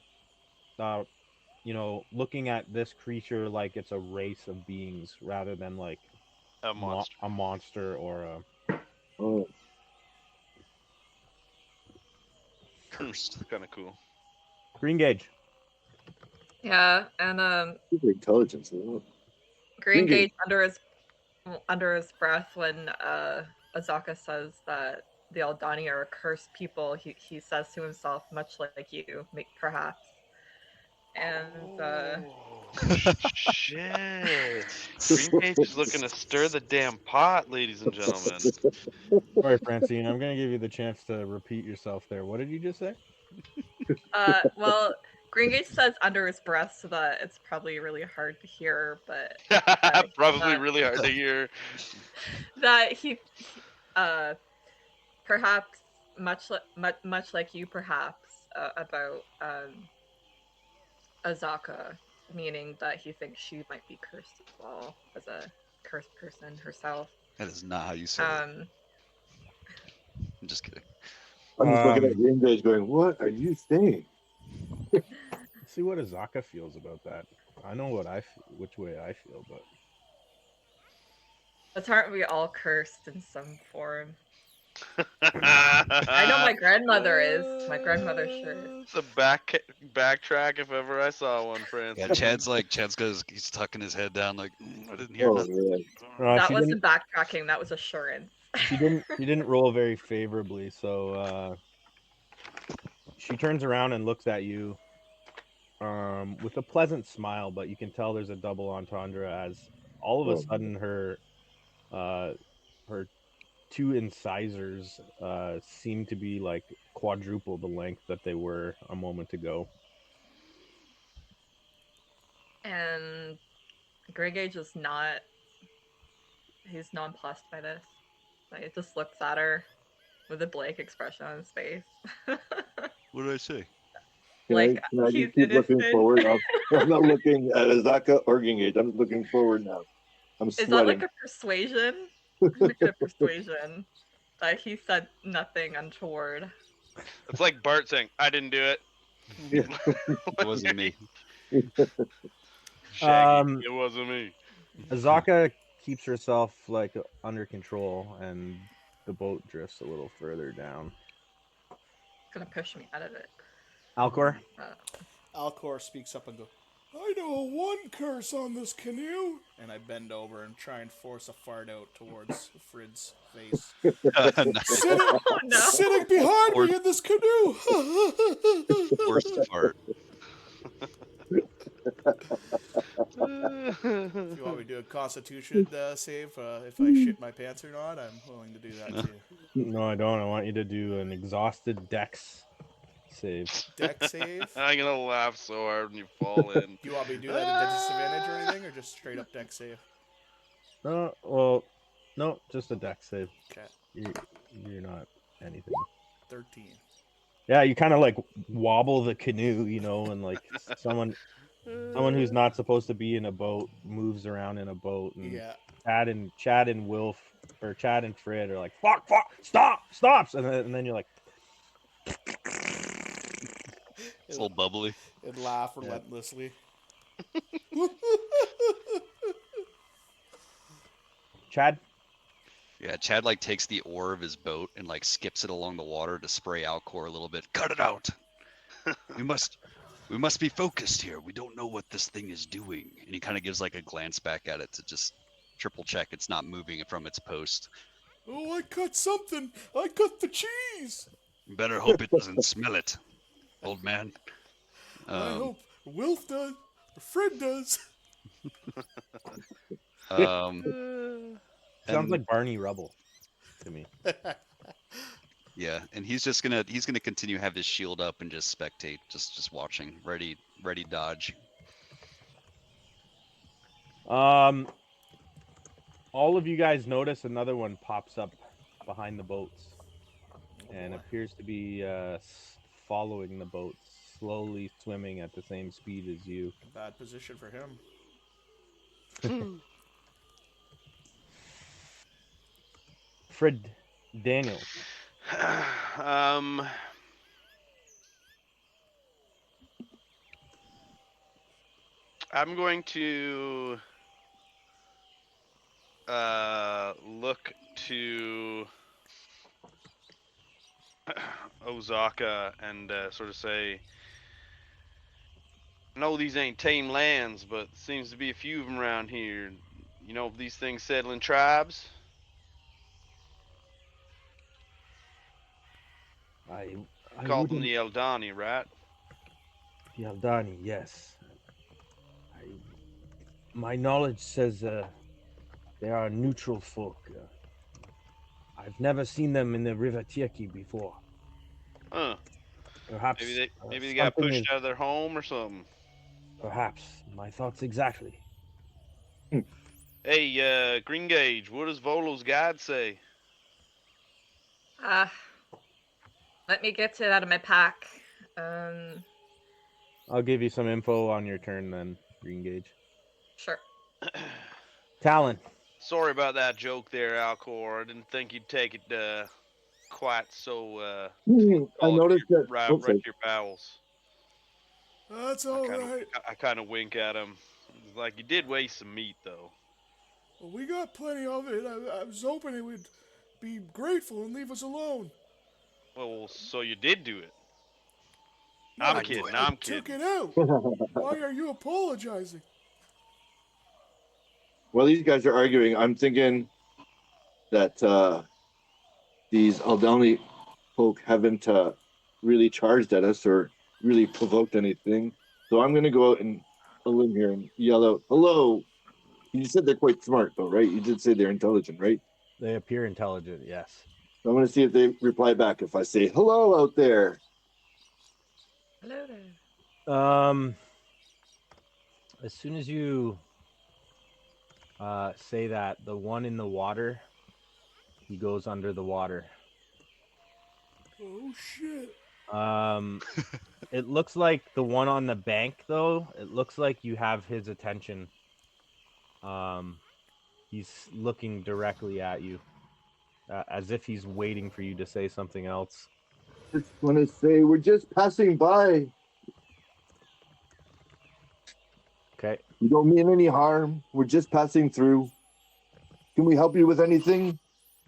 looking at this creature like it's a race of beings rather than like A monster. a monster or a Oh, Cursed. Kind of cool. green gauge. Yeah, and super intelligence. Green Green Gate. Gate under his breath when Azaka says that the Aldani are a cursed people, he says to himself, much like you, perhaps. And Shit. Green Cage is looking to stir the damn pot, ladies and gentlemen. Sorry, Francine, I'm gonna give you the chance to repeat yourself there. What did you just say? well, Green Gate says under his breath, so that it's probably really hard to hear, but Probably really hard to hear. that he perhaps much like you, perhaps about Azaka, meaning that he thinks she might be cursed as well, as a cursed person herself. That is not how you say it. I'm just kidding. I'm just looking at Green Gate, going, "What are you saying?" See what Azaka feels about that. I know which way I feel, but aren't we all cursed in some form? I know my grandmother is. My grandmother sure is. It's a backtrack if ever I saw one, Francis. Yeah, Chad's he's tucking his head down like I didn't hear Oh nothing. man, That wasn't backtracking. That was assurance. She didn't roll very favorably, so she turns around and looks at you with a pleasant smile, but you can tell there's a double entendre as all of a sudden her 2 incisors seem to be like quadruple the length that they were a moment ago. And Greg Gage is not. He's nonplussed by this. Like, it just looks at her with a blank expression on his face. What did I say? can Like, I he's just keep looking innocent. forward? I'm not looking at Azaka or Green Gate. I'm looking forward now. I'm Is that sweating. like a persuasion? Make it a persuasion. That he said nothing untoward. It's like Bart saying, "I didn't do it." Yeah. It wasn't me. Shaggy, it wasn't me. Azaka keeps herself like under control, and the boat drifts a little further down. It's gonna push me out of it. Alcor? Alcor speaks up and goes, I know one curse on this canoe. And I bend over and try and force a fart out towards Frid's face. Nice. Sitting, Oh no. sitting behind Or- me in this canoe. Forced fart. If you want me to do a Constitution save, if I shit my pants or not, I'm willing to do that too. No, I don't. I want you to do an exhausted dex save. Deck save. I'm gonna laugh so hard when you fall in. Do you want me to do that at disadvantage or anything, or just straight up deck save? Well, no, just a dex save. Okay, You're not anything. 13. Yeah, you kind of like wobble the canoe, you know, and like someone who's not supposed to be in a boat moves around in a boat, and Yeah. Chad and Wilf or Chad and Fred are like, fuck, stops, and then you're like, It's a little bubbly. And laugh relentlessly. Chad. Yeah, Chad like takes the oar of his boat and like skips it along the water to spray Alcor a little bit. Cut it out. we must be focused here. We don't know what this thing is doing. And he kind of gives like a glance back at it to just triple check it's not moving from its post. Oh, I cut something. I cut the cheese. You better hope it doesn't smell it, old man. I hope Wilf does. Or Fred does. Sounds like Barney Rubble to me. Yeah, and he's gonna continue have his shield up and just spectate, just watching, ready dodge. All of you guys notice another one pops up behind the boats and appears to be following the boats, slowly swimming at the same speed as you. Bad position for him. Fred Daniel. I'm going to look to Ozaka and sort of say, I know these ain't tame lands, but seems to be a few of them around here. You know, these things settling tribes? I Called them wouldn't... the Eldani, right? The Aldani, yes. My knowledge says they are neutral folk. I've never seen them in the River Tirki before. Huh. Perhaps Maybe they got something pushed is- out of their home or something. Perhaps. My thoughts exactly. Hey, Green Gauge, what does Volo's guide say? Let me get it out of my pack. I'll give you some info on your turn then, Green Gauge. Sure. Talon. Sorry about that joke there, Alcor. I didn't think you'd take it quite so. I noticed that. Right Oops, to your bowels. That's all right. I kind of wink at him. Like, you did waste some meat, though. Well, we got plenty of it. I was hoping it would be grateful and leave us alone. Well, so you did do it. No, I'm I kidding. I I'm took kidding. it out. Why are you apologizing? Well, these guys are arguing. I'm thinking that these Aldani folk haven't really charged at us or really provoked anything. So I'm going to go out and a limb here and yell out, "Hello!" You said they're quite smart, though, right? You did say they're intelligent, right? They appear intelligent, yes. So I'm going to see if they reply back if I say, "Hello out there." Hello there. As soon as you say that, the one in the water, he goes under the water. Oh shit! It looks like the one on the bank, though. It looks like you have his attention. He's looking directly at you, as if he's waiting for you to say something else. Just want to say we're just passing by. Okay. We don't mean any harm. We're just passing through. Can we help you with anything?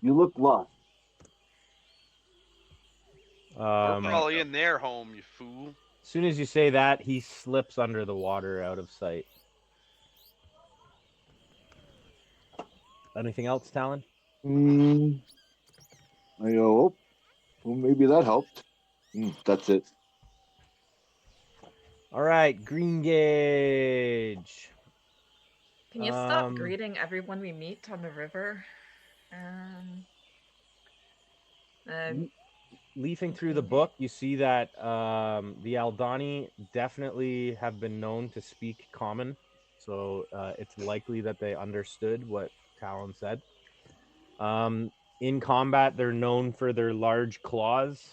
You look lost. We're probably in their home, you fool. As soon as you say that, he slips under the water out of sight. Anything else, Talon? I go, oh, well, maybe that helped. That's it. All right, Green Gauge. Can you stop greeting everyone we meet on the river? Leafing through the book, you see that the Aldani definitely have been known to speak common, so it's likely that they understood what Talon said. In combat, they're known for their large claws.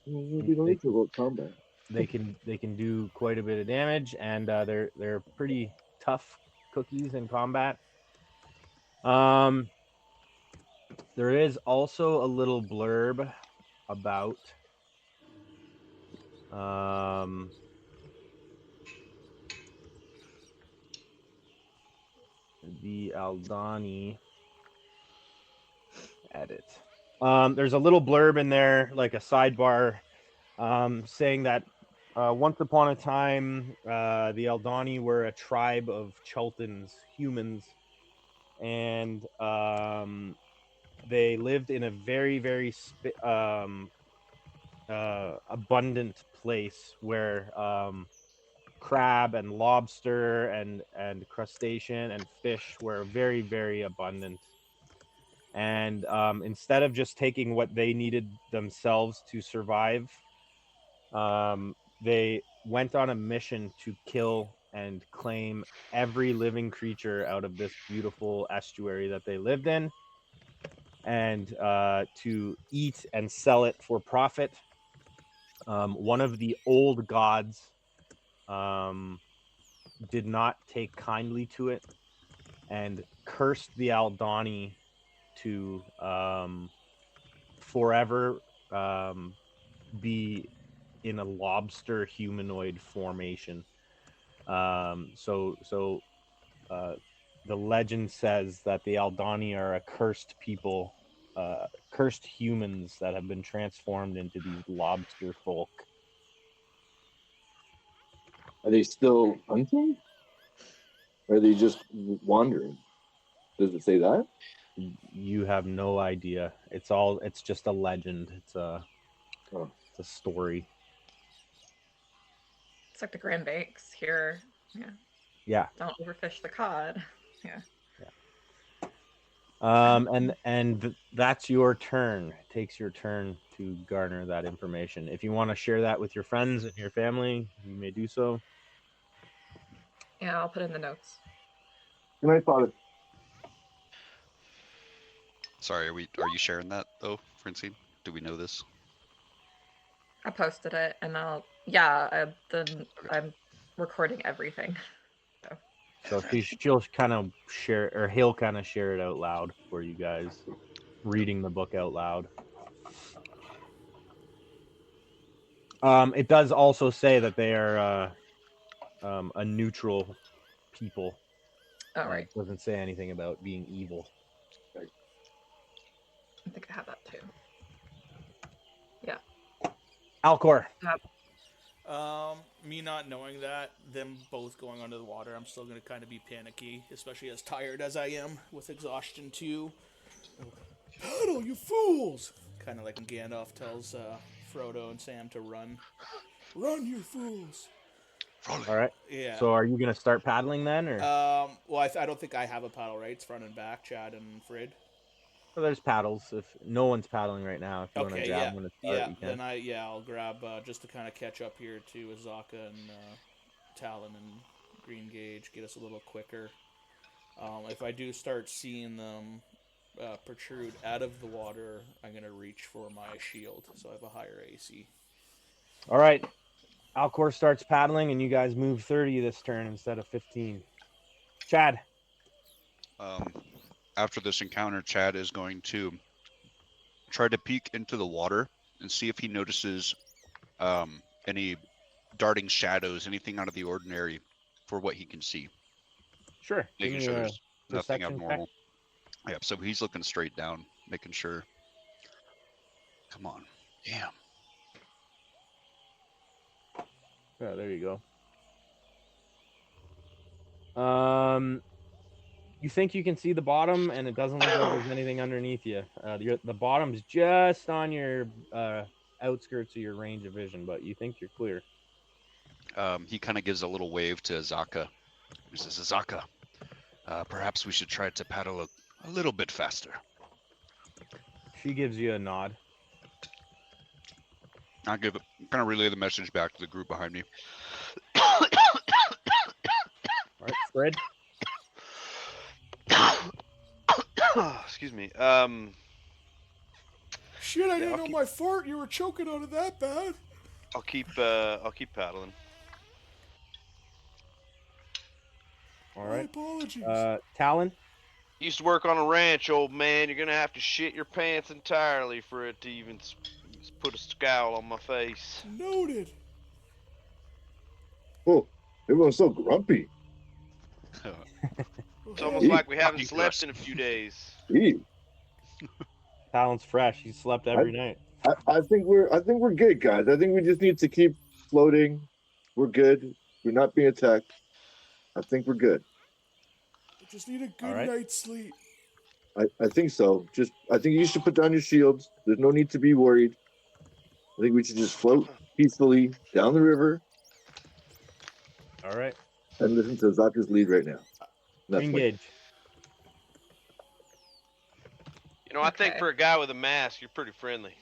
Maybe don't need to vote combat. They can do quite a bit of damage, and they're pretty tough cookies in combat. There is also a little blurb about the Aldani. Edit. There's a little blurb in there, like a sidebar, saying that once upon a time, the Aldani were a tribe of Chultans, humans, and they lived in a very, very abundant place where crab and lobster and crustacean and fish were very, very abundant. And instead of just taking what they needed themselves to survive, they went on a mission to kill and claim every living creature out of this beautiful estuary that they lived in, and to eat and sell it for profit. One of the old gods did not take kindly to it and cursed the Aldani to forever be in a lobster humanoid formation. So the legend says that the Aldani are a cursed people, cursed humans that have been transformed into these lobster folk. Are they still hunting? Or are they just wandering? Does it say that? You have no idea. It's just a legend. It's a story. It's like the Grand Banks here. Yeah. Yeah. Don't overfish the cod. Yeah. And that's your turn. It takes your turn to garner that information. If you want to share that with your friends and your family, you may do so. Yeah, I'll put in the notes. Good night, Father. Sorry, are you sharing that though, Francine? Do we know this? I posted it, and I'm recording everything. So she'll kind of share, or he'll kind of share it out loud for you guys, reading the book out loud. It does also say that they are a neutral people. All right. It doesn't say anything about being evil. I think I have that too. Yeah. Alcor. Me not knowing that, them both going under the water, I'm still going to kind of be panicky, especially as tired as I am with exhaustion too. Paddle, you fools! Kind of like when Gandalf tells Frodo and Sam to run. Run, you fools! All right. Yeah. So are you going to start paddling then, or? Well, I don't think I have a paddle, right? It's front and back, Chad and Frid. Well, there's paddles. If no one's paddling right now, if you want to grab one to start, you can. Then I'll grab just to kind of catch up here to Azaka and Talon and Green Gauge, get us a little quicker. If I do start seeing them protrude out of the water, I'm gonna reach for my shield, so I have a higher AC. All right. Alcor starts paddling, and you guys move 30 this turn instead of 15. Chad. After this encounter, Chad is going to try to peek into the water and see if he notices any darting shadows, anything out of the ordinary for what he can see. Sure. Making sure there's nothing abnormal. Check. Yep, so he's looking straight down, making sure. Come on. Damn. Yeah, there you go. You think you can see the bottom, and it doesn't look like there's anything underneath you. The bottom's just on your outskirts of your range of vision, but you think you're clear. He kind of gives a little wave to Azaka. He says, Azaka, perhaps we should try to paddle a little bit faster. She gives you a nod. I kind of relay the message back to the group behind me. All right, Fred. Excuse me. Shit, I Yeah, didn't I'll know keep- my fart. You were choking on it that bad. I'll keep paddling. All My right. apologies. Talon. Used to work on a ranch, old man. You're gonna have to shit your pants entirely for it to even put a scowl on my face. Noted. Oh, everyone's so grumpy. It's almost Eat. like we haven't Talking to slept us. in a few days. Gee, Talon's fresh. He slept every night. I think we're good, guys. I think we just need to keep floating. We're good. We're not being attacked. I think we're good. I just need a good right. night's sleep. I think so. I think you should put down your shields. There's no need to be worried. I think we should just float peacefully down the river All right. and listen to Zaka's lead right now. That's my Engage. You know, I think Okay. for a guy with a mask, you're pretty friendly.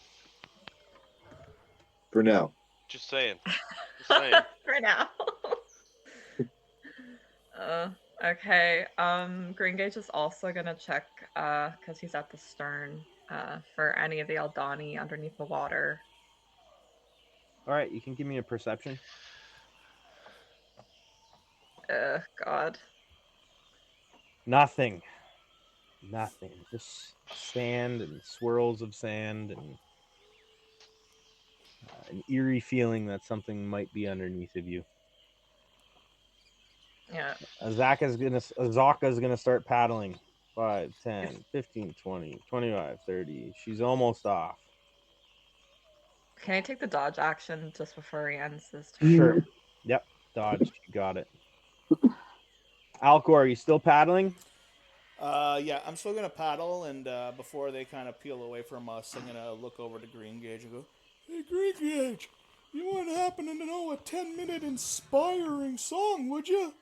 for now. Just saying. Just saying. For now. Okay. Green Gage is also gonna check, because he's at the stern, for any of the Aldani underneath the water. All right. You can give me a perception. God. Nothing. Just sand and swirls of sand and an eerie feeling that something might be underneath of you. Yeah. Azaka's gonna start paddling. 5, 10, 15, 20, 25, 30. She's almost off. Can I take the dodge action just before he ends his turn? Sure. Yep. Dodged. You got it. Alcor, are you still paddling? Yeah, I'm still gonna paddle, and before they kind of peel away from us, I'm gonna look over to Green Gage and go, "Hey, Green Gage, you wouldn't happen to know a 10-minute inspiring song, would you?"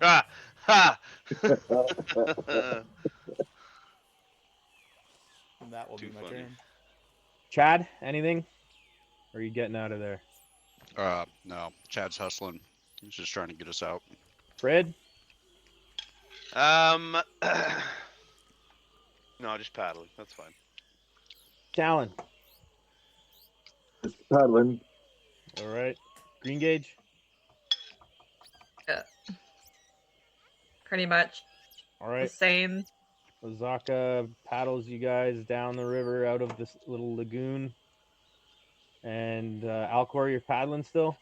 Ha! Ha! And that will Too be my funny. turn. Chad, anything? Or are you getting out of there? No, Chad's hustling. He's just trying to get us out. Fred? No, just paddling. That's fine. Talon. Just paddling. All right. Green Gage? Pretty much All the right. same. Azaka paddles you guys down the river out of this little lagoon. And Alcor, you're paddling still?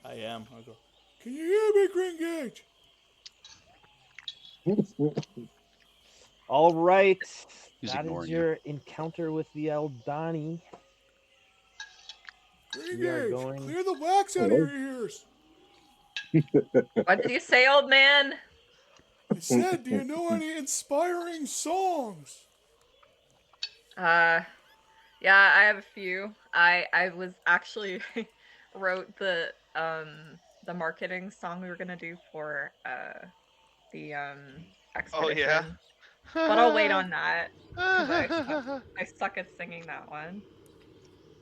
I am. I go, "Can you hear me, Green Gage?" All right. He's That is ignoring you. your encounter with the Eldani. Green We are Gage, going- clear the wax out of your ears. What did you say, old man? I said, do you know any inspiring songs? Yeah, I have a few. I was actually wrote the marketing song we were gonna do for the expedition. Oh yeah. But I'll wait on that because I suck at singing that one.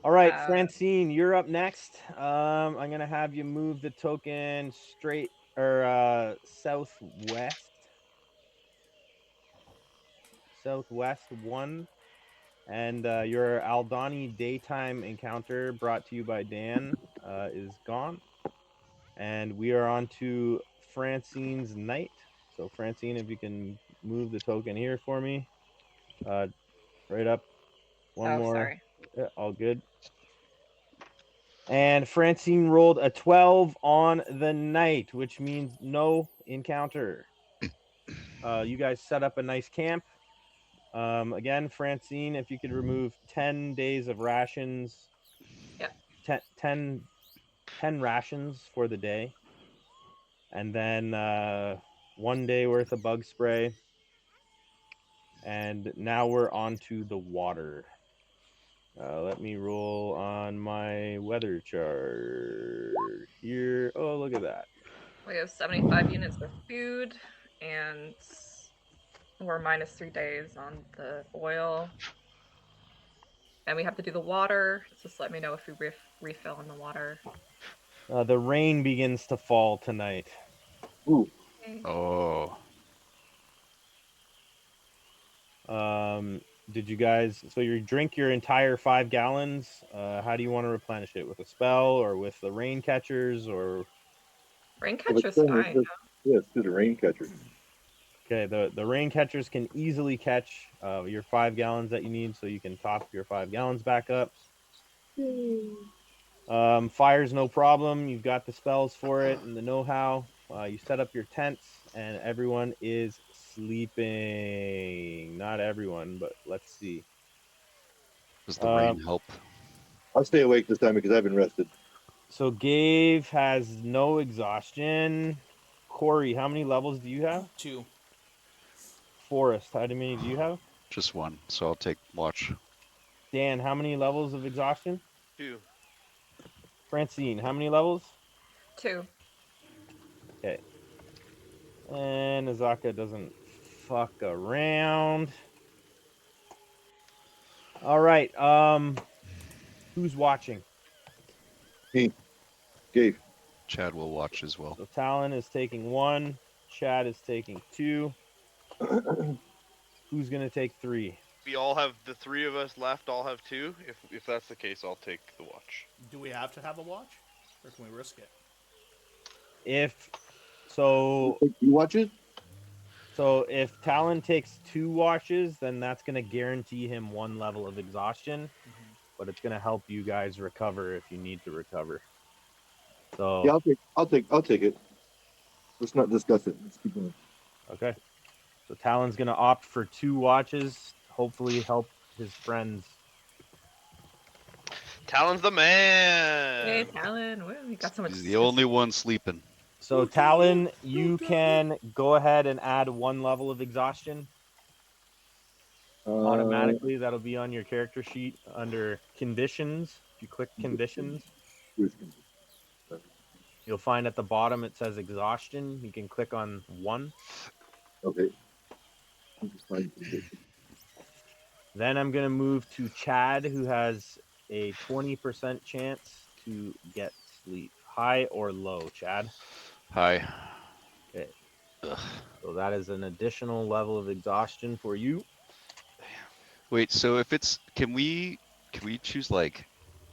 All right, Francine, you're up next. I'm gonna have you move the token straight or southwest 1, and your Aldani daytime encounter brought to you by Dan is gone, and we are on to Francine's night. So Francine, if you can move the token here for me, right up. One more. Sorry. Yeah, all good. And Francine rolled a 12 on the night, which means no encounter. You guys set up a nice camp. Again, Francine, if you could remove 10 days of rations. Yep. 10 10 rations for the day, and then 1 day worth of bug spray. And now we're on to the water. Let me roll on my weather chart here. Oh, look at that. We have 75 units of food, and we're minus 3 days on the oil. And we have to do the water. Just let me know if we refill on the water. The rain begins to fall tonight. Ooh, Okay. Oh, Did you guys? So you drink your entire 5 gallons. How do you want to replenish it? With a spell or with the rain catchers? Or Rain well, catcher's fine. let's do the rain catcher. okay, the rain catchers can easily catch your 5 gallons that you need, so you can top your 5 gallons back up. Fire's no problem. You've got the spells for it and the know-how. You set up your tents, and everyone is sleeping. Not everyone, but let's see. does the rain help? I'll stay awake this time because I've been rested. So Gave has no exhaustion. Corey, how many levels do you have? 2. Forrest, how many do you have? Just one, so I'll take watch. Dan, how many levels of exhaustion? 2. Francine, how many levels? 2. Okay. And Azaka doesn't fuck around. All right. Who's watching? Me, Gabe. Chad will watch as well. So Talon is taking 1. Chad is taking 2. Who's gonna take 3? We all have the 3 of us left. All have 2. If that's the case, I'll take the watch. Do we have to have a watch? Or can we risk it? If so, You watch it? So if Talon takes 2 watches, then that's going to guarantee him 1 level of exhaustion, but it's going to help you guys recover if you need to recover. So Yeah, I'll take it. Let's not discuss it. Let's keep going. okay. So Talon's going to opt for 2 watches, hopefully help his friends. Talon's the man. Hey, Talon. Woo, we got so much. He's the only one sleeping. So Talon, you can go ahead and add 1 level of exhaustion. Automatically, that'll be on your character sheet under conditions. If you click conditions, you'll find at the bottom it says exhaustion. You can click on 1. Okay. Then I'm going to move to Chad, who has a 20% chance to get sleep. High or low, Chad? Hi. Okay. Ugh. So that is an additional level of exhaustion for you. Wait, so if it's can we choose like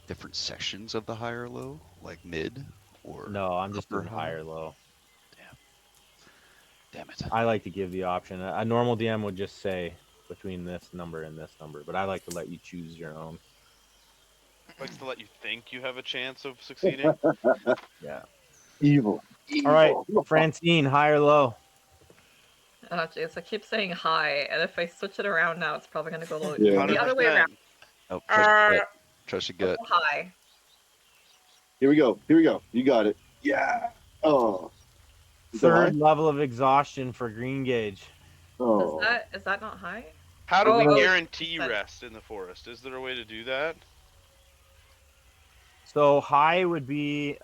different sections of the high or low, like mid or No, I'm just upper doing high? high or low. Damn it. I like to give the option. A normal DM would just say between this number and this number, but I like to let you choose your own. Likes to let you think you have a chance of succeeding. Yeah. Evil. All right, Francine, high or low? Oh, jeez. I keep saying high, and if I switch it around now, it's probably going to go low. Yeah. The other way around. 100%. Oh, trust your gut. Trust your gut. High. Here we go. You got it. Yeah. Oh. Is that high? 3rd level of exhaustion for Green Gauge. Oh. Is that not high? How do we Oh, guarantee that- rest in the forest? Is there a way to do that? So high would be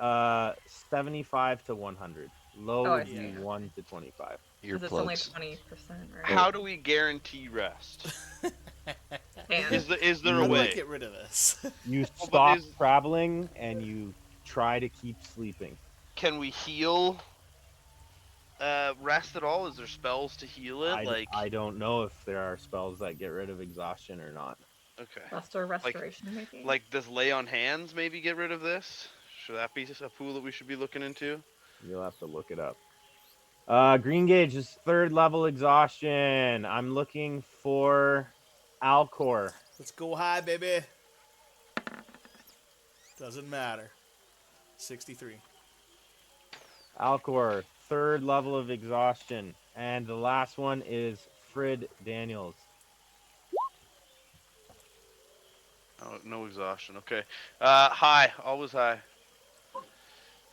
75 to 100. Low Oh, I would be see. 1 to 25. Because it's only Earplugs. 20%, right? How do we guarantee rest? And Is there a How do I way? get rid of this? You but stop is- traveling and you try to keep sleeping. Can we heal rest at all? Is there spells to heal it? I don't know if there are spells that get rid of exhaustion or not. Okay. Restore restoration, maybe? Like, does lay on hands maybe get rid of this? Should that be a pool that we should be looking into? You'll have to look it up. Green Gauge is 3rd level exhaustion. I'm looking for Alcor. Let's go high, baby. Doesn't matter. 63. Alcor, 3rd level of exhaustion. And the last one is Frid Daniels. Oh, no exhaustion. Okay. High. Always high.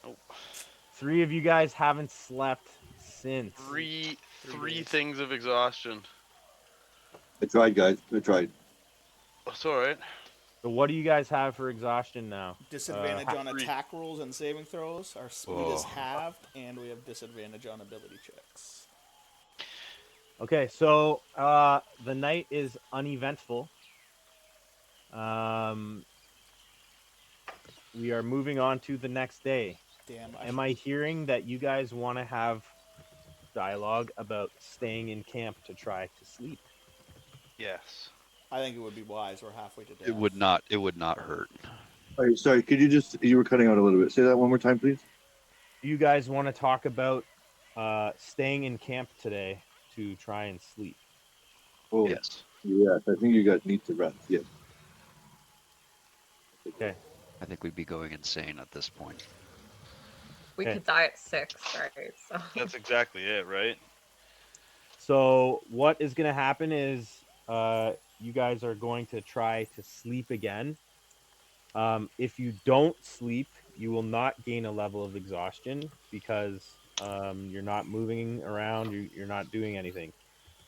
Oh, 3 of you guys haven't slept since. three 3 days. things of exhaustion. I tried, guys. I tried. That's all right. So what do you guys have for exhaustion now? Disadvantage on Three. attack rolls and saving throws. Our speed is Oh. halved, and we have disadvantage on ability checks. Okay, so the night is uneventful. We are moving on to the next day. Damn. Am I hearing that you guys want to have dialogue about staying in camp to try to sleep? Yes. I think it would be wise. We're halfway to death. It would not. It would not hurt. All right, sorry. Could you were cutting out a little bit. Say that one more time, please. Do you guys want to talk about staying in camp today to try and sleep? Oh, Yes. yes. I think you guys need to rest. Yes. Okay. I think we'd be going insane at this point. We Okay. could die at 6, right? So That's exactly it, right? So what is going to happen is you guys are going to try to sleep again. If you don't sleep, you will not gain a level of exhaustion because you're not moving around, you're not doing anything.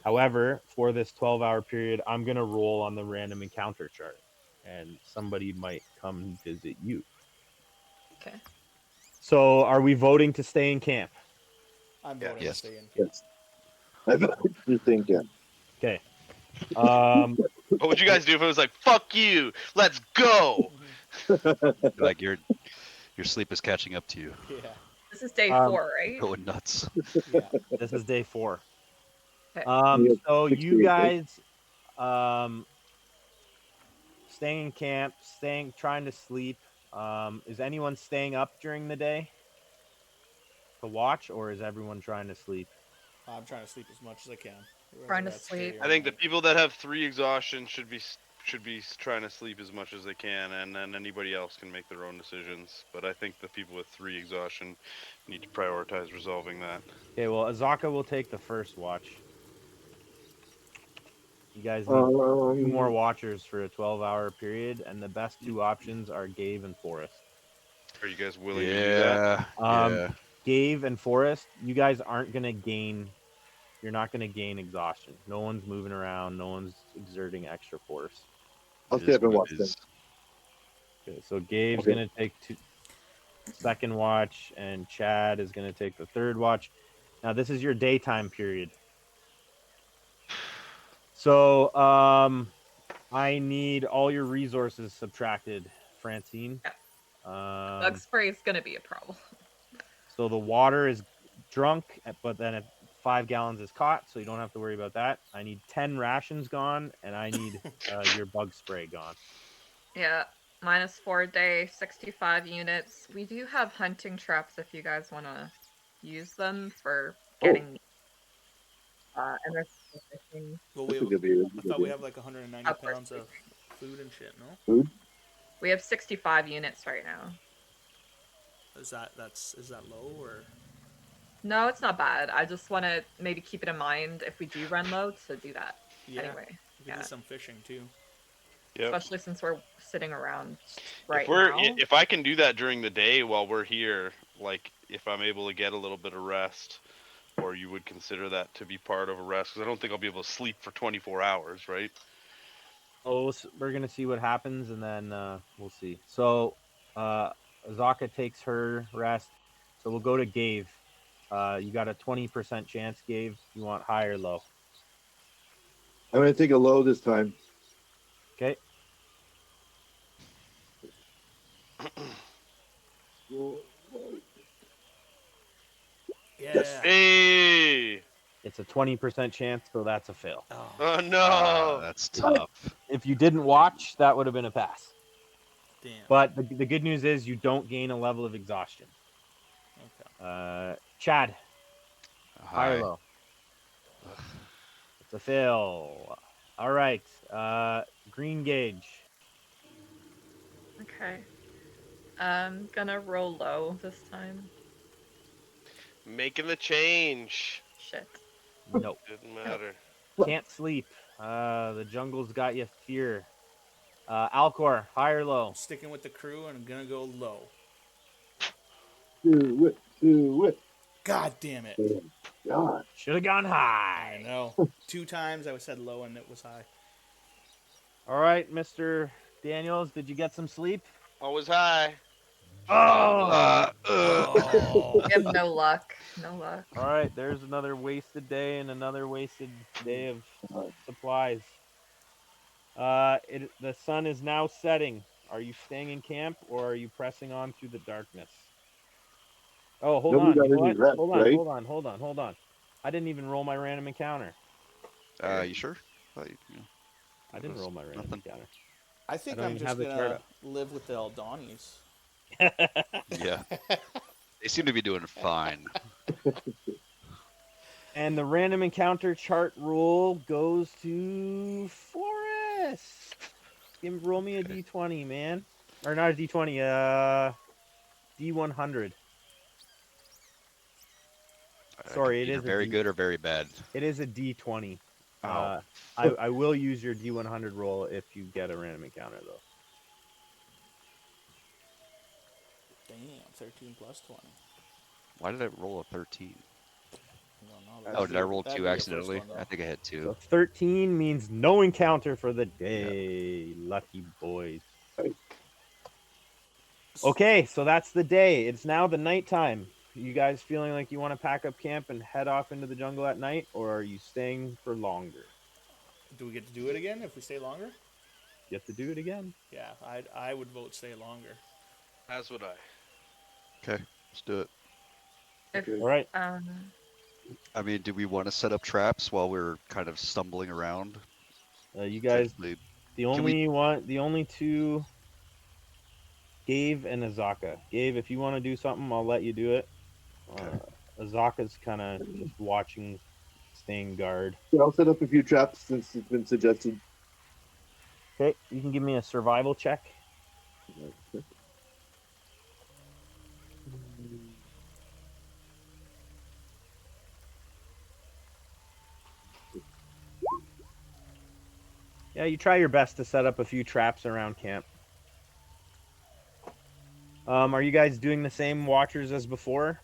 However, for this 12-hour period, I'm going to roll on the random encounter chart, and somebody might come visit you. okay. So are we voting to stay in camp? I'm Yeah. voting Yes. to stay in camp. Yes. I just think, yeah. Okay. What would you guys do if it was like, "Fuck you, let's go"? Like your sleep is catching up to you. Yeah. This is day 4, right? Going nuts. Yeah. This is day 4. Okay. So 6 you days, right? guys staying in camp, trying to sleep. Is anyone staying up during the day to watch, or is everyone trying to sleep? I'm trying to sleep as much as I can. Trying to That's day sleep. or I think the night. people that have 3 exhaustion should be trying to sleep as much as they can, and then anybody else can make their own decisions. But I think the people with 3 exhaustion need to prioritize resolving that. Okay, well, Azaka will take the first watch. You guys need 2 more watchers for a 12-hour period, and the best 2 options are Gave and Forest. Are you guys willing to do that? Yeah. Gave and Forest, you guys aren't going to gain. You're not going to gain exhaustion. No one's moving around. No one's exerting extra force. I'll It stay is up and what watch it them. is. Okay, so Gabe's Okay. going to take second watch, and Chad is going to take the third watch. Now, this is your daytime period. So, I need all your resources subtracted, Francine. Bug spray is gonna be a problem. So the water is drunk, but then 5 gallons is caught, so you don't have to worry about that. I need 10 rations gone, and I need your bug spray gone. Yeah. -4 a day, 65 units. We do have hunting traps if you guys want to use them for getting meat. And there's fishing. Well, That's a good idea. I thought we have like 190 Of course pounds we of food and shit. No, Food? We have 65 units right now. is that low or? No, it's not bad. I just want to maybe keep it in mind if we do run low to do that. Yeah. Anyway, We could yeah. do some fishing too. Yep. Especially since we're sitting around If now. if I can do that during the day while we're here, like if I'm able to get a little bit of rest, or you would consider that to be part of a rest, because I don't think I'll be able to sleep for 24 hours, right? Oh, we're gonna see what happens, and then we'll see. So, Azaka takes her rest. So we'll go to Gave. You got a 20% chance, Gave. You want high or low? I'm going to take a low this time. Okay. Yeah. Hey! It's a 20% chance, so that's a fail. Oh, Oh no! That's tough. If you didn't watch, that would have been a pass. damn. But the good news is you don't gain a level of exhaustion. Okay. Chad, high or Hi. low? It's a fail. All right. Green gauge. Okay. I'm gonna roll low this time. Making the change. Shit. Nope. Didn't matter. Can't sleep. The jungle's got you fear. Alcor, high or low? I'm sticking with the crew and I'm gonna go low. Do it. Do it. God damn it. Oh, God. Should have gone I high. know. 2 times I said low and it was high. All right, Mr. Daniels, did you get some sleep? Always high. Oh, Oh. We have no luck. No luck. all right. There's another wasted day and another wasted day of supplies. The sun is now setting. Are you staying in camp or are you pressing on through the darkness? Oh, hold Nobody on. got You know any what? rest, Hold on, right? hold on, hold on, hold on. I didn't even roll my random encounter. You sure? Thought I it didn't was roll my random nothing. encounter. I I think don't I'm even have just the chart gonna live with the Eldonis. up. Yeah, they seem to be doing fine. And the random encounter chart rule goes to Forrest. Roll me a Okay. d20, man. Or not a d20, d100. I could Sorry, be either very good or very bad. it is a d20. Oh, I will use your d100 roll if you get a random encounter though. Damn, 13 plus 20. why did I roll a 13? I don't know. That's Oh, That'd did be I your, roll that'd two be your first accidentally? one, I though. think I had two. So 13 means no encounter for the day. Lucky boys. Okay, so that's the day. It's now the nighttime. You guys feeling like you want to pack up camp and head off into the jungle at night, or are you staying for longer? Do we get to do it again if we stay longer? You have to do it again. Yeah, I would vote stay longer. As would I. Okay, let's do it. If All right. I mean, do we want to set up traps while we're kind of stumbling around? You guys, Potentially, the can we? only two, Gabe and Azaka. Gabe, if you want to do something, I'll let you do it. Okay. Azaka's kind of just watching, staying guard. Yeah, I'll set up a few traps since it's been suggested. Okay, you can give me a survival check. Yeah, you try your best to set up a few traps around camp. Are you guys doing the same watchers as before?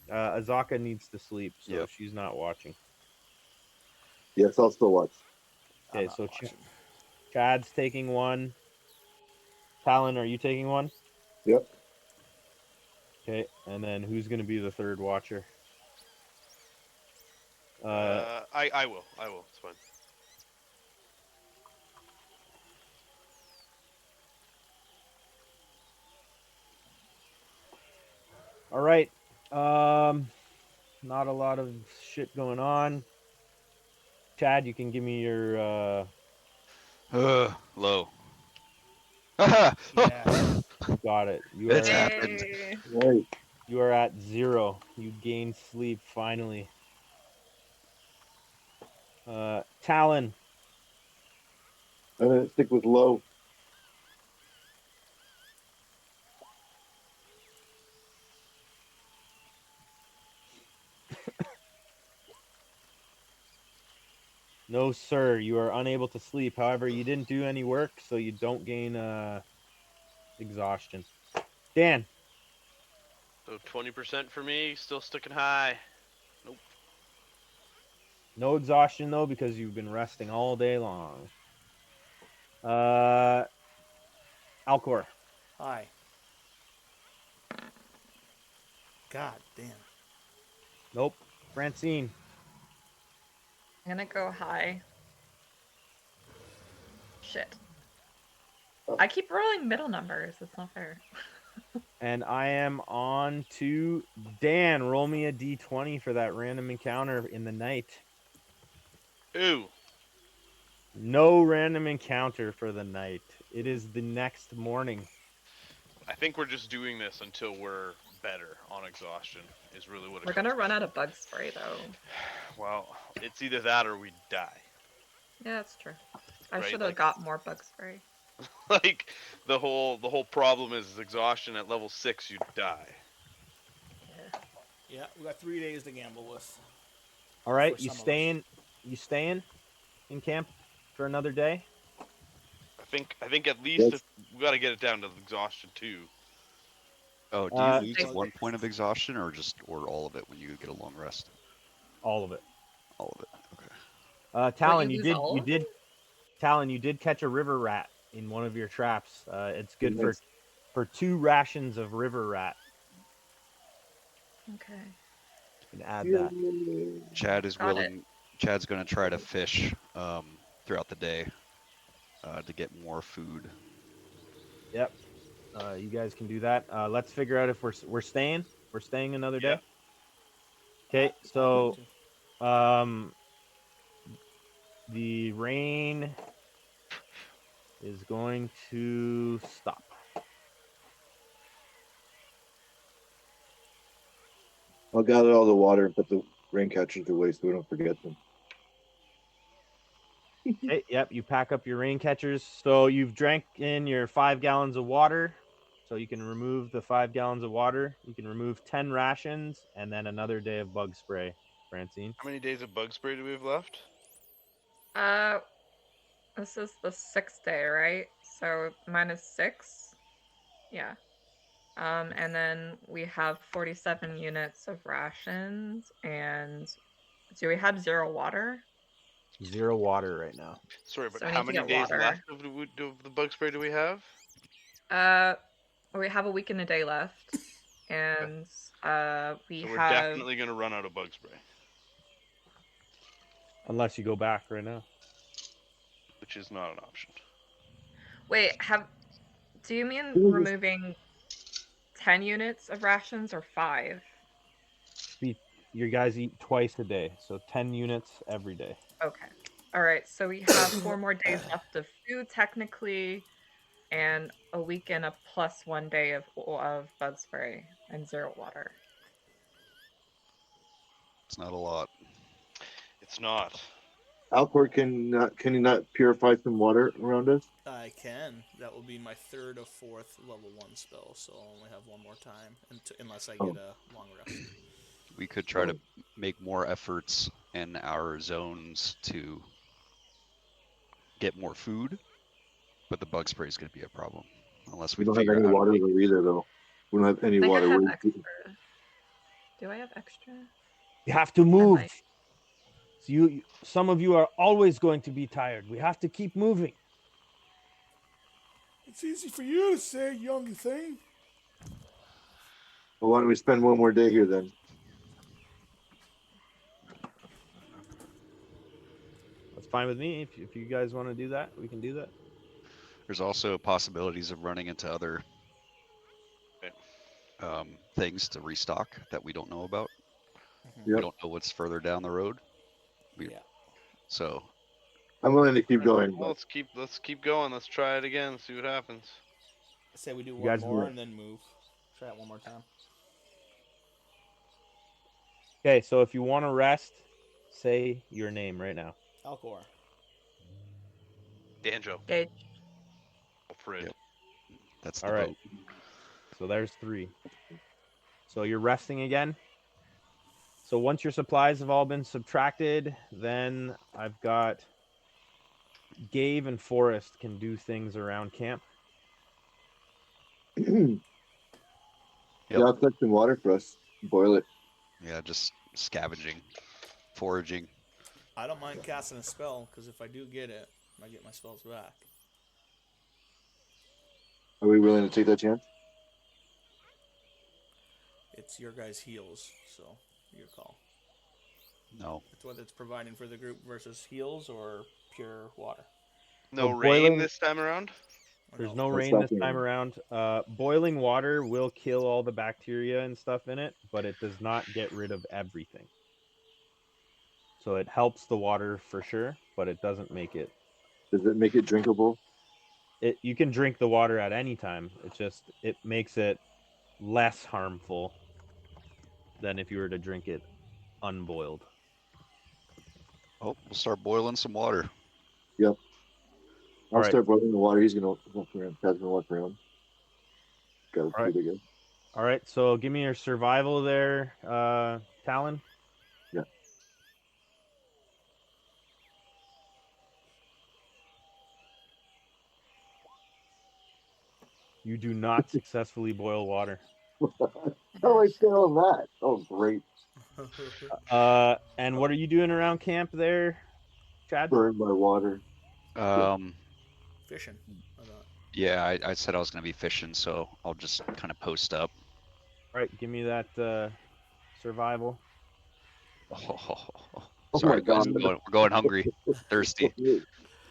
Azaka needs to sleep, so Yep. she's not watching. Yes, I'll still watch. I'm Okay, not so watching. Chad's taking one. Talon, are you taking one? Yep. Okay, and then who's going to be the third watcher? Uh, I will. I will. It's fine. all right. Not a lot of shit going on. Chad, you can give me your. Low. Haha! Yes. You got it. It's happened. Yay. Right. You are at 0. You gain sleep finally. Talon, I'm gonna stick with low. no sir, you are unable to sleep. However, you didn't do any work, so you don't gain exhaustion. Dan, So 20% for me. Still sticking high. Nope. no exhaustion though because you've been resting all day long. Uh, Alcor, Hi. God damn. nope. Francine, I'm gonna go high. Shit. I keep rolling middle numbers. It's not fair. and I am on to Dan. Roll me a d20 for that random encounter in the night. Ooh. No random encounter for the night. It is the next morning. I think we're just doing this until we're better on exhaustion. Is really what it We're comes. gonna run out of bug spray though. Well, it's either that or we die. Yeah, that's true. I Right, should have like- got more bug spray. Like the whole problem is exhaustion at level 6. You die. Yeah. Yeah, we got 3 days to gamble with. All right, For you some of us. staying? You staying in camp for another day? I think at least Yes. we got to get it down to exhaustion 2. Oh, do you Uh, lose Day 1 6. point of exhaustion, or all of it when you get a long rest? all of it. All of it. Okay. What, you Talon, lose all of it? Talon, you did catch a river rat in one of your traps. It's good Nice. for 2 rations of river rat. Okay. You can add that. Got it. Chad's going to try to fish throughout the day to get more food. Yep. You guys can do that. Let's figure out if we're staying. We're staying another day. Okay. I'd like So to. the rain is going to stop. I'll gather all the water and put the rain catchers away so we don't forget them. Okay, yep, you pack up your rain catchers. So you've drank in your 5 gallons of water. So you can remove the 5 gallons of water. You can remove 10 rations and then another day of bug spray, Francine. How many days of bug spray do we have left? Uh, this is the 6th day, right? So -6. Yeah. And then we have 47 units of rations, and do we have 0 water? 0 water right now. Sorry, but So we how need to many get days water. left of the bug spray do we have? We have a week and a day left, and we So we're have. definitely going to run out of bug spray, Unless you go back right now. which is not an option. Wait, do you mean Who is this? removing 10 units of rations or 5? Your guys eat twice a day, so 10 units every day. Okay. All right. So we have 4 more days left of food technically, and a week and a plus 1 day of bug spray and 0 water. It's not a lot. It's not. Alcor, can you not purify some water around us? I can. That will be my 3rd of 4th level 1 spell, so I'll only have 1 more time unless I get a long rest. We could try to make more efforts in our zones to get more food, but the bug spray is going to be a problem unless We we don't have figure any out how to water make. though either, though. We don't have any I think water. I have We're- extra. Do I have extra? You have to I move. might. So some of you are always going to be tired. We have to keep moving. It's easy for you to say, young thing. Well, why don't we spend one more day here then? That's fine with me. If you guys want to do that, we can do that. There's also possibilities of running into other things to restock that we don't know about. Yep. We don't know what's further down the road. Yeah. So I'm willing to keep going. Well, But let's keep going. Let's try it again. See what happens. I say we do You one guys do more it. and then move. Try it one more time. Okay, so if you want to rest, say your name right now. Alcor. Danjo. Gage. Alfred. Yep. That's All the right. vote. So there's 3. So you're resting again. So once your supplies have all been subtracted, then I've got Gabe and Forrest can do things around camp. yeah, I'll collect some water for us. Boil it. Yeah, just scavenging, foraging. I don't mind casting a spell, because if I do get it, I get my spells back. Are we willing to take that chance? It's your guys' heals, so your call. No. It's whether it's providing for the group versus heals or pure water. No So rain boiling- this time around? Or There's no. no rain this time around. Boiling water will kill all the bacteria and stuff in it, but it does not get rid of everything. So it helps the water for sure, but it doesn't make it. Does it make it drinkable? You can drink the water at any time. It makes it less harmful than if you were to drink it unboiled. Oh, we'll start boiling some water. Yep. I'll right. start boiling the water. He's gonna walk around. Chad's gonna walk around. Got All right. food again. All right, so give me your survival there, Talon. Yeah. You do not successfully boil water. How do I fail that? Oh, great. And what are you doing around camp there, Chad? Burned by water. Fishing. I thought. Yeah, I said I was gonna be fishing, so I'll just kind of post up. All right, give me that survival. Oh Sorry, my guys, God. we're going hungry, thirsty.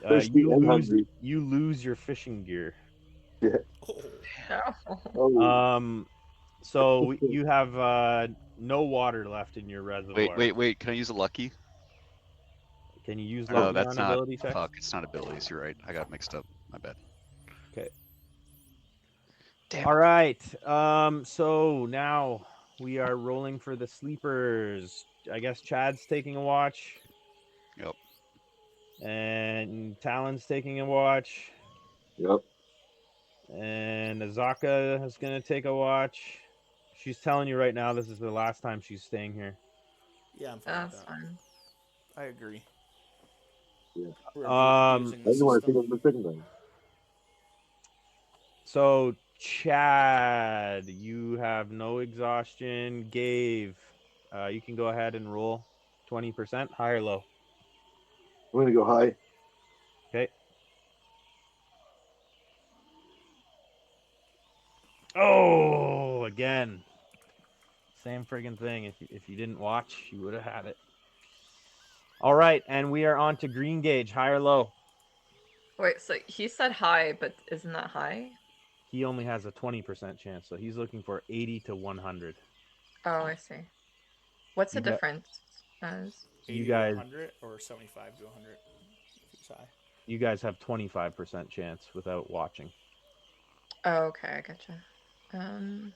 Thirsty and hungry. You lose your fishing gear. Shit. No. Oh, So you have no water left in your reservoir. Wait. Can I use a lucky? Can you use Or no, lucky that's on not. ability checks? Fuck, it's not abilities. You're right. I got mixed up. My bad. Okay. Damn. All right. So now we are rolling for the sleepers. I guess Chad's taking a watch. Yep. And Talon's taking a watch. yep. And Azaka is going to take a watch. She's telling you right now this is the last time she's staying here. Yeah, I'm fine with That's that. fine. I agree. Yeah. We're abusing I the didn't want to system. think of the second time. So, Chad, you have no exhaustion. Gabe, you can go ahead and roll 20%, high or low. I'm going to go high. Okay. Oh, again. Same friggin' thing. If you didn't watch, you would have had it. All right, and we are on to green gauge, high or low. Wait, so he said high, but isn't that high? He only has a 20% chance, so he's looking for 80 to 100. Oh, I see. What's the You got- difference? As 80 You to guys- 100 or 75 to 100 if he's high. You guys have 25% chance without watching. oh, okay, I gotcha. I'm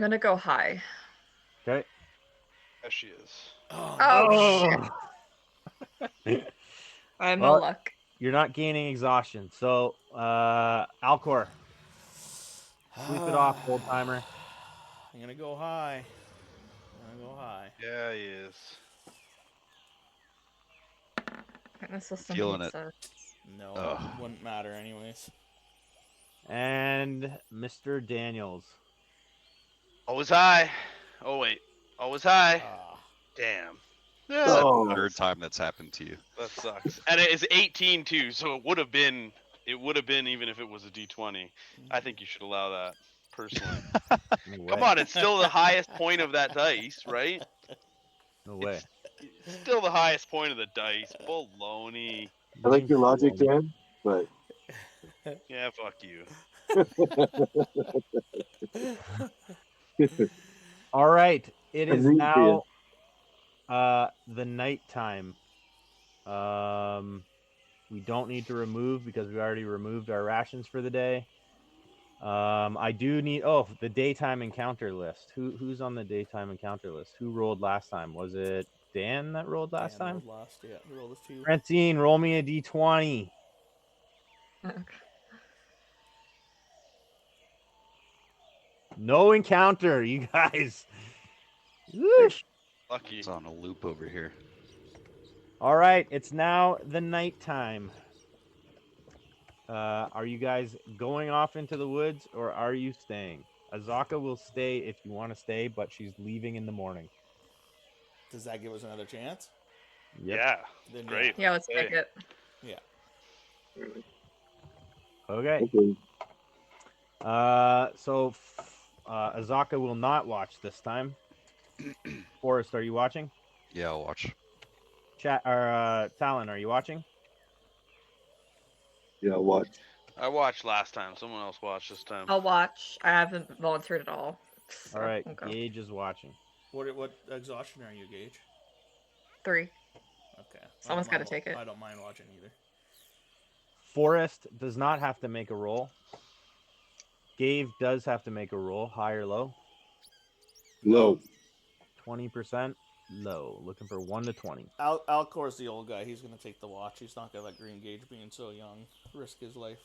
gonna go high. Okay. There she is. Oh, shit! I have no Well, luck. you're not gaining exhaustion. So, Alcor, sleep it off, old timer. I'm gonna go high. Yeah, he is. The system Feeling hates it. us. No, Ugh. it wouldn't matter anyways. And Mr. Daniels. Always high. Oh wait. Always high. Ah, Damn. It's Yeah, the Oh. third time that's happened to you. that sucks. And it is 18 too, so it would have been. It would have been even if it was a D20. I think you should allow that personally. No Come way. on, it's still the highest point of that dice, right? No way. It's still the highest point of the dice. Baloney. I like your logic, Dan. Dan, but Yeah, fuck you. All right. It is Agreed to now the nighttime. We don't need to remove because we already removed our rations for the day. I do need the daytime encounter list. Who's on the daytime encounter list? Who rolled last time? Was it Dan that rolled last Dan time? rolled last. Yeah, he rolled a 2. Francine, roll me a d20. Okay. No encounter, you guys. Whoosh. Lucky. It's on a loop over here. All right, it's now the nighttime. Are you guys going off into the woods or are you staying? Azaka will stay if you want to stay, but she's leaving in the morning. Does that give us another chance? Yep. Yeah. Then Great. Yeah, let's Hey. take it. Yeah. Okay. Okay. So Azaka will not watch this time. Forrest, are you watching? Yeah, I'll watch. Talon, are you watching? Yeah, watch. I watched last time. Someone else watched this time. I'll watch. I haven't volunteered at all. So All right, we'll go. Gage is watching. What exhaustion are you, Gage? 3. Okay. Someone's gotta take it. I don't mind watching either. Forrest does not have to make a roll. Gabe does have to make a roll, high or low. Low. 20%, low. Looking for 1 to 20. Alcor's the old guy. He's gonna take the watch. He's not gonna let Green Gage, being so young, risk his life.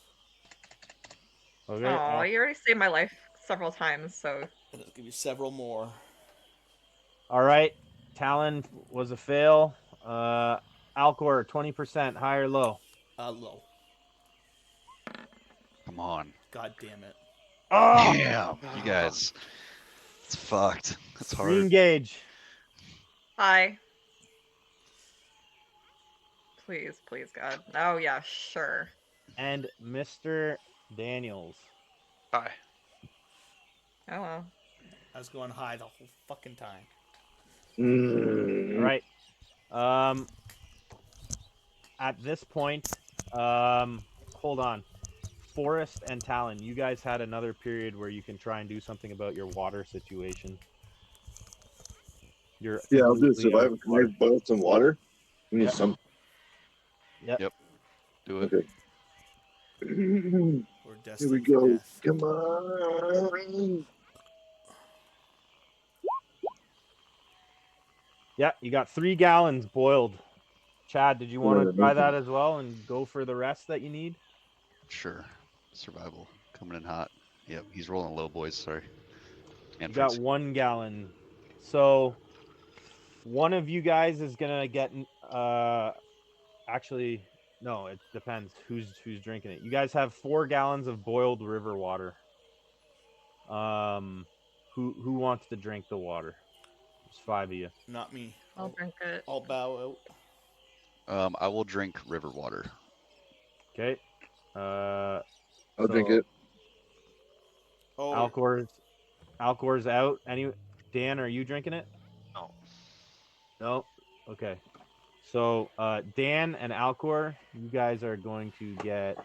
Okay. Oh, you already saved my life several times, so And it'll give you several more. All right. Talon was a fail. Alcor, 20%, high or low. Low. Come on. God damn it. Oh, Damn, you guys. It's fucked. That's hard. re-engage. Hi. Please, please, God. Oh yeah, sure. And Mr. Daniels. Hi. Oh well. I was going high the whole fucking time. Mm. All right. At this point, hold on. Forest and Talon, you guys had another period where you can try and do something about your water situation. You're Yeah, I'll do a completely out of survival. Can I water. boil some water? We need Yep. some. Yep. Yep. Do it. Okay. Here We're we destined for go. death. Come on. Yeah, you got 3 gallons boiled. Chad, did you want to Yeah, try no that problem. as well and go for the rest that you need? Sure. Survival coming in hot. Yep. He's rolling low, boys. Sorry. And You got Frank's 1 gallon. So one of you guys is gonna get actually no, it depends who's drinking it. You guys have 4 gallons of boiled river water. Who wants to drink the water? There's 5 of you. Not me. I'll drink it. I'll bow out. I will drink river water. Okay. I'll So drink it. Oh, Alcor's out. Dan, are you drinking it? No. No. Okay. So Dan and Alcor, you guys are going to get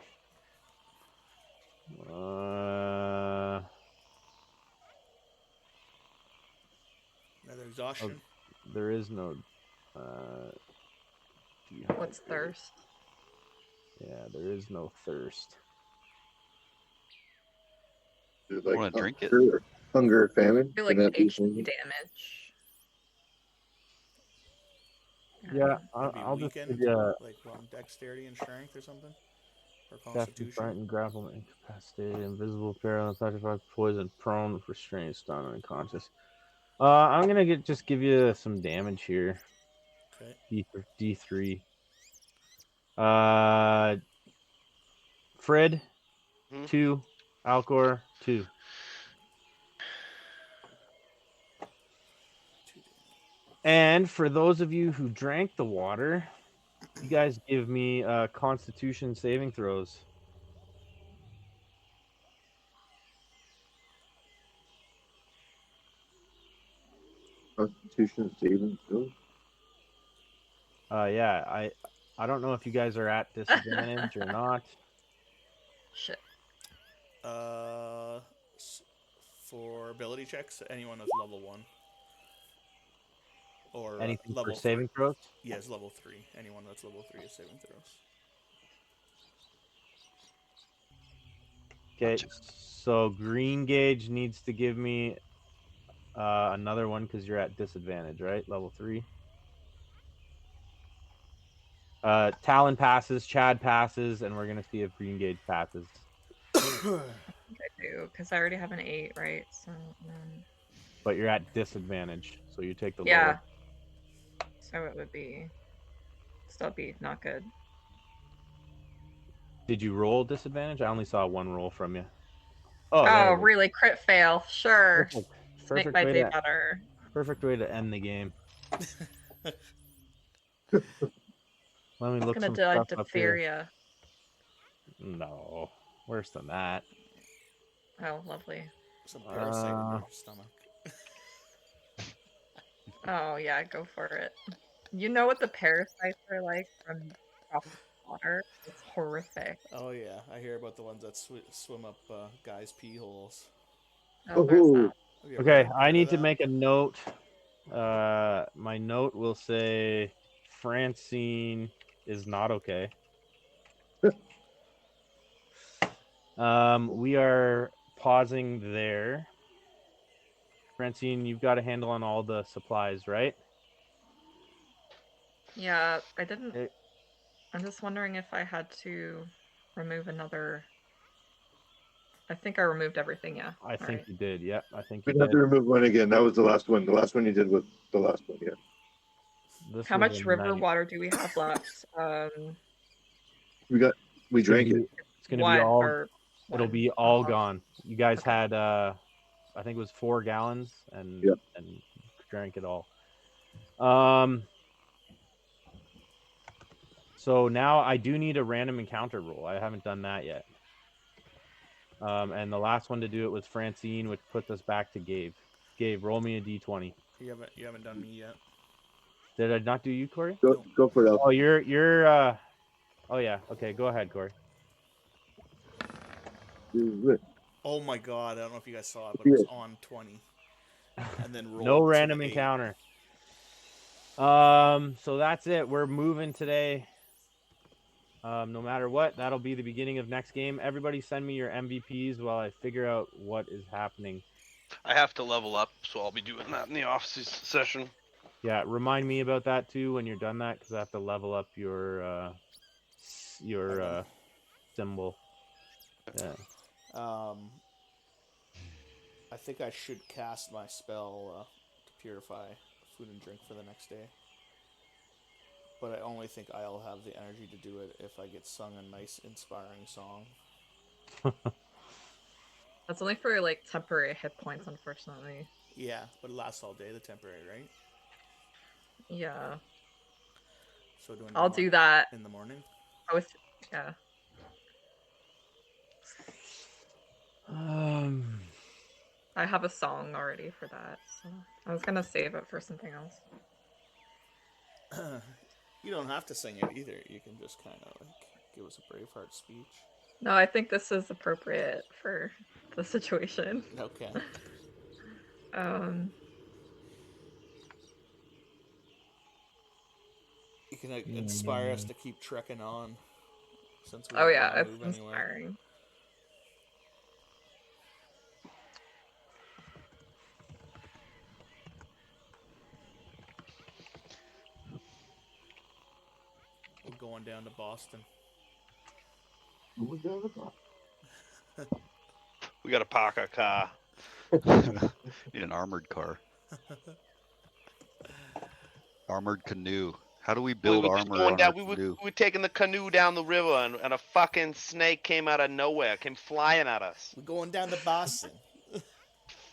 another exhaustion. there is no What's thirst? Yeah, there is no thirst. There's I like want to drink it. hunger or famine. I feel Can like that be HP something? damage. Yeah, Maybe I'll just weakened, give you like dexterity and strength or something, or Captain constitution. frightened, grappled, incapacitated, invisible, paralyzed, petrified, poisoned, prone, restrained, stunned, unconscious. I'm gonna just give you some damage here. Okay. D3. Fred, Hmm? 2. Alcor, 2. And for those of you who drank the water, you guys give me Constitution saving throws. Constitution saving throw. Yeah, I don't know if you guys are at disadvantage or not. Shit. For ability checks, anyone with level 1 or Anything for level 3. saving throws? Yes, level 3. Anyone that's level 3 is saving throws. Okay, so Green Gauge needs to give me another one because you're at disadvantage, right? Level 3. Talon passes, Chad passes, and we're gonna see if Green Gauge passes. I think I do, because I already have an 8, right? So But you're at disadvantage, so you take the yeah. lower. So it would be still be not good. Did you roll disadvantage? I only saw 1 roll from you. Oh, there Oh, it is. really? Crit fail. Sure. Perfect. Let's make my day better. Perfect way to end the game. Let me It's look gonna some die stuff up here. diphtheria. No, worse than that. Oh, lovely. Some parasite in your stomach. Oh yeah, go for it. You know what the parasites are like from tropical water? It's horrific. Oh yeah, I hear about the ones that swim up guys' pee holes. Oh, where's that? Have you ever Okay, heard I need of to that? make a note. My note will say Francine is not okay. We are pausing there. Francine, you've got a handle on all the supplies, right? Yeah, I didn't. I'm just wondering if I had to remove another. I think I removed everything, yeah. I think you did. Yep, I think you We'd have did. to remove one again. That was the last one. The last one you did was the last one, yeah. This How was much a river night. water do we have left? We drank it. It's gonna be all. Or It'll one be all off. gone. You guys Okay. had I think it was 4 gallons and Yep. and drank it all. So now I do need a random encounter roll. I haven't done that yet. And the last one to do it was Francine, which puts us back to Gabe. Gabe, roll me a d20. You haven't done me yet. Did I not do you, Corey? Go for it. Oh, you're oh yeah. Okay, go ahead, Corey. Oh my god, I don't know if you guys saw it, but it was on 20. And then rolled No to random the 8. encounter. So that's it. We're moving today. No matter what, that'll be the beginning of next game. Everybody send me your MVPs while I figure out what is happening. I have to level up, so I'll be doing that in the off session. Yeah, remind me about that too when you're done that, because I have to level up your symbol. Yeah. I think I should cast my spell to purify food and drink for the next day. But I only think I'll have the energy to do it if I get sung a nice, inspiring song. That's only for like temporary hit points, unfortunately. Yeah, but it lasts all day, the temporary, right? Yeah. So doing I'll do that. in the morning. Yeah. I have a song already for that, so I was gonna save it for something else. You don't have to sing it either. You can just kind of like give us a Braveheart speech. No, I think this is appropriate for the situation. Okay. You can inspire us to keep trekking on. Since we Oh don't yeah, wanna it's move anywhere. inspiring. We're going down to Boston. We got to park our car. Need an armored car. Armored canoe. How do we build we were just armor going on down. our canoe? We were taking the canoe down the river, and a fucking snake came out of nowhere, came flying at us. We're going down to Boston.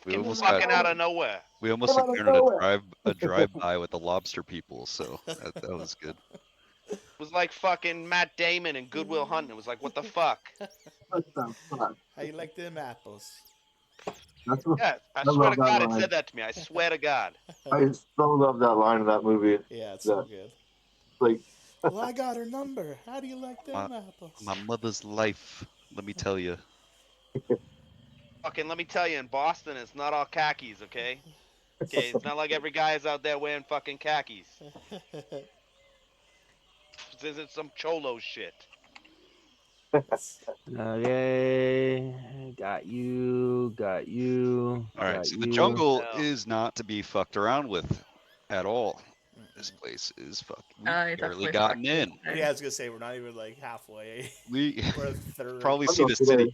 We almost fucking got, out of nowhere. we almost encountered a drive-by with the lobster people, so that was good. It was like fucking Matt Damon and Good Will Hunting. It was like, what the fuck? What the fuck? How you like them apples? That's what, Yeah, I love swear to that God, it line. said that to me. I swear to God. I so love that line in that movie. Yeah, it's so good. Like, well, I got her number. How do you like them apples? My mother's life, let me tell you. Fucking, let me tell you, in Boston, it's not all khakis, okay? Okay, it's not like every guy is out there wearing fucking khakis. This isn't some cholo shit. Okay, got you. All right, so the jungle is not to be fucked around with at all. This place is fucking. We barely gotten in. Yeah, I was gonna say we're not even like halfway. We we're a third. probably see the city.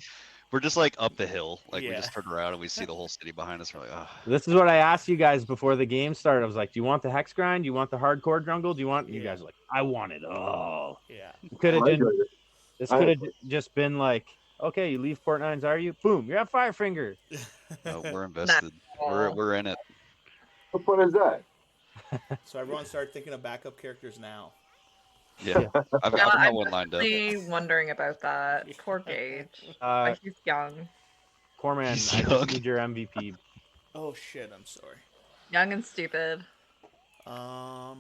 We're just like up the hill. Like we just turn around and we see the whole city behind us. We're like, oh. This is what I asked you guys before the game started. I was like, do you want the hex grind? Do you want the hardcore jungle? Do you want? You guys are like, I want it all. Yeah. Could have been. This could have just been like, okay, you leave Port Nines, are you? Boom, you're at Firefinger. No, we're invested. We're in it. What fun is that? So everyone start thinking of backup characters now. Yeah, I've got one lined up. I'm wondering about that. Poor Gage. He's young. Corman, I just need your MVP. Oh shit, I'm sorry. Young and stupid. Well,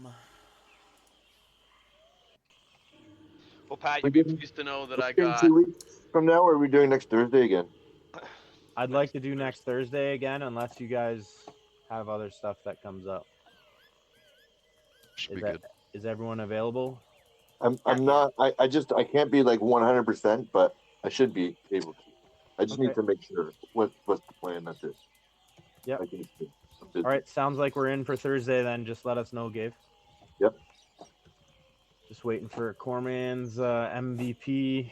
Pat, you'd be pleased to know that I got. 2 weeks from now, or are we doing next Thursday again? I'd like to do next Thursday again, unless you guys have other stuff that comes up. Should be good. Is everyone available? I'm not. I can't be like 100%, but I should be able to. I just need to make sure what's the plan. That's it. Yeah. All right. Sounds like we're in for Thursday. Then just let us know, Gabe. Yep. Just waiting for Corman's MVP.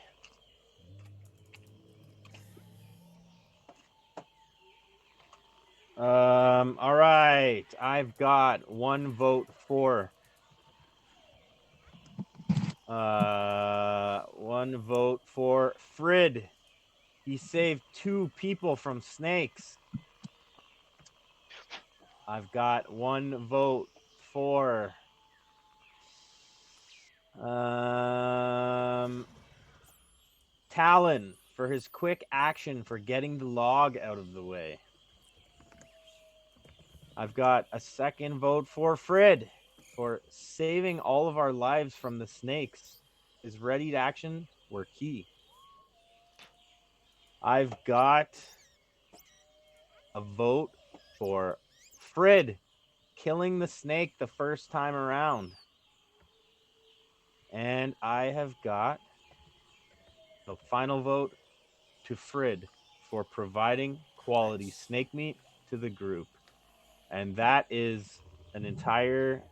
All right. I've got 1 vote for. 1 vote for Frid. He saved 2 people from snakes. I've got 1 vote for Talon for his quick action for getting the log out of the way. I've got a 2nd vote for Frid for saving all of our lives from the snakes. His ready action were key. I've got a vote for Frid killing the snake the first time around. And I have got the final vote to Frid for providing quality snake meat to the group. And that is an entire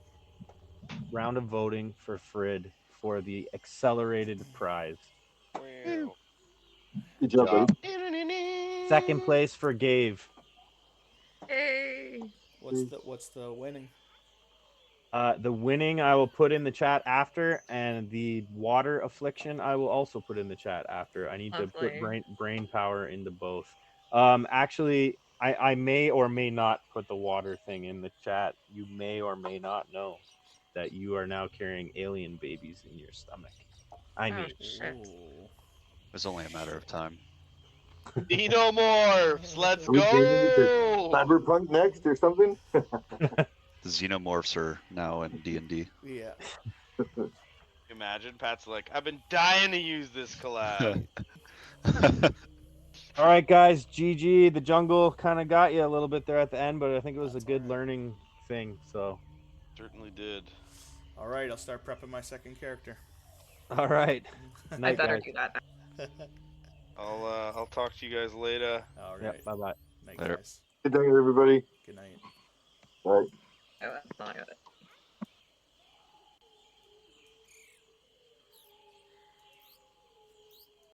round of voting for Frid for the accelerated prize. Wow. Good job, buddy. 2nd place for Gave. Yay! What's the winning? The winning I will put in the chat after, and the water affliction I will also put in the chat after. I need to put Lovely. brain power into both. Actually, I may or may not put the water thing in the chat. You may or may not know that you are now carrying alien babies in your stomach. I Oh mean, shit. Ooh. It's only a matter of time. Xenomorphs, let's Are we changing it to go! Cyberpunk next or something? The xenomorphs are now in D&D. Yeah. Imagine Pat's like, I've been dying to use this collab. all right, guys. GG. The jungle kind of got you a little bit there at the end, but I think it was That's a good all right. learning thing. So, Certainly did. All right, I'll start prepping my 2nd character. all right. I Night, better guys. do that. I'll talk to you guys later. All right. Yep. Bye bye. Night, Later. guys. Good night, everybody. Good night. Bye. Oh, that's not good.